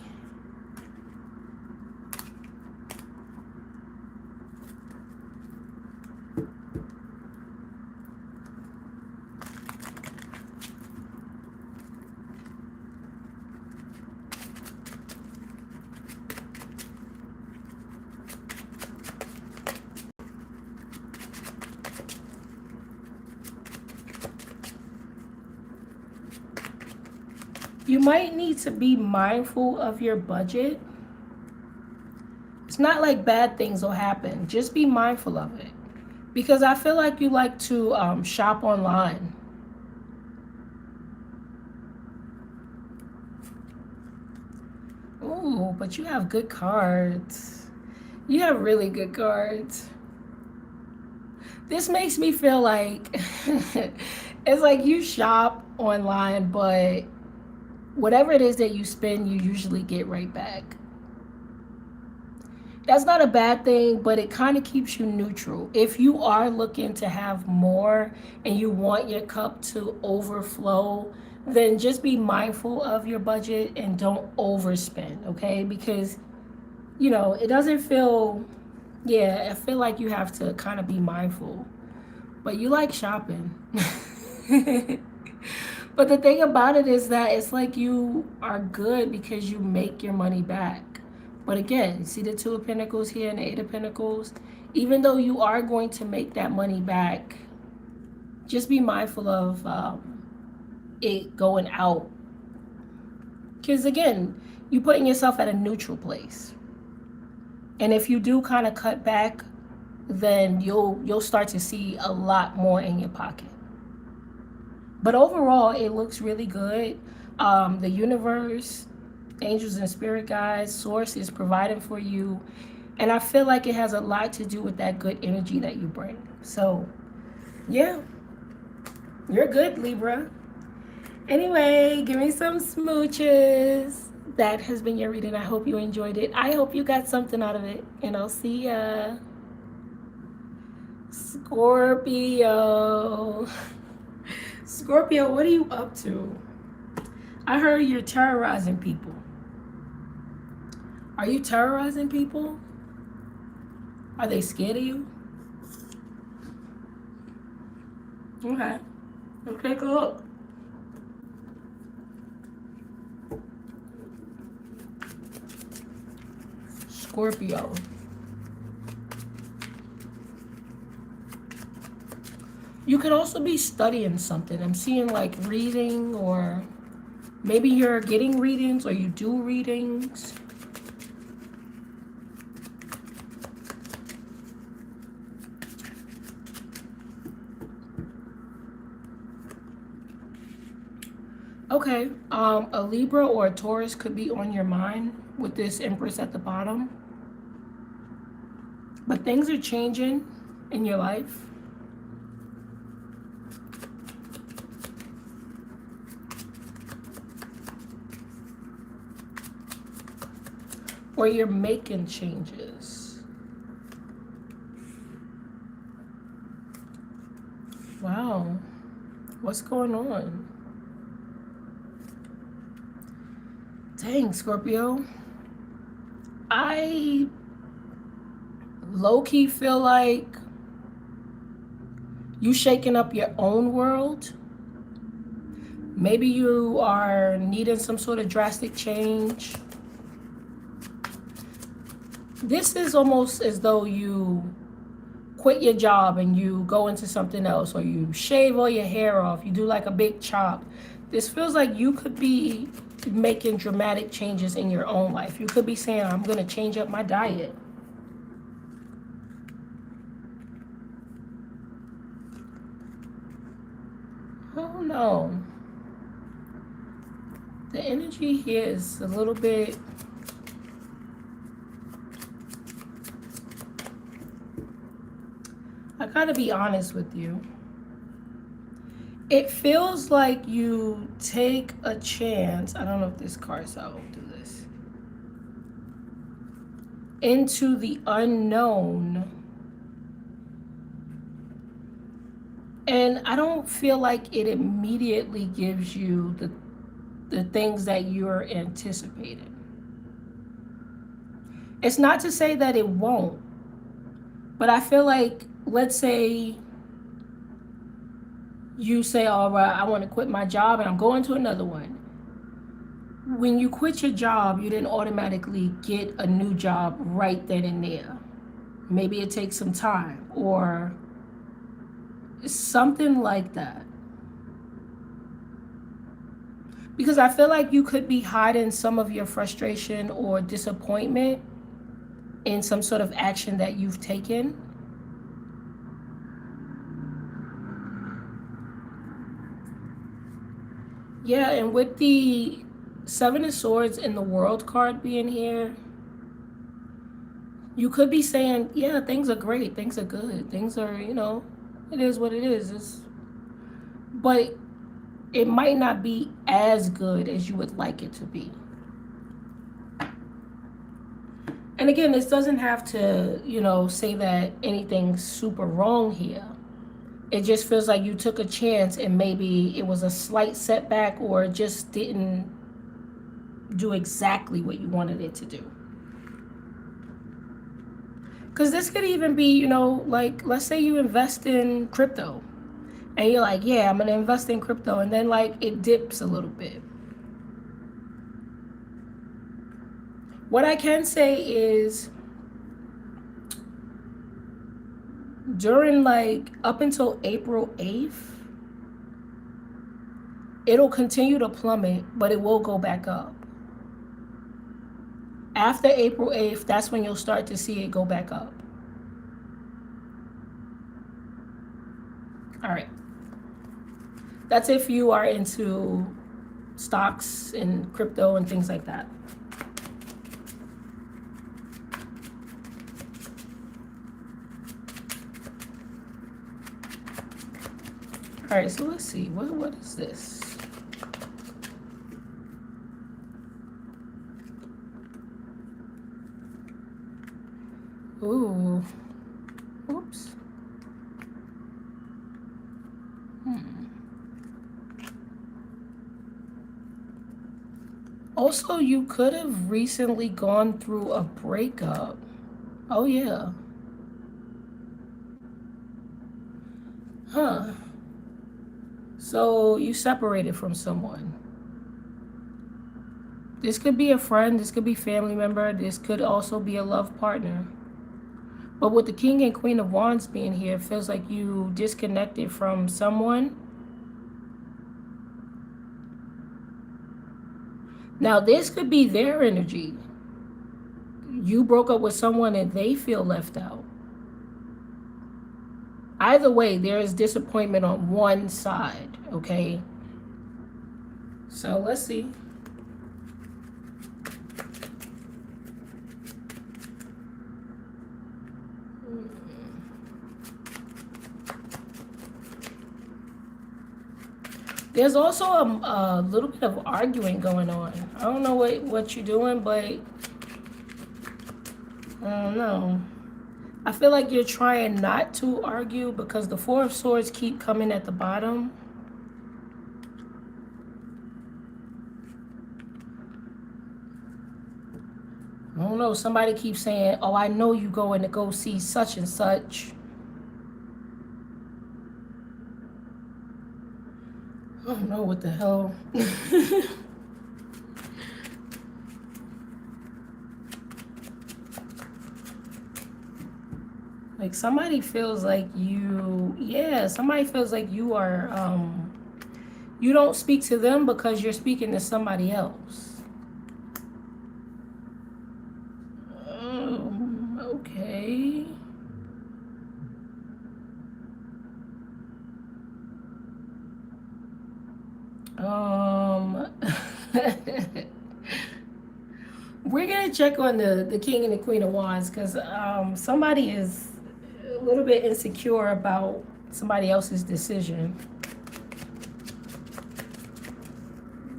You might need to be mindful of your budget. It's not like bad things will happen. Just be mindful of it. Because I feel like you like to shop online. Ooh, but you have good cards. You have really good cards. This makes me feel like it's like you shop online, but whatever it is that you spend, you usually get right back. That's not a bad thing, but it kind of keeps you neutral. If you are looking to have more and you want your cup to overflow, then just be mindful of your budget and don't overspend, okay? Because, it doesn't feel, I feel like you have to kind of be mindful. But you like shopping. But the thing about it is that it's like you are good because you make your money back. But again, you see the Two of Pentacles here and the Eight of Pentacles? Even though you are going to make that money back, just be mindful of it going out. Because again, you're putting yourself at a neutral place. And if you do kind of cut back, then you'll start to see a lot more in your pocket. But overall, it looks really good. The universe, angels and spirit guides, source is providing for you. And I feel like it has a lot to do with that good energy that you bring. So, yeah, you're good, Libra. Anyway, give me some smooches. That has been your reading. I hope you enjoyed it. I hope you got something out of it. And I'll see ya. Scorpio. Scorpio, what are you up to? I heard you're terrorizing people. Are you terrorizing people? Are they scared of you? Okay. Let's take a look. Scorpio. You could also be studying something. I'm seeing like reading, or maybe you're getting readings or you do readings. Okay, a Libra or a Taurus could be on your mind with this Empress at the bottom. But things are changing in your life. Or you're making changes. Wow, what's going on? Dang, Scorpio. I low-key feel like you shaking up your own world. Maybe you are needing some sort of drastic change. This is almost as though you quit your job and you go into something else, or you shave all your hair off, you do like a big chop. This feels like you could be making dramatic changes in your own life. You could be saying, I'm going to change up my diet. Oh no. The energy here is a little bit... I gotta be honest with you. It feels like you take a chance. I don't know if this card's out. I'll do this. Into the unknown. And I don't feel like it immediately gives you the things that you're anticipating. It's not to say that it won't, but I feel like, let's say you say, all right, I want to quit my job and I'm going to another one. When you quit your job, you didn't automatically get a new job right then and there. Maybe it takes some time or something like that. Because I feel like you could be hiding some of your frustration or disappointment in some sort of action that you've taken. Yeah, and with the Seven of Swords and the World card being here, you could be saying, yeah, things are great, things are good, things are, it is what it is. But it might not be as good as you would like it to be. And again, this doesn't have to, say that anything's super wrong here. It just feels like you took a chance and maybe it was a slight setback, or just didn't do exactly what you wanted it to do. Because this could even be, like, let's say you invest in crypto and you're like, yeah, I'm going to invest in crypto. And then like it dips a little bit. What I can say is, during like up until April 8th, it'll continue to plummet, but it will go back up. After April 8th, that's when you'll start to see it go back up. All right. That's if you are into stocks and crypto and things like that. All right, so let's see. What is this? Ooh. Oops. Also, you could have recently gone through a breakup. Oh, yeah. Huh. So you separated from someone. This could be a friend. This could be family member. This could also be a love partner. But with the King and Queen of Wands being here, it feels like you disconnected from someone. Now, this could be their energy. You broke up with someone and they feel left out. Either way, there is disappointment on one side, okay? So let's see. There's also a little bit of arguing going on. I don't know what you're doing, but I don't know. I feel like you're trying not to argue because the Four of Swords keep coming at the bottom. I don't know. Somebody keeps saying, oh, I know you going to go see such and such. I don't know what the hell. Like somebody feels like you, yeah, somebody feels like you are, you don't speak to them because you're speaking to somebody else. Okay. We're gonna check on the King and the Queen of Wands because somebody is a little bit insecure about somebody else's decision.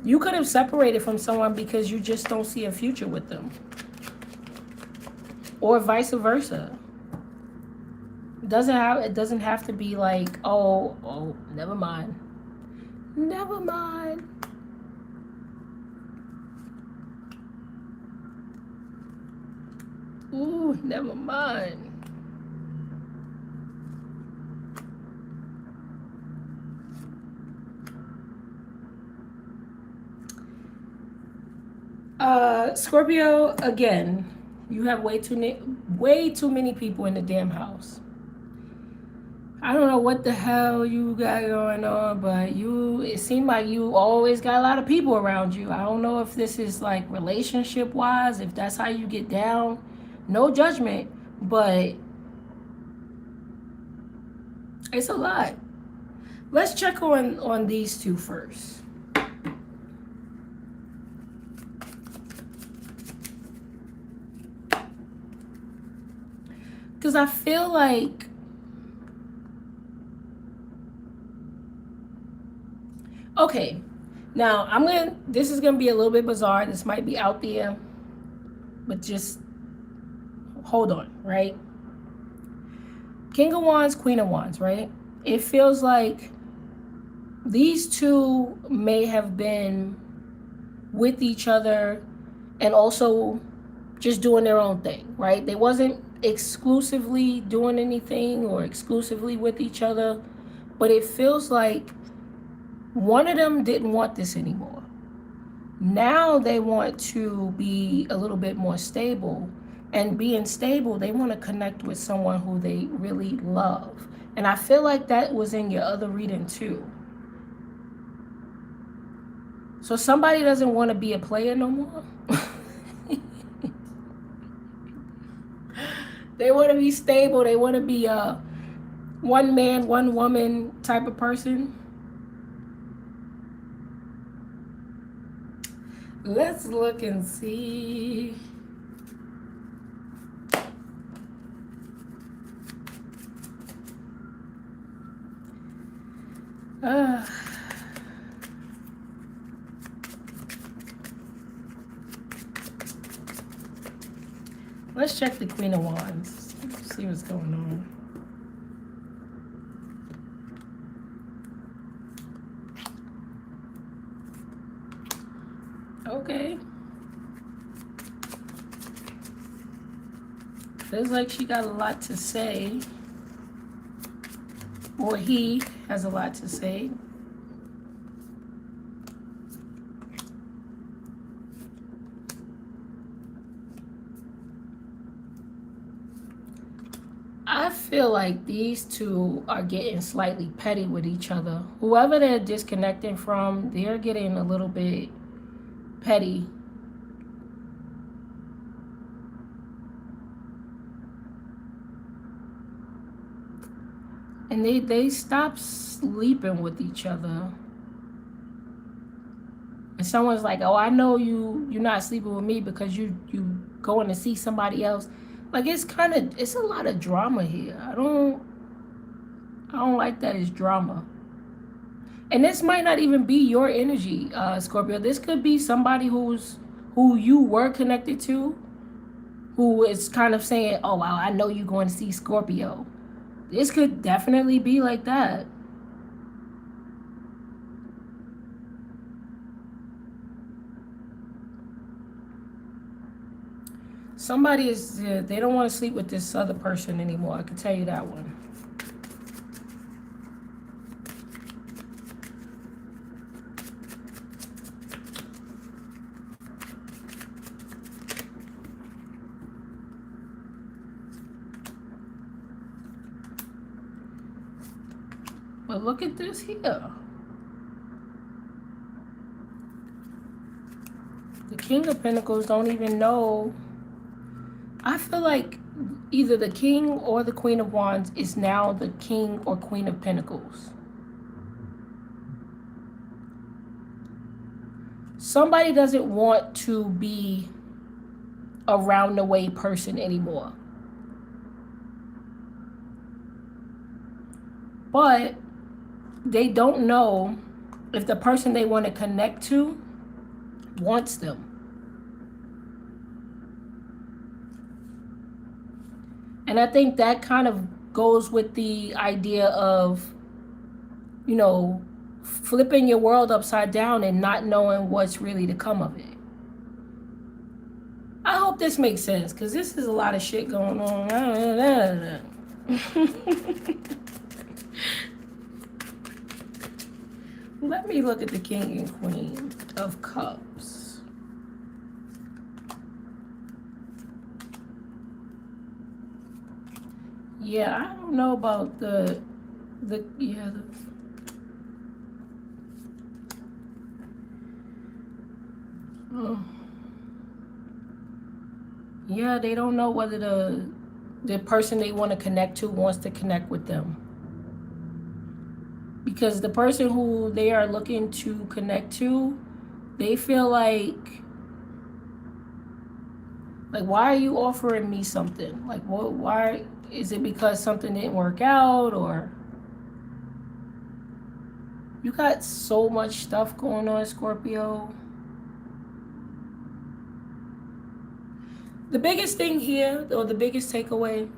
You could have separated from someone because you just don't see a future with them, or vice versa. It doesn't have to be like, oh, never mind. Never mind. Ooh, never mind. Scorpio, again, you have way too many people in the damn house. I don't know what the hell you got going on, but it seemed like you always got a lot of people around you. I don't know if this is like relationship wise, if that's how you get down. No judgment, but it's a lot. Let's check on these two first. Because I feel like okay, now this is gonna be a little bit bizarre. This might be out there, but just hold on, right? King of Wands, Queen of Wands, right? It feels like these two may have been with each other and also just doing their own thing, right? They wasn't exclusively doing anything or exclusively with each other, but it feels like one of them didn't want this anymore. Now they want to be a little bit more stable, and being stable, they want to connect with someone who they really love. And I feel like that was in your other reading too. So somebody doesn't want to be a player no more. They want to be stable. They want to be a one man, one woman type of person. Let's look and see. Let's check the Queen of Wands. See what's going on. Okay. Feels like she got a lot to say. Or he has a lot to say. feel like these two are getting slightly petty with each other. Whoever they're disconnecting from, they're getting a little bit petty. And they stop sleeping with each other. And someone's like, oh, I know you're not sleeping with me because you going to see somebody else. Like, it's a lot of drama here. I don't like that it's drama. And this might not even be your energy, Scorpio. This could be somebody who you were connected to, who is kind of saying, oh, wow, I know you're going to see Scorpio. This could definitely be like that. Somebody is, they don't want to sleep with this other person anymore. I can tell you that one. But look at this here. The King of Pentacles don't even know. I feel like either the King or the Queen of Wands is now the King or Queen of Pentacles. Somebody doesn't want to be a round the way person anymore. But they don't know if the person they want to connect to wants them. And I think that kind of goes with the idea of, you know, flipping your world upside down and not knowing what's really to come of it. I hope this makes sense, because this is a lot of shit going on. Let me look at the King and Queen of Cups. Yeah, I don't know about yeah, they don't know whether the person they want to connect to wants to connect with them. Because the person who they are looking to connect to, they feel like, why are you offering me something? Like, what? Why? Is it because something didn't work out, or you got so much stuff going on, Scorpio? The biggest thing here, or the biggest takeaway,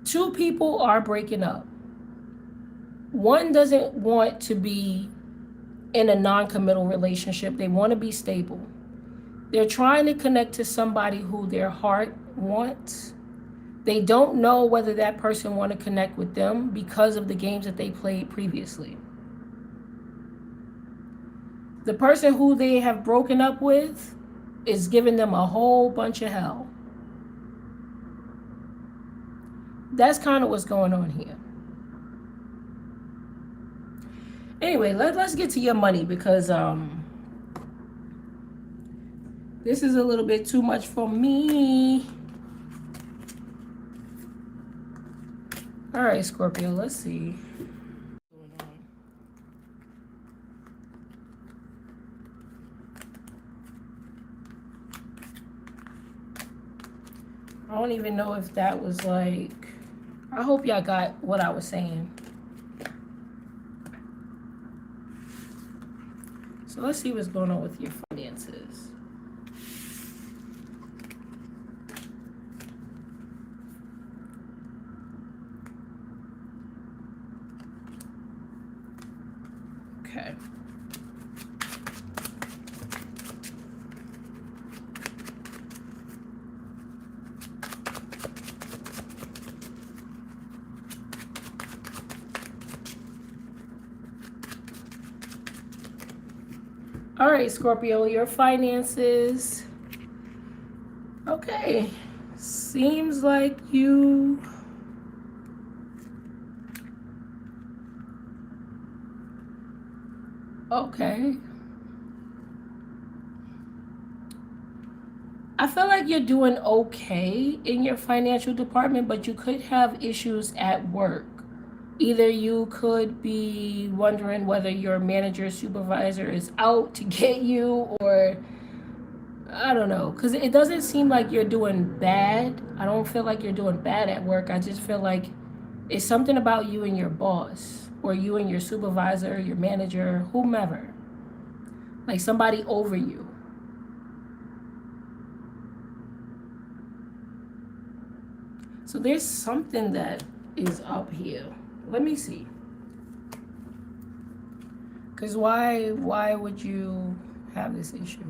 two people are breaking up. One doesn't want to be in a non-committal relationship. They want to be stable. They're trying to connect to somebody who their heart wants. They don't know whether that person want to connect with them because of the games that they played previously. The person who they have broken up with is giving them a whole bunch of hell. That's kind of what's going on here. Anyway, let's get to your money, because this is a little bit too much for me. All right, Scorpio, let's see. I don't even know if that was like, I hope y'all got what I was saying. So let's see what's going on with your finances. Okay. All right, Scorpio, your finances. Okay. Seems like you Okay. I feel like you're doing okay in your financial department, but you could have issues at work. Either you could be wondering whether your manager or supervisor is out to get you, or I don't know, because it doesn't seem like you're doing bad. I don't feel like you're doing bad at work. I just feel like it's something about you and your boss, or you and your supervisor, your manager, whomever, like somebody over you. So there's something that is up here. Let me see. Because why would you have this issue?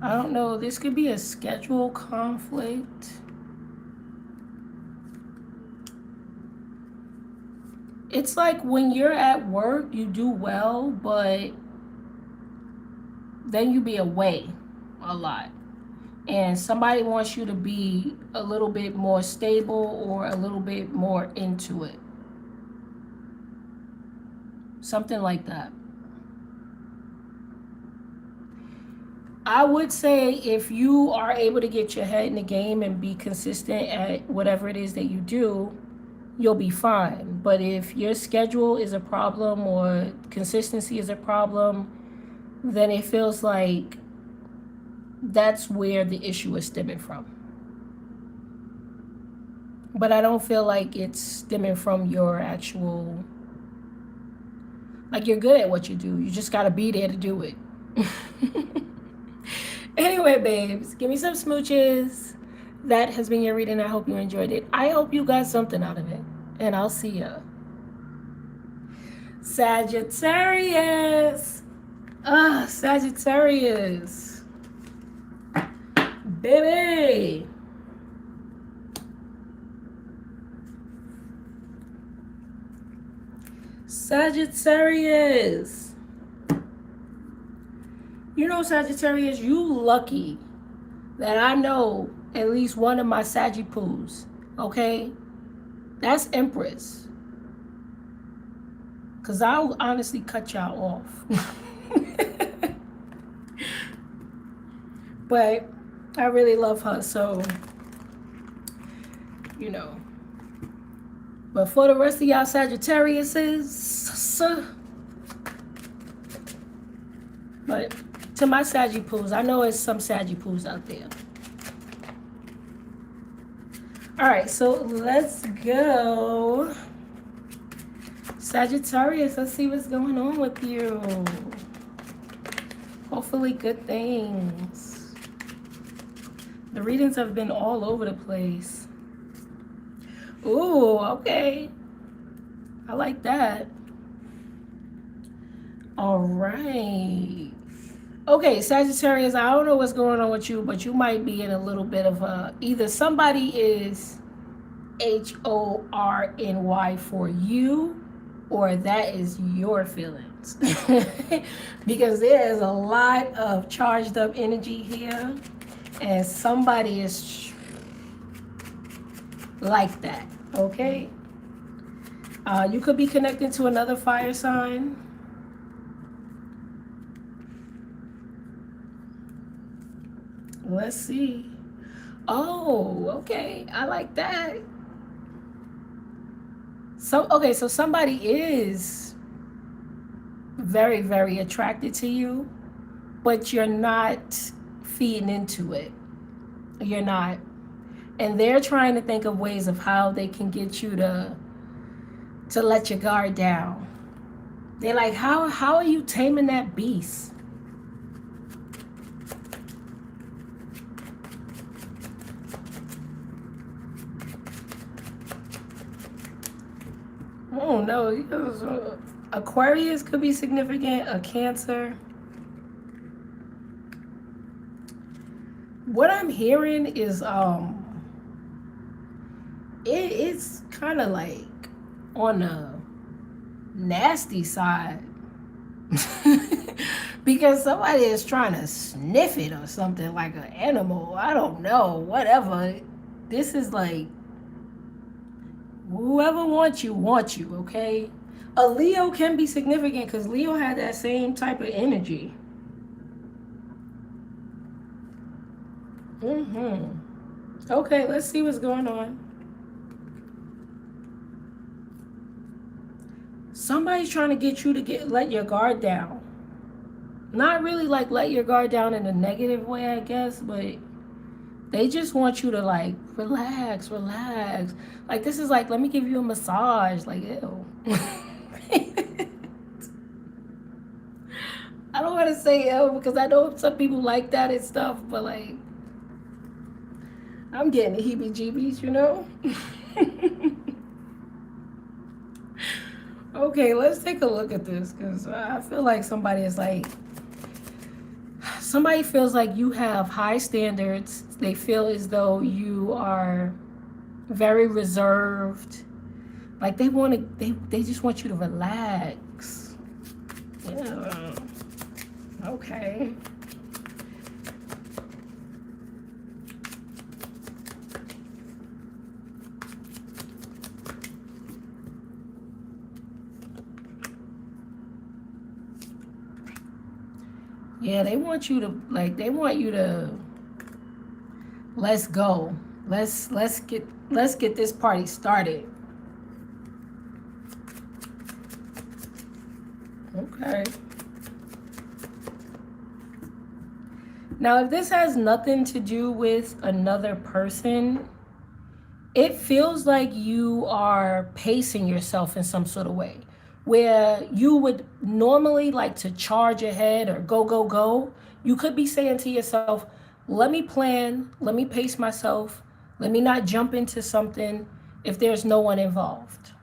I don't know. This could be a schedule conflict. It's like when you're at work, you do well, but then you be away a lot. And somebody wants you to be a little bit more stable or a little bit more into it. Something like that. I would say if you are able to get your head in the game and be consistent at whatever it is that you do, you'll be fine. But if your schedule is a problem or consistency is a problem, then it feels like that's where the issue is stemming from. But I don't feel like it's stemming from your actual, like you're good at what you do. You just got to be there to do it. Anyway, babes, give me some smooches. That has been your reading. I hope you enjoyed it. I hope you got something out of it. And I'll see ya. Sagittarius. Sagittarius. Baby. Sagittarius. You know, Sagittarius, you lucky that I know at least one of my Saggy-poos, okay? That's Empress. Because I'll honestly cut y'all off. But I really love her, so, you know. But for the rest of y'all Sagittariuses, but to my Saggy-poos, I know it's some Saggy-poos out there. All right, so let's go. Sagittarius, let's see what's going on with you. Hopefully good things. The readings have been all over the place. Ooh, okay. I like that. All right. Okay, Sagittarius, I don't know what's going on with you, but you might be in a little bit of a, either somebody is HORNY for you, or that is your feelings. Because there is a lot of charged up energy here, and somebody is like that, okay? You could be connected to another fire sign. Let's see. Oh, okay. I like that. So, okay, so somebody is very, very attracted to you, but you're not feeding into it. You're not. And they're trying to think of ways of how they can get you to let your guard down. They're like, how are you taming that beast? Oh no, Aquarius could be significant, a Cancer. What I'm hearing is it's kind of like on the nasty side. Because somebody is trying to sniff it or something, like an animal. I don't know, whatever. This is like, whoever wants you, okay? A Leo can be significant because Leo had that same type of energy. Okay, let's see what's going on. Somebody's trying to get you to let your guard down. Not really like let your guard down in a negative way, I guess, but they just want you to like relax. Like this is like, let me give you a massage. Like, ew. I don't want to say ew because I know some people like that and stuff, but like, I'm getting the heebie-jeebies, you know? Okay, let's take a look at this because I feel like somebody feels like you have high standards. They feel as though you are very reserved. Like they just want you to relax. Yeah. Okay. Yeah, they want you to let's go. Let's get this party started. Okay. Now, if this has nothing to do with another person, it feels like you are pacing yourself in some sort of way where you would normally like to charge ahead or go. You could be saying to yourself, let me plan, let me pace myself, let me not jump into something if there's no one involved.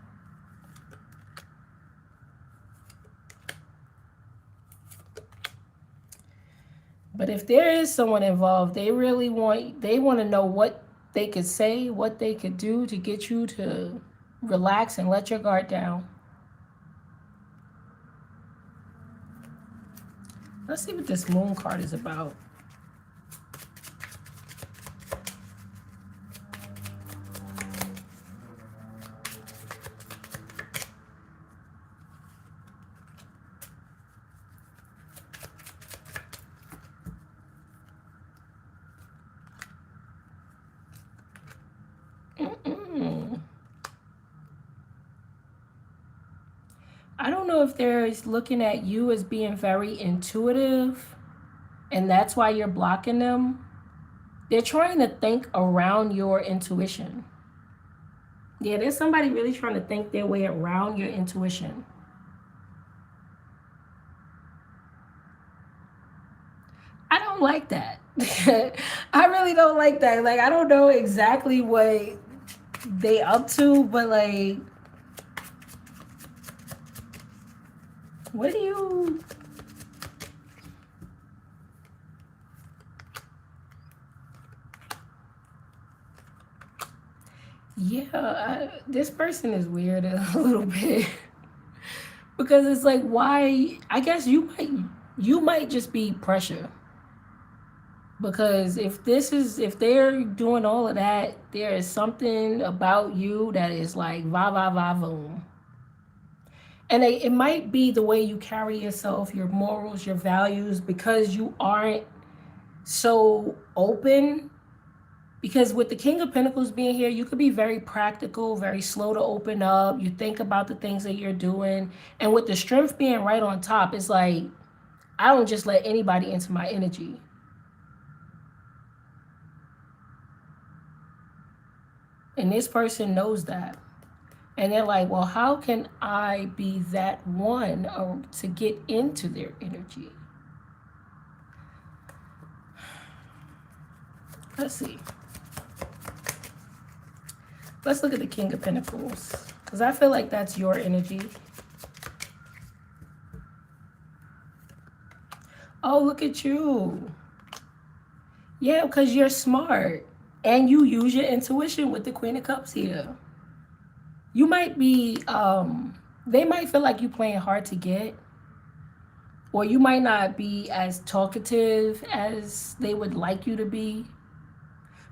But if there is someone involved, they want to know what they could say, what they could do to get you to relax and let your guard down. Let's see what this moon card is about. I don't know if they're looking at you as being very intuitive and that's why you're blocking them. They're trying to think around your intuition. Yeah, there's somebody really trying to think their way around your intuition. I don't like that. I really don't like that. Like, I don't know exactly what they up to, but like, what do you... Yeah, this person is weird a little bit. Because it's like, why? I guess you might just be pressure. Because if they're doing all of that, there is something about you that is like va voom. And it might be the way you carry yourself, your morals, your values, because you aren't so open. Because with the King of Pentacles being here, you could be very practical, very slow to open up. You think about the things that you're doing. And with the Strength being right on top, it's like, I don't just let anybody into my energy. And this person knows that. And they're like, well, how can I be that one to get into their energy? Let's see. Let's look at the King of Pentacles, because I feel like that's your energy. Oh, look at you. Yeah, because you're smart. And you use your intuition with the Queen of Cups here. you might be, they might feel like you playing hard to get, or you might not be as talkative as they would like you to be.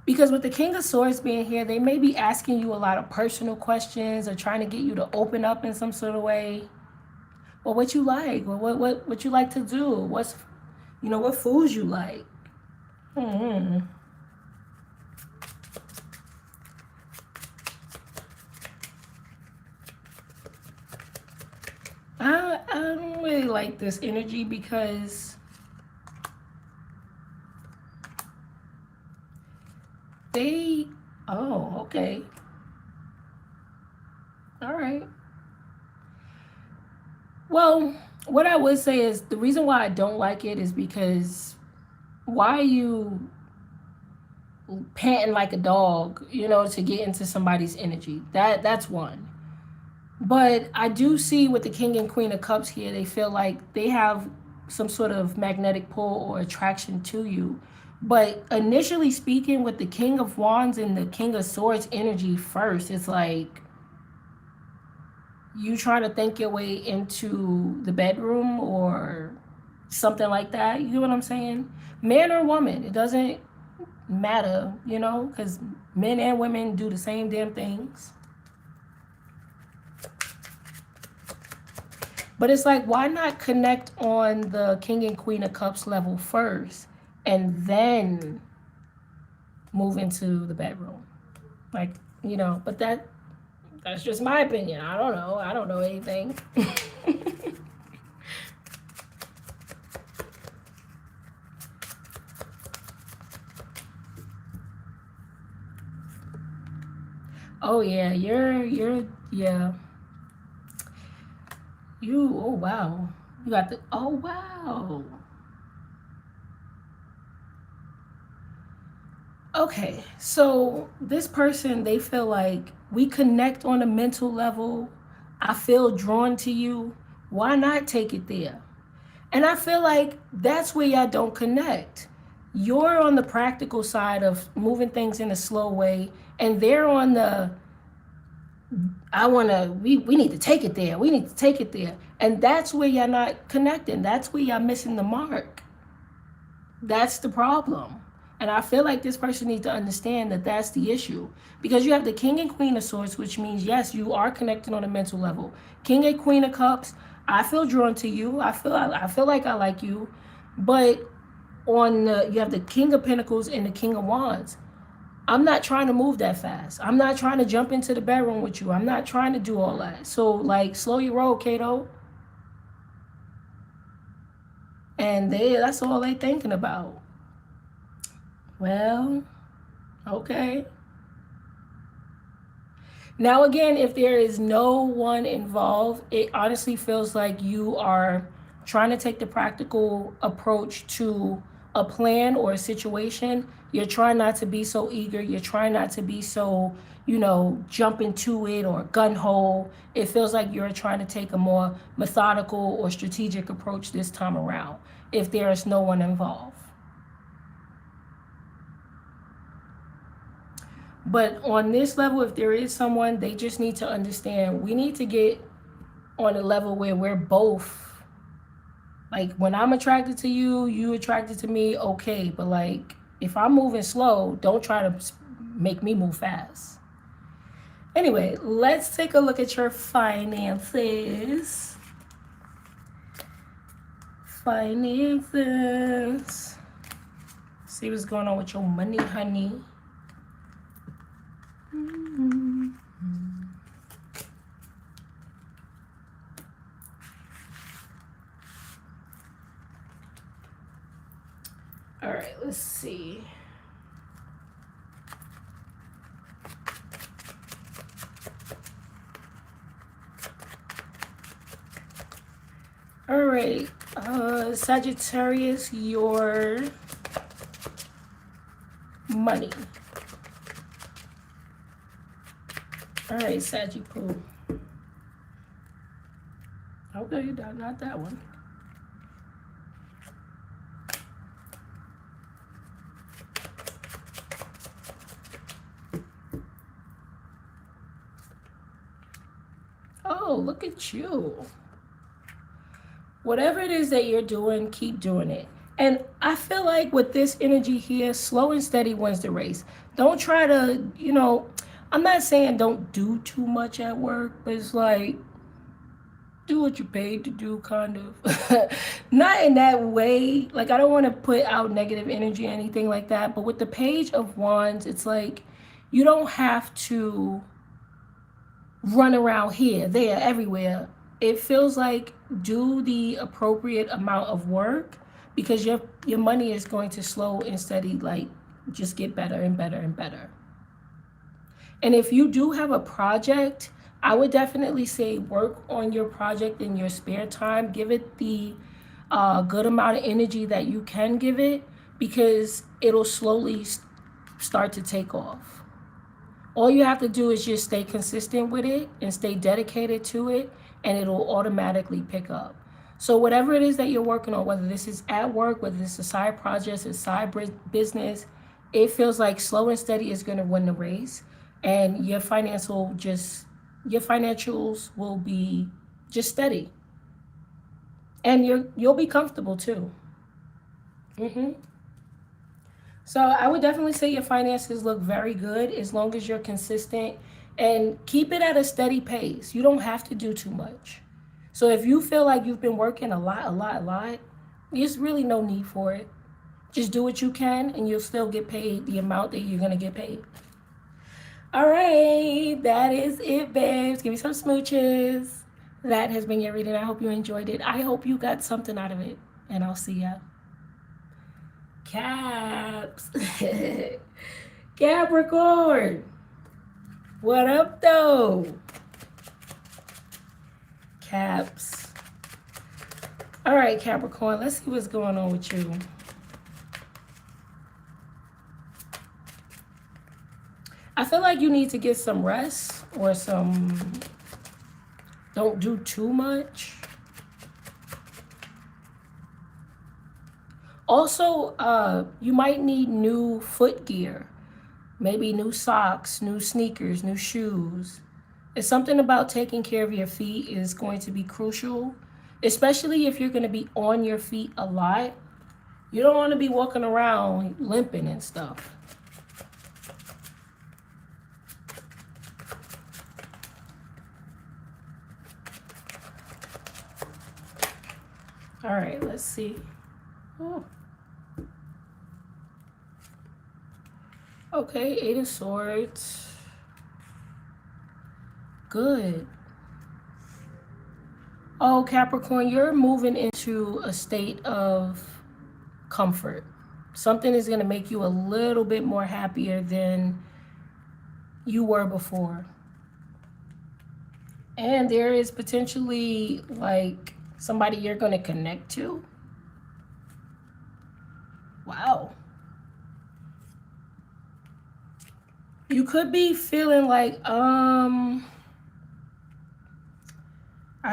Because with the King of Swords being here, they may be asking you a lot of personal questions or trying to get you to open up in some sort of way. Well, what you like, or what you like to do, what's, you know, what foods you like. Hmm. I don't really like this energy because they, oh, okay. All right. Well, what I would say is the reason why I don't like it is because why are you panting like a dog, you know, to get into somebody's energy? That's one. But I do see with the King and Queen of Cups here, they feel like they have some sort of magnetic pull or attraction to you. But initially speaking, with the King of Wands and the King of Swords energy first, it's like you trying to think your way into the bedroom or something like that. You know what I'm saying? Man or woman, it doesn't matter, you know, because men and women do the same damn things. But it's like, why not connect on the King and Queen of Cups level first and then move into the bedroom? Like, you know, but that's just my opinion. I don't know. I don't know anything. Oh yeah, yeah. Oh wow. You got the, oh wow. Okay, so this person, they feel like we connect on a mental level. I feel drawn to you. Why not take it there? And I feel like that's where y'all don't connect. You're on the practical side of moving things in a slow way, and they're on the, we need to take it there. We need to take it there. And that's where y'all not connecting. That's where y'all missing the mark. That's the problem. And I feel like this person needs to understand that that's the issue. Because you have the King and Queen of Swords, which means, yes, you are connected on a mental level. King and Queen of Cups, I feel drawn to you. I feel like I like you. But you have the King of Pentacles and the King of Wands. I'm not trying to move that fast. I'm not trying to jump into the bedroom with you. I'm not trying to do all that. So, like, slow your roll, Kato. And that's all they thinking about. Well, okay. Now, again, if there is no one involved, it honestly feels like you are trying to take the practical approach to a plan or a situation. You're trying not to be so eager. You're trying not to be so, you know, jump into it or gun ho. It feels like you're trying to take a more methodical or strategic approach this time around if there is no one involved. But on this level, if there is someone, they just need to understand we need to get on a level where we're both, like, when I'm attracted to you, you attracted to me, okay. But like, if I'm moving slow, don't try to make me move fast. Anyway, let's take a look at your finances. Finances. See what's going on with your money, honey. All right, let's see. All right, Sagittarius, your money. All right, Saggy-poo. Okay, not that one. go. Look at you. Whatever it is that you're doing, keep doing it. And I feel like with this energy here, slow and steady wins the race. Don't try to, I'm not saying don't do too much at work, but it's like, do what you're paid to do, kind of. Not in that way. Like, I don't want to put out negative energy or anything like that. But with the Page of Wands, it's like, you don't have to run around here, there, everywhere. It feels like do the appropriate amount of work, because your money is going to slow and steady, like just get better and better and better. And if you do have a project, I would definitely say work on your project in your spare time. Give it the good amount of energy that you can give it, because it'll slowly start to take off. All you have to do is just stay consistent with it and stay dedicated to it, and it'll automatically pick up. So whatever it is that you're working on, whether this is at work, whether this is a side project, a side business, it feels like slow and steady is going to win the race, and your financials will be just steady, and you'll be comfortable too. So I would definitely say your finances look very good as long as you're consistent and keep it at a steady pace. You don't have to do too much. So if you feel like you've been working a lot, there's really no need for it. Just do what you can and you'll still get paid the amount that you're going to get paid. All right, that is it, babes. Give me some smooches. That has been your reading. I hope you enjoyed it. I hope you got something out of it. And I'll see ya. Caps. Capricorn. What up, though? Caps. All right, Capricorn. Let's see what's going on with you. I feel like you need to get some rest or don't do too much. Also, you might need new foot gear, maybe new socks, new sneakers, new shoes. It's something about taking care of your feet is going to be crucial, especially if you're going to be on your feet a lot. You don't want to be walking around limping and stuff. All right, let's see. Oh. Okay, 8 of Swords. Good. Oh, Capricorn, you're moving into a state of comfort. Something is going to make you a little bit more happier than you were before. And there is potentially like somebody you're going to connect to. Wow. You could be feeling like, I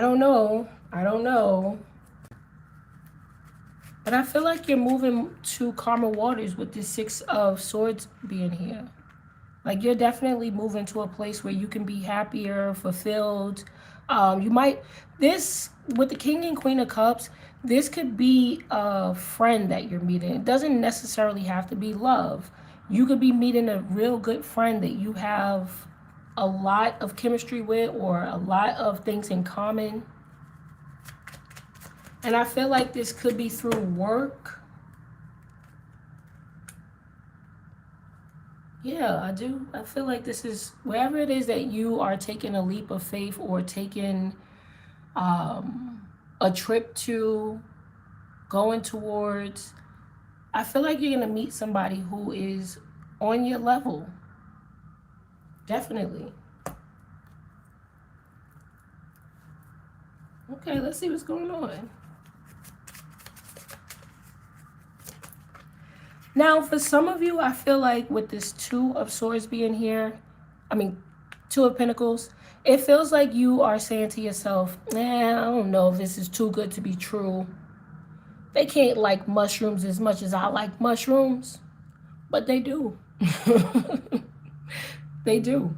don't know. But I feel like you're moving to calmer waters with the 6 of Swords being here. Like you're definitely moving to a place where you can be happier, fulfilled. With the King and Queen of Cups, this could be a friend that you're meeting. It doesn't necessarily have to be love. You could be meeting a real good friend that you have a lot of chemistry with or a lot of things in common. And I feel like this could be through work. Yeah, I do. I feel like this is wherever it is that you are taking a leap of faith or taking a trip to, going towards. I feel like you're going to meet somebody who is on your level. Definitely. Okay, let's see what's going on. Now, for some of you, I feel like with this 2 of Swords being here, 2 of Pentacles, it feels like you are saying to yourself, I don't know if this is too good to be true. They can't like mushrooms as much as I like mushrooms, but they do. They do.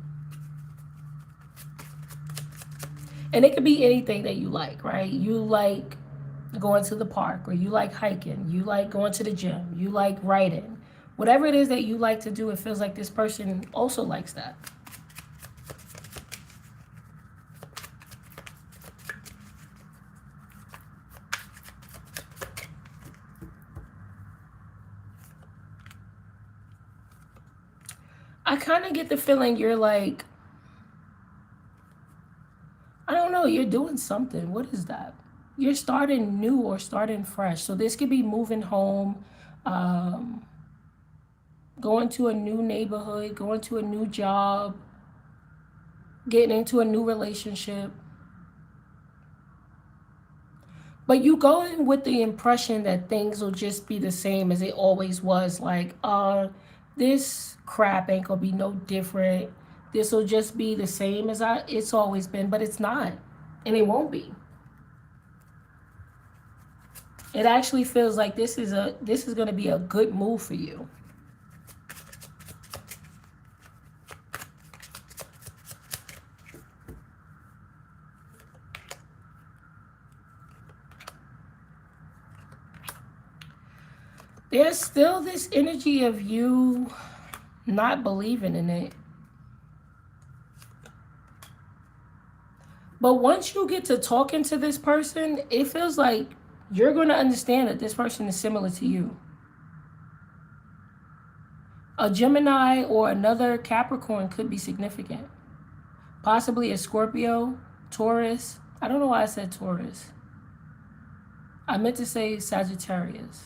And it could be anything that you like, right? You like going to the park, or you like hiking, you like going to the gym, you like writing. Whatever it is that you like to do, it feels like this person also likes that. I kind of get the feeling you're like, I don't know, you're doing something. What is that? You're starting new or starting fresh. So this could be moving home, um, going to a new neighborhood, going to a new job, getting into a new relationship. But you go in with the impression that things will just be the same as it always was. Like, this crap ain't gonna be no different. This will just be the same as it's always been, but it's not. And it won't be. It actually feels like this is gonna be a good move for you. There's still this energy of you not believing in it. But once you get to talking to this person, it feels like you're going to understand that this person is similar to you. A Gemini or another Capricorn could be significant. Possibly a Scorpio, Taurus. I don't know why I said Taurus. I meant to say Sagittarius.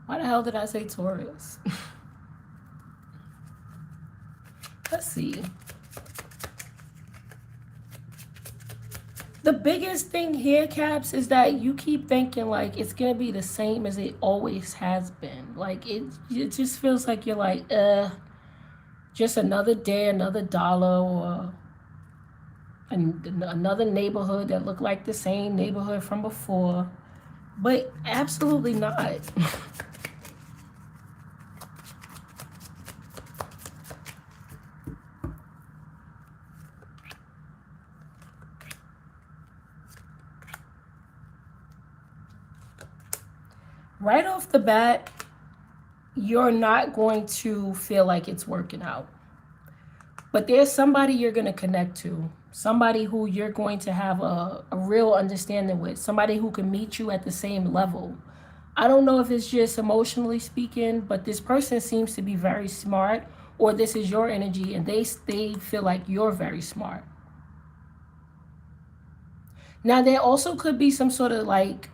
Why the hell did I say Taurus? Let's see. The biggest thing here, Caps, is that you keep thinking like it's gonna be the same as it always has been. Like it just feels like you're like, just another day, another dollar, or another neighborhood that looked like the same neighborhood from before. But absolutely not. Right off the bat, you're not going to feel like it's working out. But there's somebody you're going to connect to, somebody who you're going to have a real understanding with, somebody who can meet you at the same level. I don't know if it's just emotionally speaking, but this person seems to be very smart, or this is your energy and they feel like you're very smart. Now, there also could be some sort of like,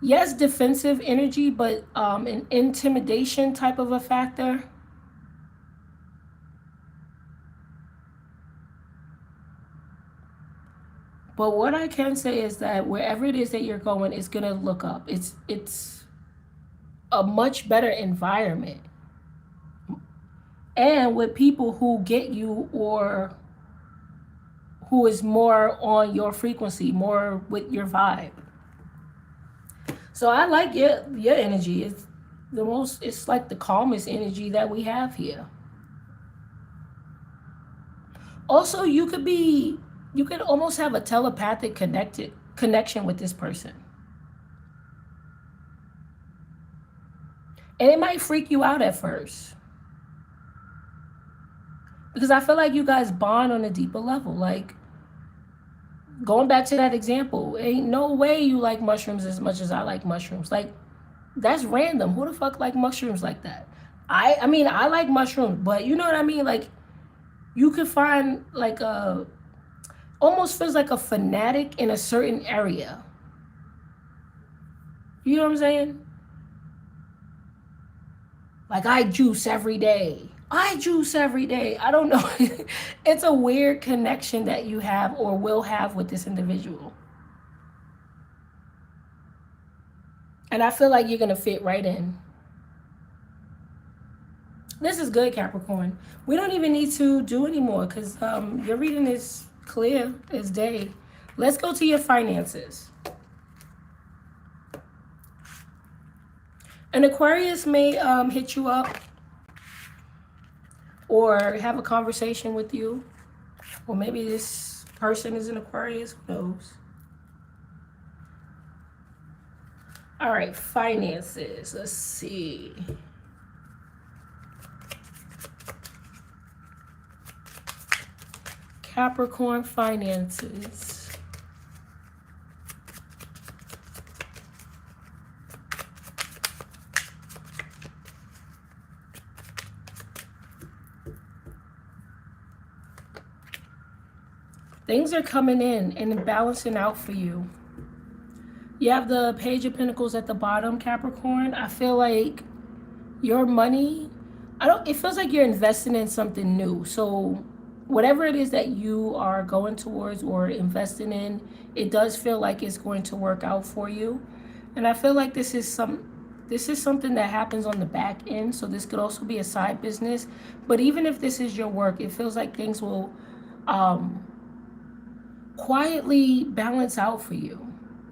yes, defensive energy, but an intimidation type of a factor. But what I can say is that wherever it is that you're going, it's gonna look up. It's a much better environment, and with people who get you, or who is more on your frequency, more with your vibe. So I like your energy. It's like the calmest energy that we have here. Also, you could almost have a telepathic connection with this person. And it might freak you out at first. Because I feel like you guys bond on a deeper level. Like, going back to that example, ain't no way you like mushrooms as much as I like mushrooms. Like, that's random. Who the fuck like mushrooms like that? I mean, I like mushrooms, but you know what I mean? Like, you could find like almost feels like a fanatic in a certain area. You know what I'm saying? Like, I juice every day. I juice every day. I don't know. It's a weird connection that you have or will have with this individual. And I feel like you're going to fit right in. This is good, Capricorn. We don't even need to do anymore because your reading is clear as day. Let's go to your finances. An Aquarius may hit you up, or have a conversation with you. Or maybe this person is an Aquarius, who knows? All right, finances. Let's see. Capricorn finances. Things are coming in and balancing out for you. You have the Page of Pentacles at the bottom, Capricorn. I feel like your money, it feels like you're investing in something new. So whatever it is that you are going towards or investing in, it does feel like it's going to work out for you. And I feel like this is something that happens on the back end. So this could also be a side business. But even if this is your work, it feels like things will quietly balance out for you.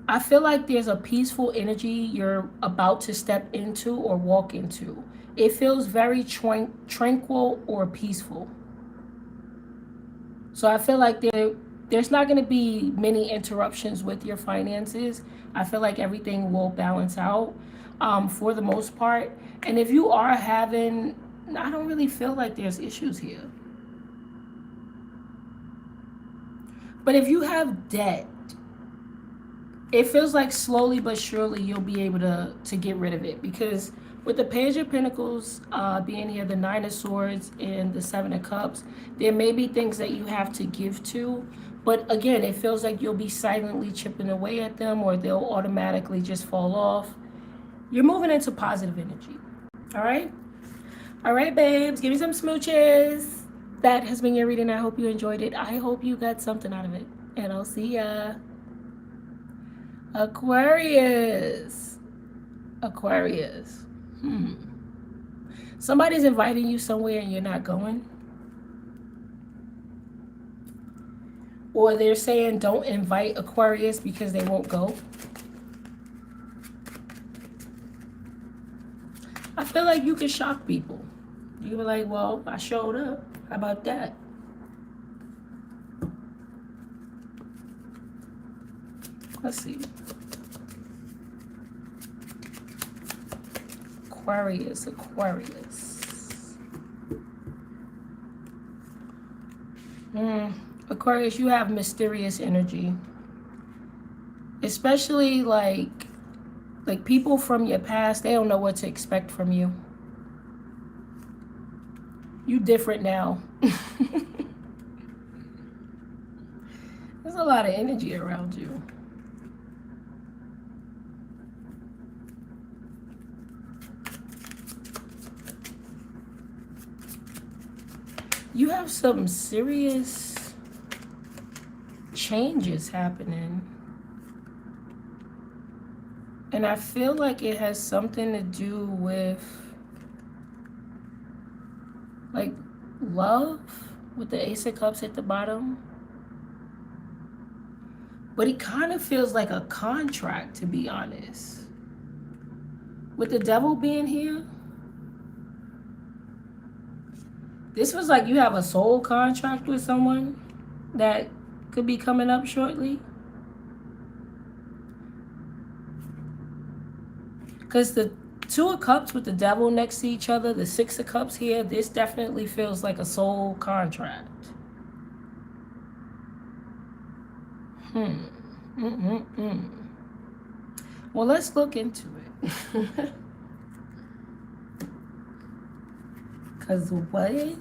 I feel like there's a peaceful energy you're about to step into or walk into. It feels very tranquil or peaceful. So I feel like there's not going to be many interruptions with your finances. I feel like everything will balance out for the most part. And if you are having, I don't really feel like there's issues here. But if you have debt, it feels like slowly but surely you'll be able to get rid of it. Because with the Page of Pentacles being here, the Nine of Swords, and the Seven of Cups, there may be things that you have to give to. But again, it feels like you'll be silently chipping away at them, or they'll automatically just fall off. You're moving into positive energy. All right? All right, babes. Give me some smooches. That has been your reading. I hope you enjoyed it. I hope you got something out of it. And I'll see ya. Aquarius. Aquarius. Somebody's inviting you somewhere and you're not going. Or they're saying don't invite Aquarius because they won't go. I feel like you can shock people. You were like, well, I showed up. How about that? Let's see. Aquarius, Aquarius. Aquarius, you have mysterious energy. Especially like people from your past, they don't know what to expect from you. You different now. There's a lot of energy around you. You have some serious changes happening. And I feel like it has something to do with like love, with the Ace of Cups at the bottom. But it kind of feels like a contract, to be honest. With the Devil being here, this was like you have a soul contract with someone that could be coming up shortly. Because the Two of Cups with the Devil next to each other, the Six of Cups here, this definitely feels like a soul contract. Well, let's look into it. Because what?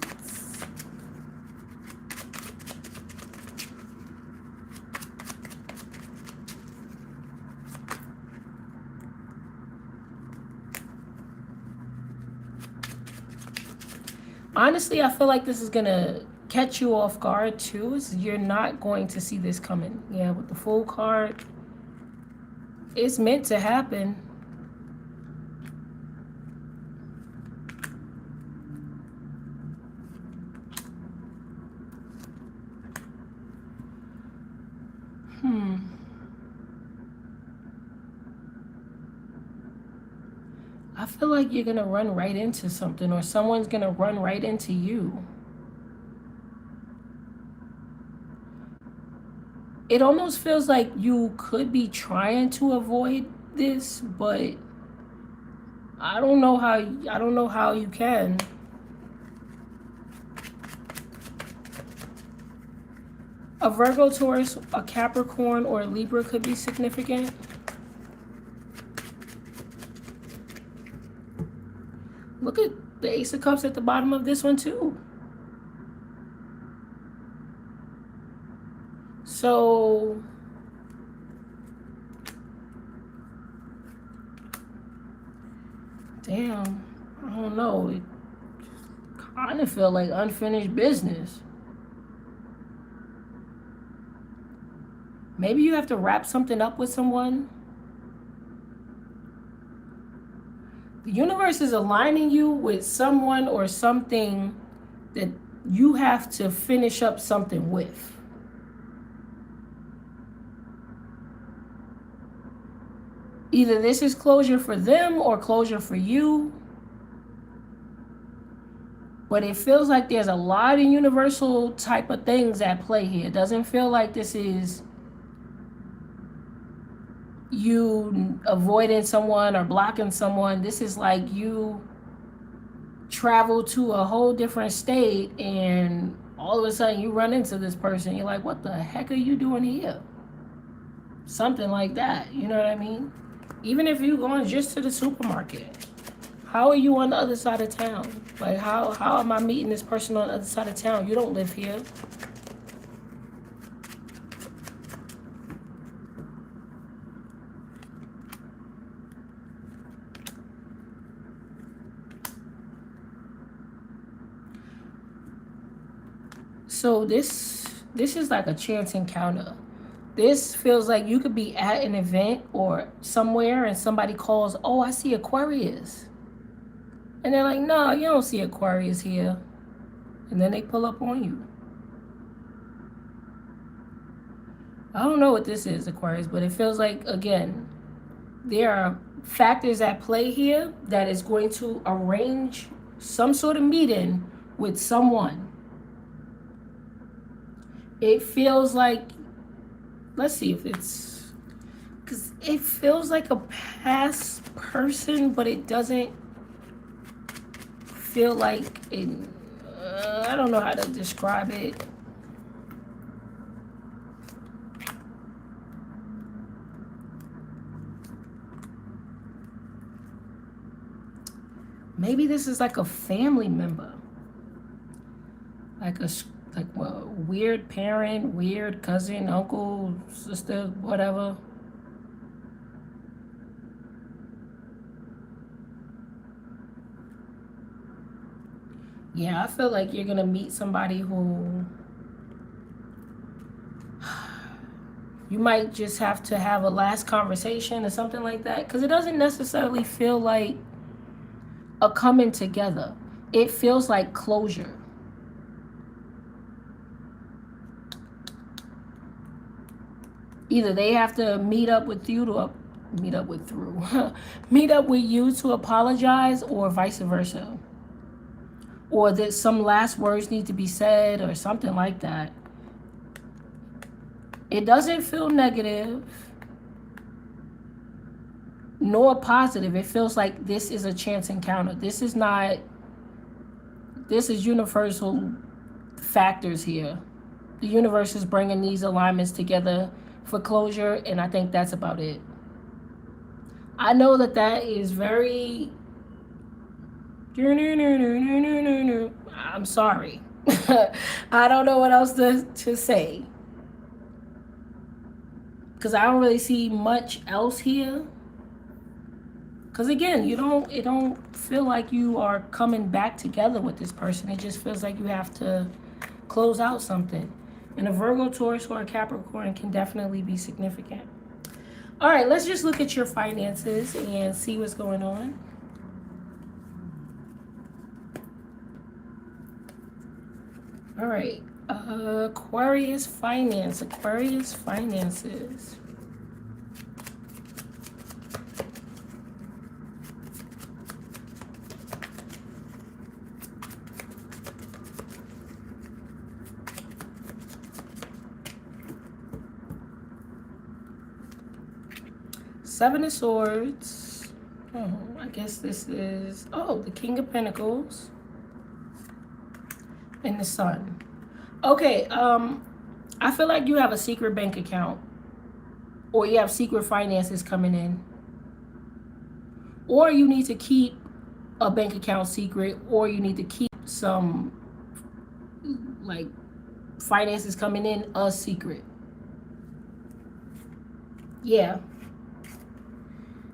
Honestly, I feel like this is going to catch you off guard too. You're not going to see this coming. Yeah, with the Fool card, it's meant to happen. I feel like you're going to run right into something, or someone's going to run right into you. It almost feels like you could be trying to avoid this, but I don't know how you can. A Virgo, Taurus, a Capricorn, or a Libra could be significant. Look at the Ace of Cups at the bottom of this one too. So damn, I don't know. It kind of feel like unfinished business. Maybe you have to wrap something up with someone. The universe is aligning you with someone or something that you have to finish up something with. Either this is closure for them or closure for you. But it feels like there's a lot of universal type of things at play here. It doesn't feel like this is you avoiding someone or blocking someone. This is like you travel to a whole different state and all of a sudden you run into this person. You're like, what the heck are you doing here? Something like that. You know what I mean? Even if you're going just to the supermarket. How are you on the other side of town? Like, how am I meeting this person on the other side of town? You don't live here. So this is like a chance encounter. This feels like you could be at an event or somewhere and somebody calls, oh, I see Aquarius. And they're like, no, you don't see Aquarius here. And then they pull up on you. I don't know what this is, Aquarius, but it feels like, again, there are factors at play here that is going to arrange some sort of meeting with someone. It feels like, let's see if it's, because it feels like a past person, but it doesn't feel like it, I don't know how to describe it. Maybe this is like a family member, like a weird parent, weird cousin, uncle, sister, whatever. Yeah, I feel like you're gonna meet somebody who you might just have to have a last conversation or something like that, because it doesn't necessarily feel like a coming together. It feels like closure. Either they have to meet up with you to meet up with you to apologize, or vice versa. Or that some last words need to be said or something like that. It doesn't feel negative nor positive. It feels like this is a chance encounter. This is universal factors here. The universe is bringing these alignments together for closure, and I think that's about it. I know that is very... I'm sorry. I don't know what else to say. Because I don't really see much else here. Because again, it don't feel like you are coming back together with this person. It just feels like you have to close out something. And a Virgo, Taurus, or a Capricorn can definitely be significant. All right, let's just look at your finances and see what's going on. All right, Aquarius finances. Seven of Swords. Oh, I guess this is, oh, the King of Pentacles. And the Sun. Okay, I feel like you have a secret bank account. Or you have secret finances coming in. Or you need to keep a bank account secret. Or you need to keep some, like, finances coming in a secret. Yeah.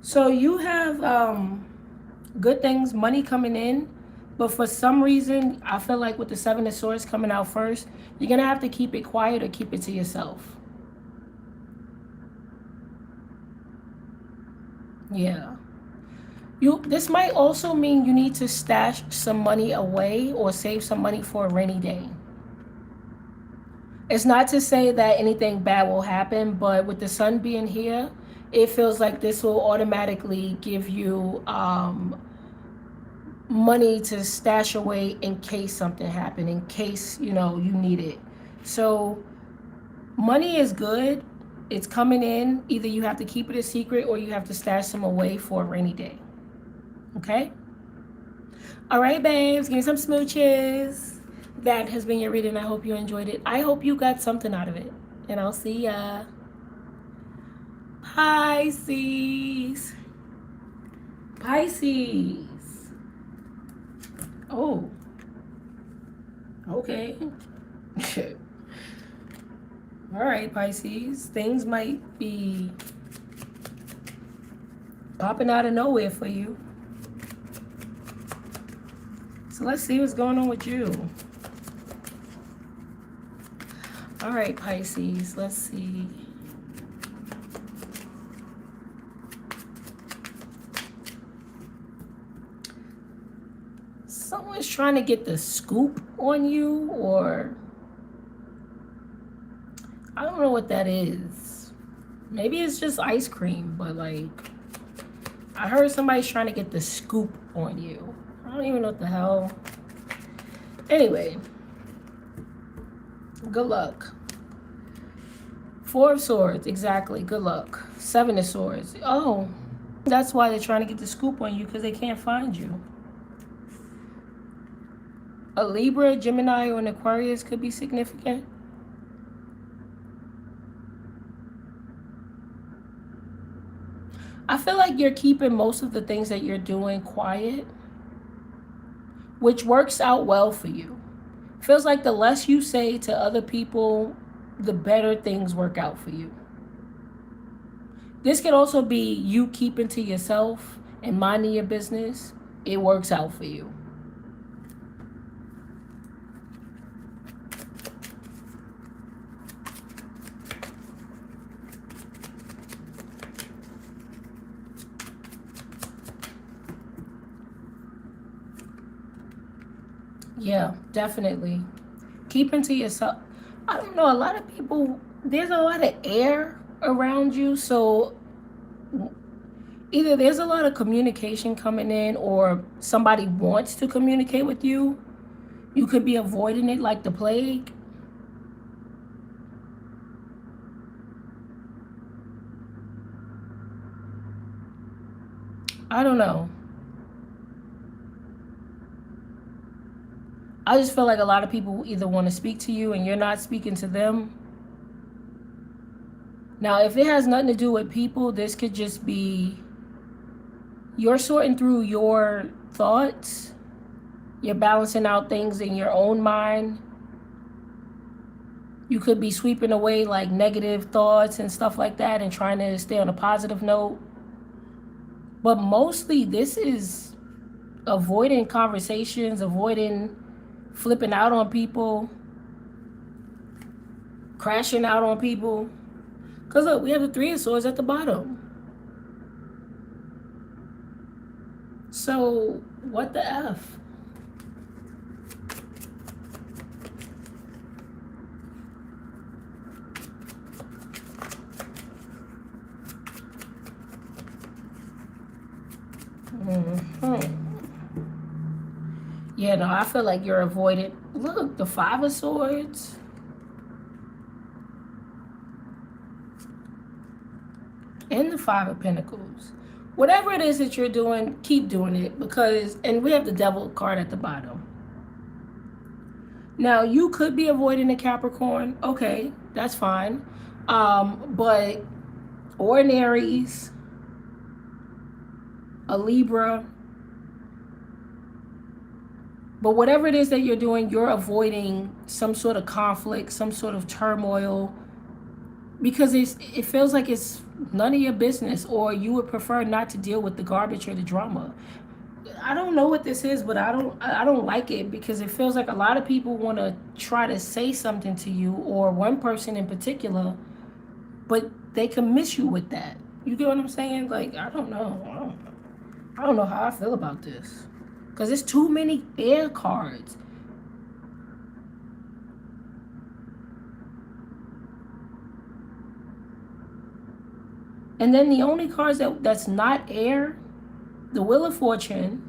So you have good things, money coming in, but for some reason, I feel like with the Seven of Swords coming out first, you're going to have to keep it quiet or keep it to yourself. Yeah. This might also mean you need to stash some money away or save some money for a rainy day. It's not to say that anything bad will happen, but with the Sun being here, it feels like this will automatically give you money to stash away in case something happened, in case, you know, you need it. So money is good. It's coming in. Either you have to keep it a secret or you have to stash some away for a rainy day. Okay? All right, babes. Give me some smooches. That has been your reading. I hope you enjoyed it. I hope you got something out of it. And I'll see ya. Pisces. Pisces. Oh. Okay. All right, Pisces. Things might be popping out of nowhere for you. So let's see what's going on with you. All right, Pisces, let's see. Someone's trying to get the scoop on you, or I don't know what that is. Maybe it's just ice cream, but like, I heard somebody's trying to get the scoop on you. I don't even know what the hell. Anyway, good luck. Four of Swords, exactly. Good luck. Seven of Swords. Oh, that's why they're trying to get the scoop on you, because they can't find you. A Libra, Gemini, or an Aquarius could be significant. I feel like you're keeping most of the things that you're doing quiet, which works out well for you. Feels like the less you say to other people, the better things work out for you. This could also be you keeping to yourself and minding your business. It works out for you. Yeah, definitely. Keeping to yourself. I don't know, a lot of people, there's a lot of air around you, so either there's a lot of communication coming in or somebody wants to communicate with you. You could be avoiding it like the plague. I don't know. I just feel like a lot of people either want to speak to you and you're not speaking to them. Now, if it has nothing to do with people, this could just be you're sorting through your thoughts. You're balancing out things in your own mind. You could be sweeping away like negative thoughts and stuff like that and trying to stay on a positive note. But mostly this is avoiding conversations, avoiding flipping out on people, crashing out on people. Because look, we have the Three of Swords at the bottom. So, what the F? Yeah, no, I feel like you're avoiding. Look, the Five of Swords. and the Five of Pentacles. Whatever it is that you're doing, keep doing it, because, and we have the Devil card at the bottom. Now, you could be avoiding a Capricorn. Okay, that's fine. But, or an Aries, a Libra. But whatever it is that you're doing, you're avoiding some sort of conflict, some sort of turmoil, because it feels like it's none of your business, or you would prefer not to deal with the garbage or the drama. I don't know what this is, but I don't like it, because it feels like a lot of people want to try to say something to you, or one person in particular, but they can miss you with that. You get what I'm saying? Like, I don't know. I don't know how I feel about this, because it's too many air cards. And then the only cards that's not air, the Wheel of Fortune,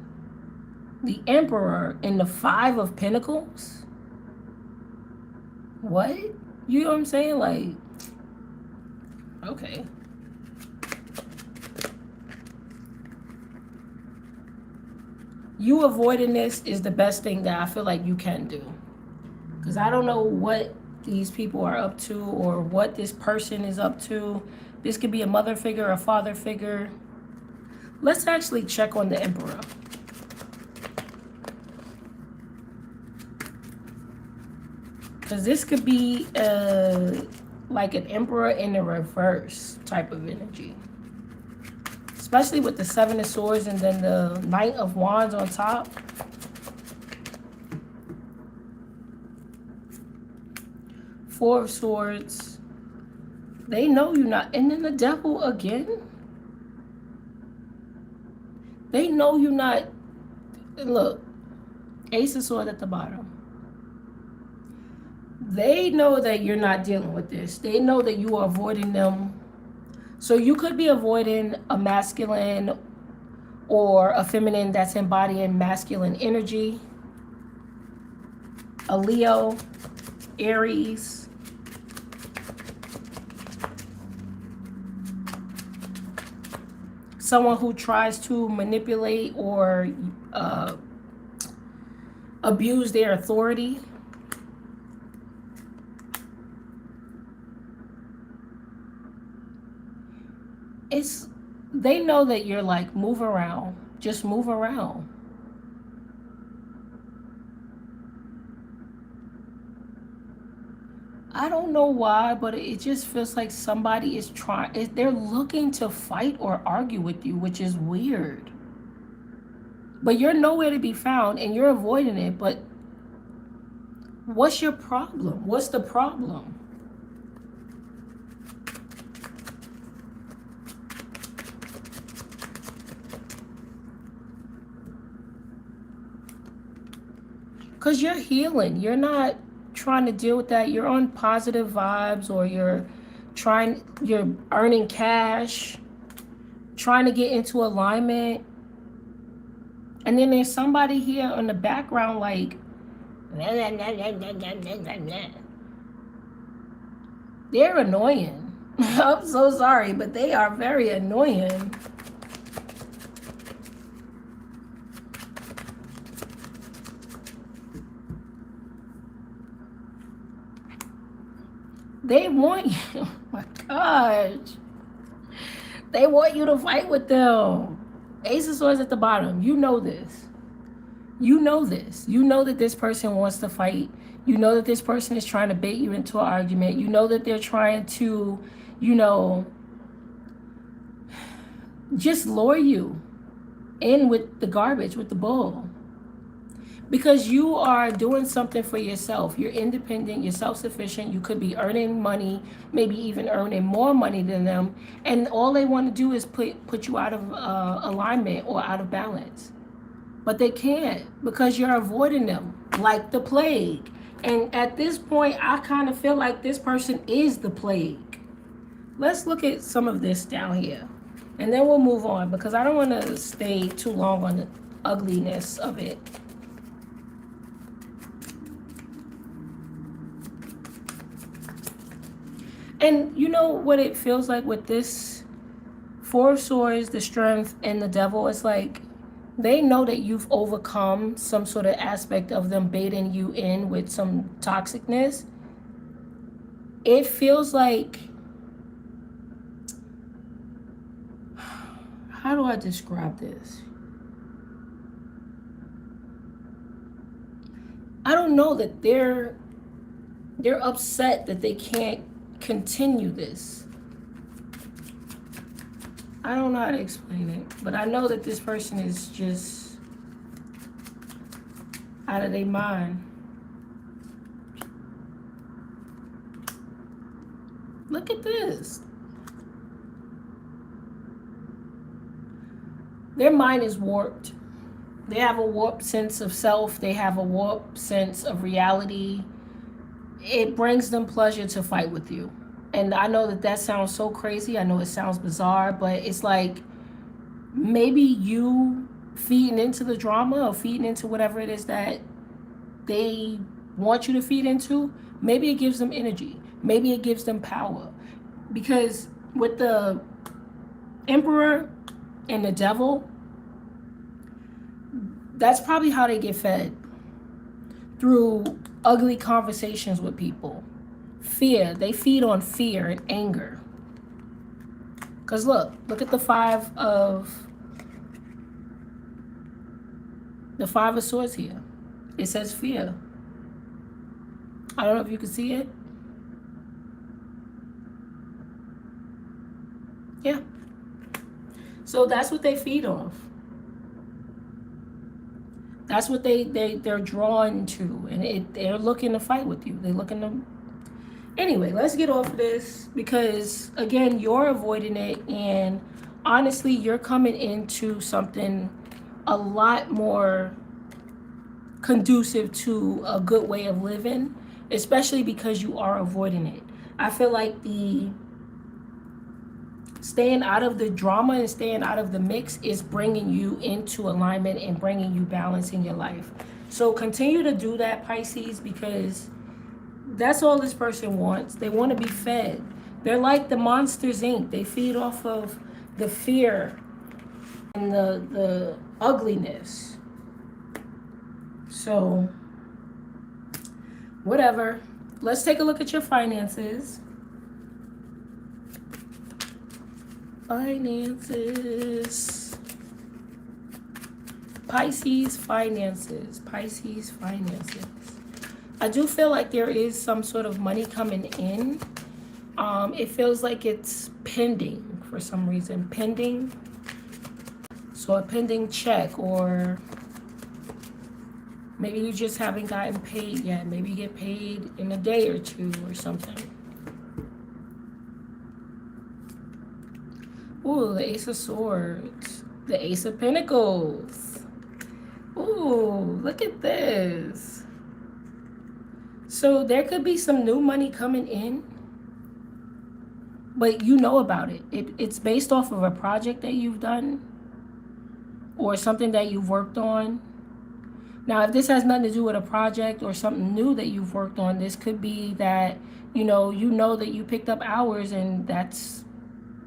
the Emperor, and the Five of Pentacles. What? You know what I'm saying? Like, okay. You avoiding this is the best thing that I feel like you can do. Because I don't know what these people are up to, or what this person is up to. This could be a mother figure, a father figure. Let's actually check on the Emperor. Because this could be like an Emperor in the reverse type of energy. Especially with the Seven of Swords and then the Knight of Wands on top. Four of Swords. They know you're not. And then the Devil again. They know you're not. Look, Ace of Swords at the bottom. They know that you're not dealing with this. They know that you are avoiding them. So you could be avoiding a masculine or a feminine that's embodying masculine energy. A Leo, Aries. Someone who tries to manipulate or abuse their authority. They know that you're like, move around. Just move around. I don't know why, but it just feels like somebody is trying. They're looking to fight or argue with you, which is weird. But you're nowhere to be found, and you're avoiding it. But what's your problem? What's the problem? Because you're healing. You're not trying to deal with that. You're on positive vibes, or you're earning cash, trying to get into alignment. And then there's somebody here in the background like, they're annoying. I'm so sorry, but they are very annoying. They want you. Oh my gosh. They want you to fight with them. Ace of Swords at the bottom. You know this. You know this. You know that this person wants to fight. You know that this person is trying to bait you into an argument. You know that they're trying to, just lure you in with the garbage, with the bull. Because you are doing something for yourself. You're independent, you're self-sufficient, you could be earning money, maybe even earning more money than them. And all they want to do is put you out of alignment or out of balance. But they can't, because you're avoiding them like the plague. And at this point, I kind of feel like this person is the plague. Let's look at some of this down here. And then we'll move on, because I don't want to stay too long on the ugliness of it. And you know what it feels like with this Four of Swords, the Strength, and the Devil. It's like they know that you've overcome some sort of aspect of them baiting you in with some toxicness. It feels like, how do I describe this? I don't know, that they're upset that they can't continue this. I don't know how to explain it, but I know that this person is just out of their mind. Look at this. Their mind is warped. They have a warped sense of self. They have a warped sense of reality. It brings them pleasure to fight with you. And I know that that sounds so crazy. I know it sounds bizarre, but it's like maybe you feeding into the drama or feeding into whatever it is that they want you to feed into. Maybe it gives them energy. Maybe it gives them power. Because with the Emperor and the Devil, that's probably how they get fed. Through ugly conversations with people. Fear. They feed on fear and anger. Because look at the Five of Swords here. It says fear. I don't know if you can see it. Yeah. So that's what they feed off. That's what they're drawn to, and they're looking to fight with you. They're looking to. Anyway, let's get off of this, because again, you're avoiding it, and honestly, you're coming into something a lot more conducive to a good way of living, especially because you are avoiding it. I feel like the staying out of the drama and staying out of the mix is bringing you into alignment and bringing you balance in your life. So continue to do that, Pisces, because that's all this person wants. They want to be fed. They're like the Monsters Inc. They feed off of the fear and the ugliness. So whatever. Let's take a look at your finances. Finances. Pisces finances. Pisces finances. I do feel like there is some sort of money coming in. It feels like it's pending for some reason. Pending. So a pending check, or maybe you just haven't gotten paid yet. Maybe you get paid in a day or two or something. Ooh, the Ace of Swords. The Ace of Pentacles. Ooh, look at this. So there could be some new money coming in, but you know about it. It's based off of a project that you've done or something that you've worked on. Now, if this has nothing to do with a project or something new that you've worked on, this could be that, you know that you picked up hours, and that's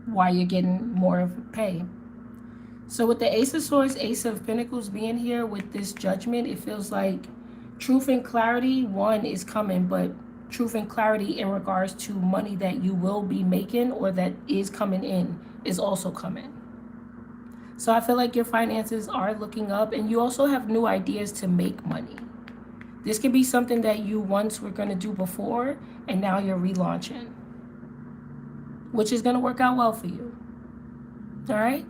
why you're getting more of pay. So with the Ace of Swords, Ace of Pentacles being here with this Judgment, it feels like truth and clarity, one, is coming, but truth and clarity in regards to money that you will be making or that is coming in is also coming. So I feel like your finances are looking up, and you also have new ideas to make money. This could be something that you once were going to do before, and now you're relaunching, which is going to work out well for you. All right?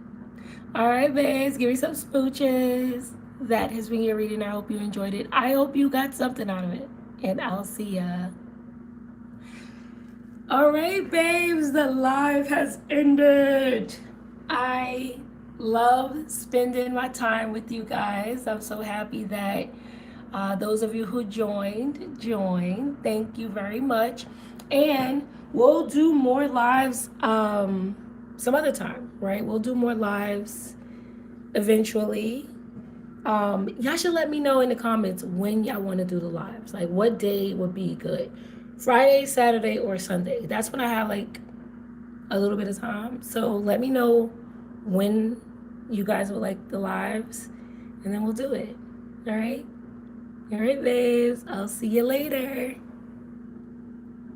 All right, babes. Give me some smooches. That has been your reading. I hope you enjoyed it. I hope you got something out of it. And I'll see ya. All right, babes. The live has ended. I love spending my time with you guys. I'm so happy that those of you who joined. Thank you very much. And we'll do more lives some other time, right? We'll do more lives eventually. Y'all should let me know in the comments when y'all want to do the lives. Like, what day would be good? Friday, Saturday, or Sunday. That's when I have like a little bit of time. So let me know when you guys would like the lives, and then we'll do it. All right? All right, babes. I'll see you later.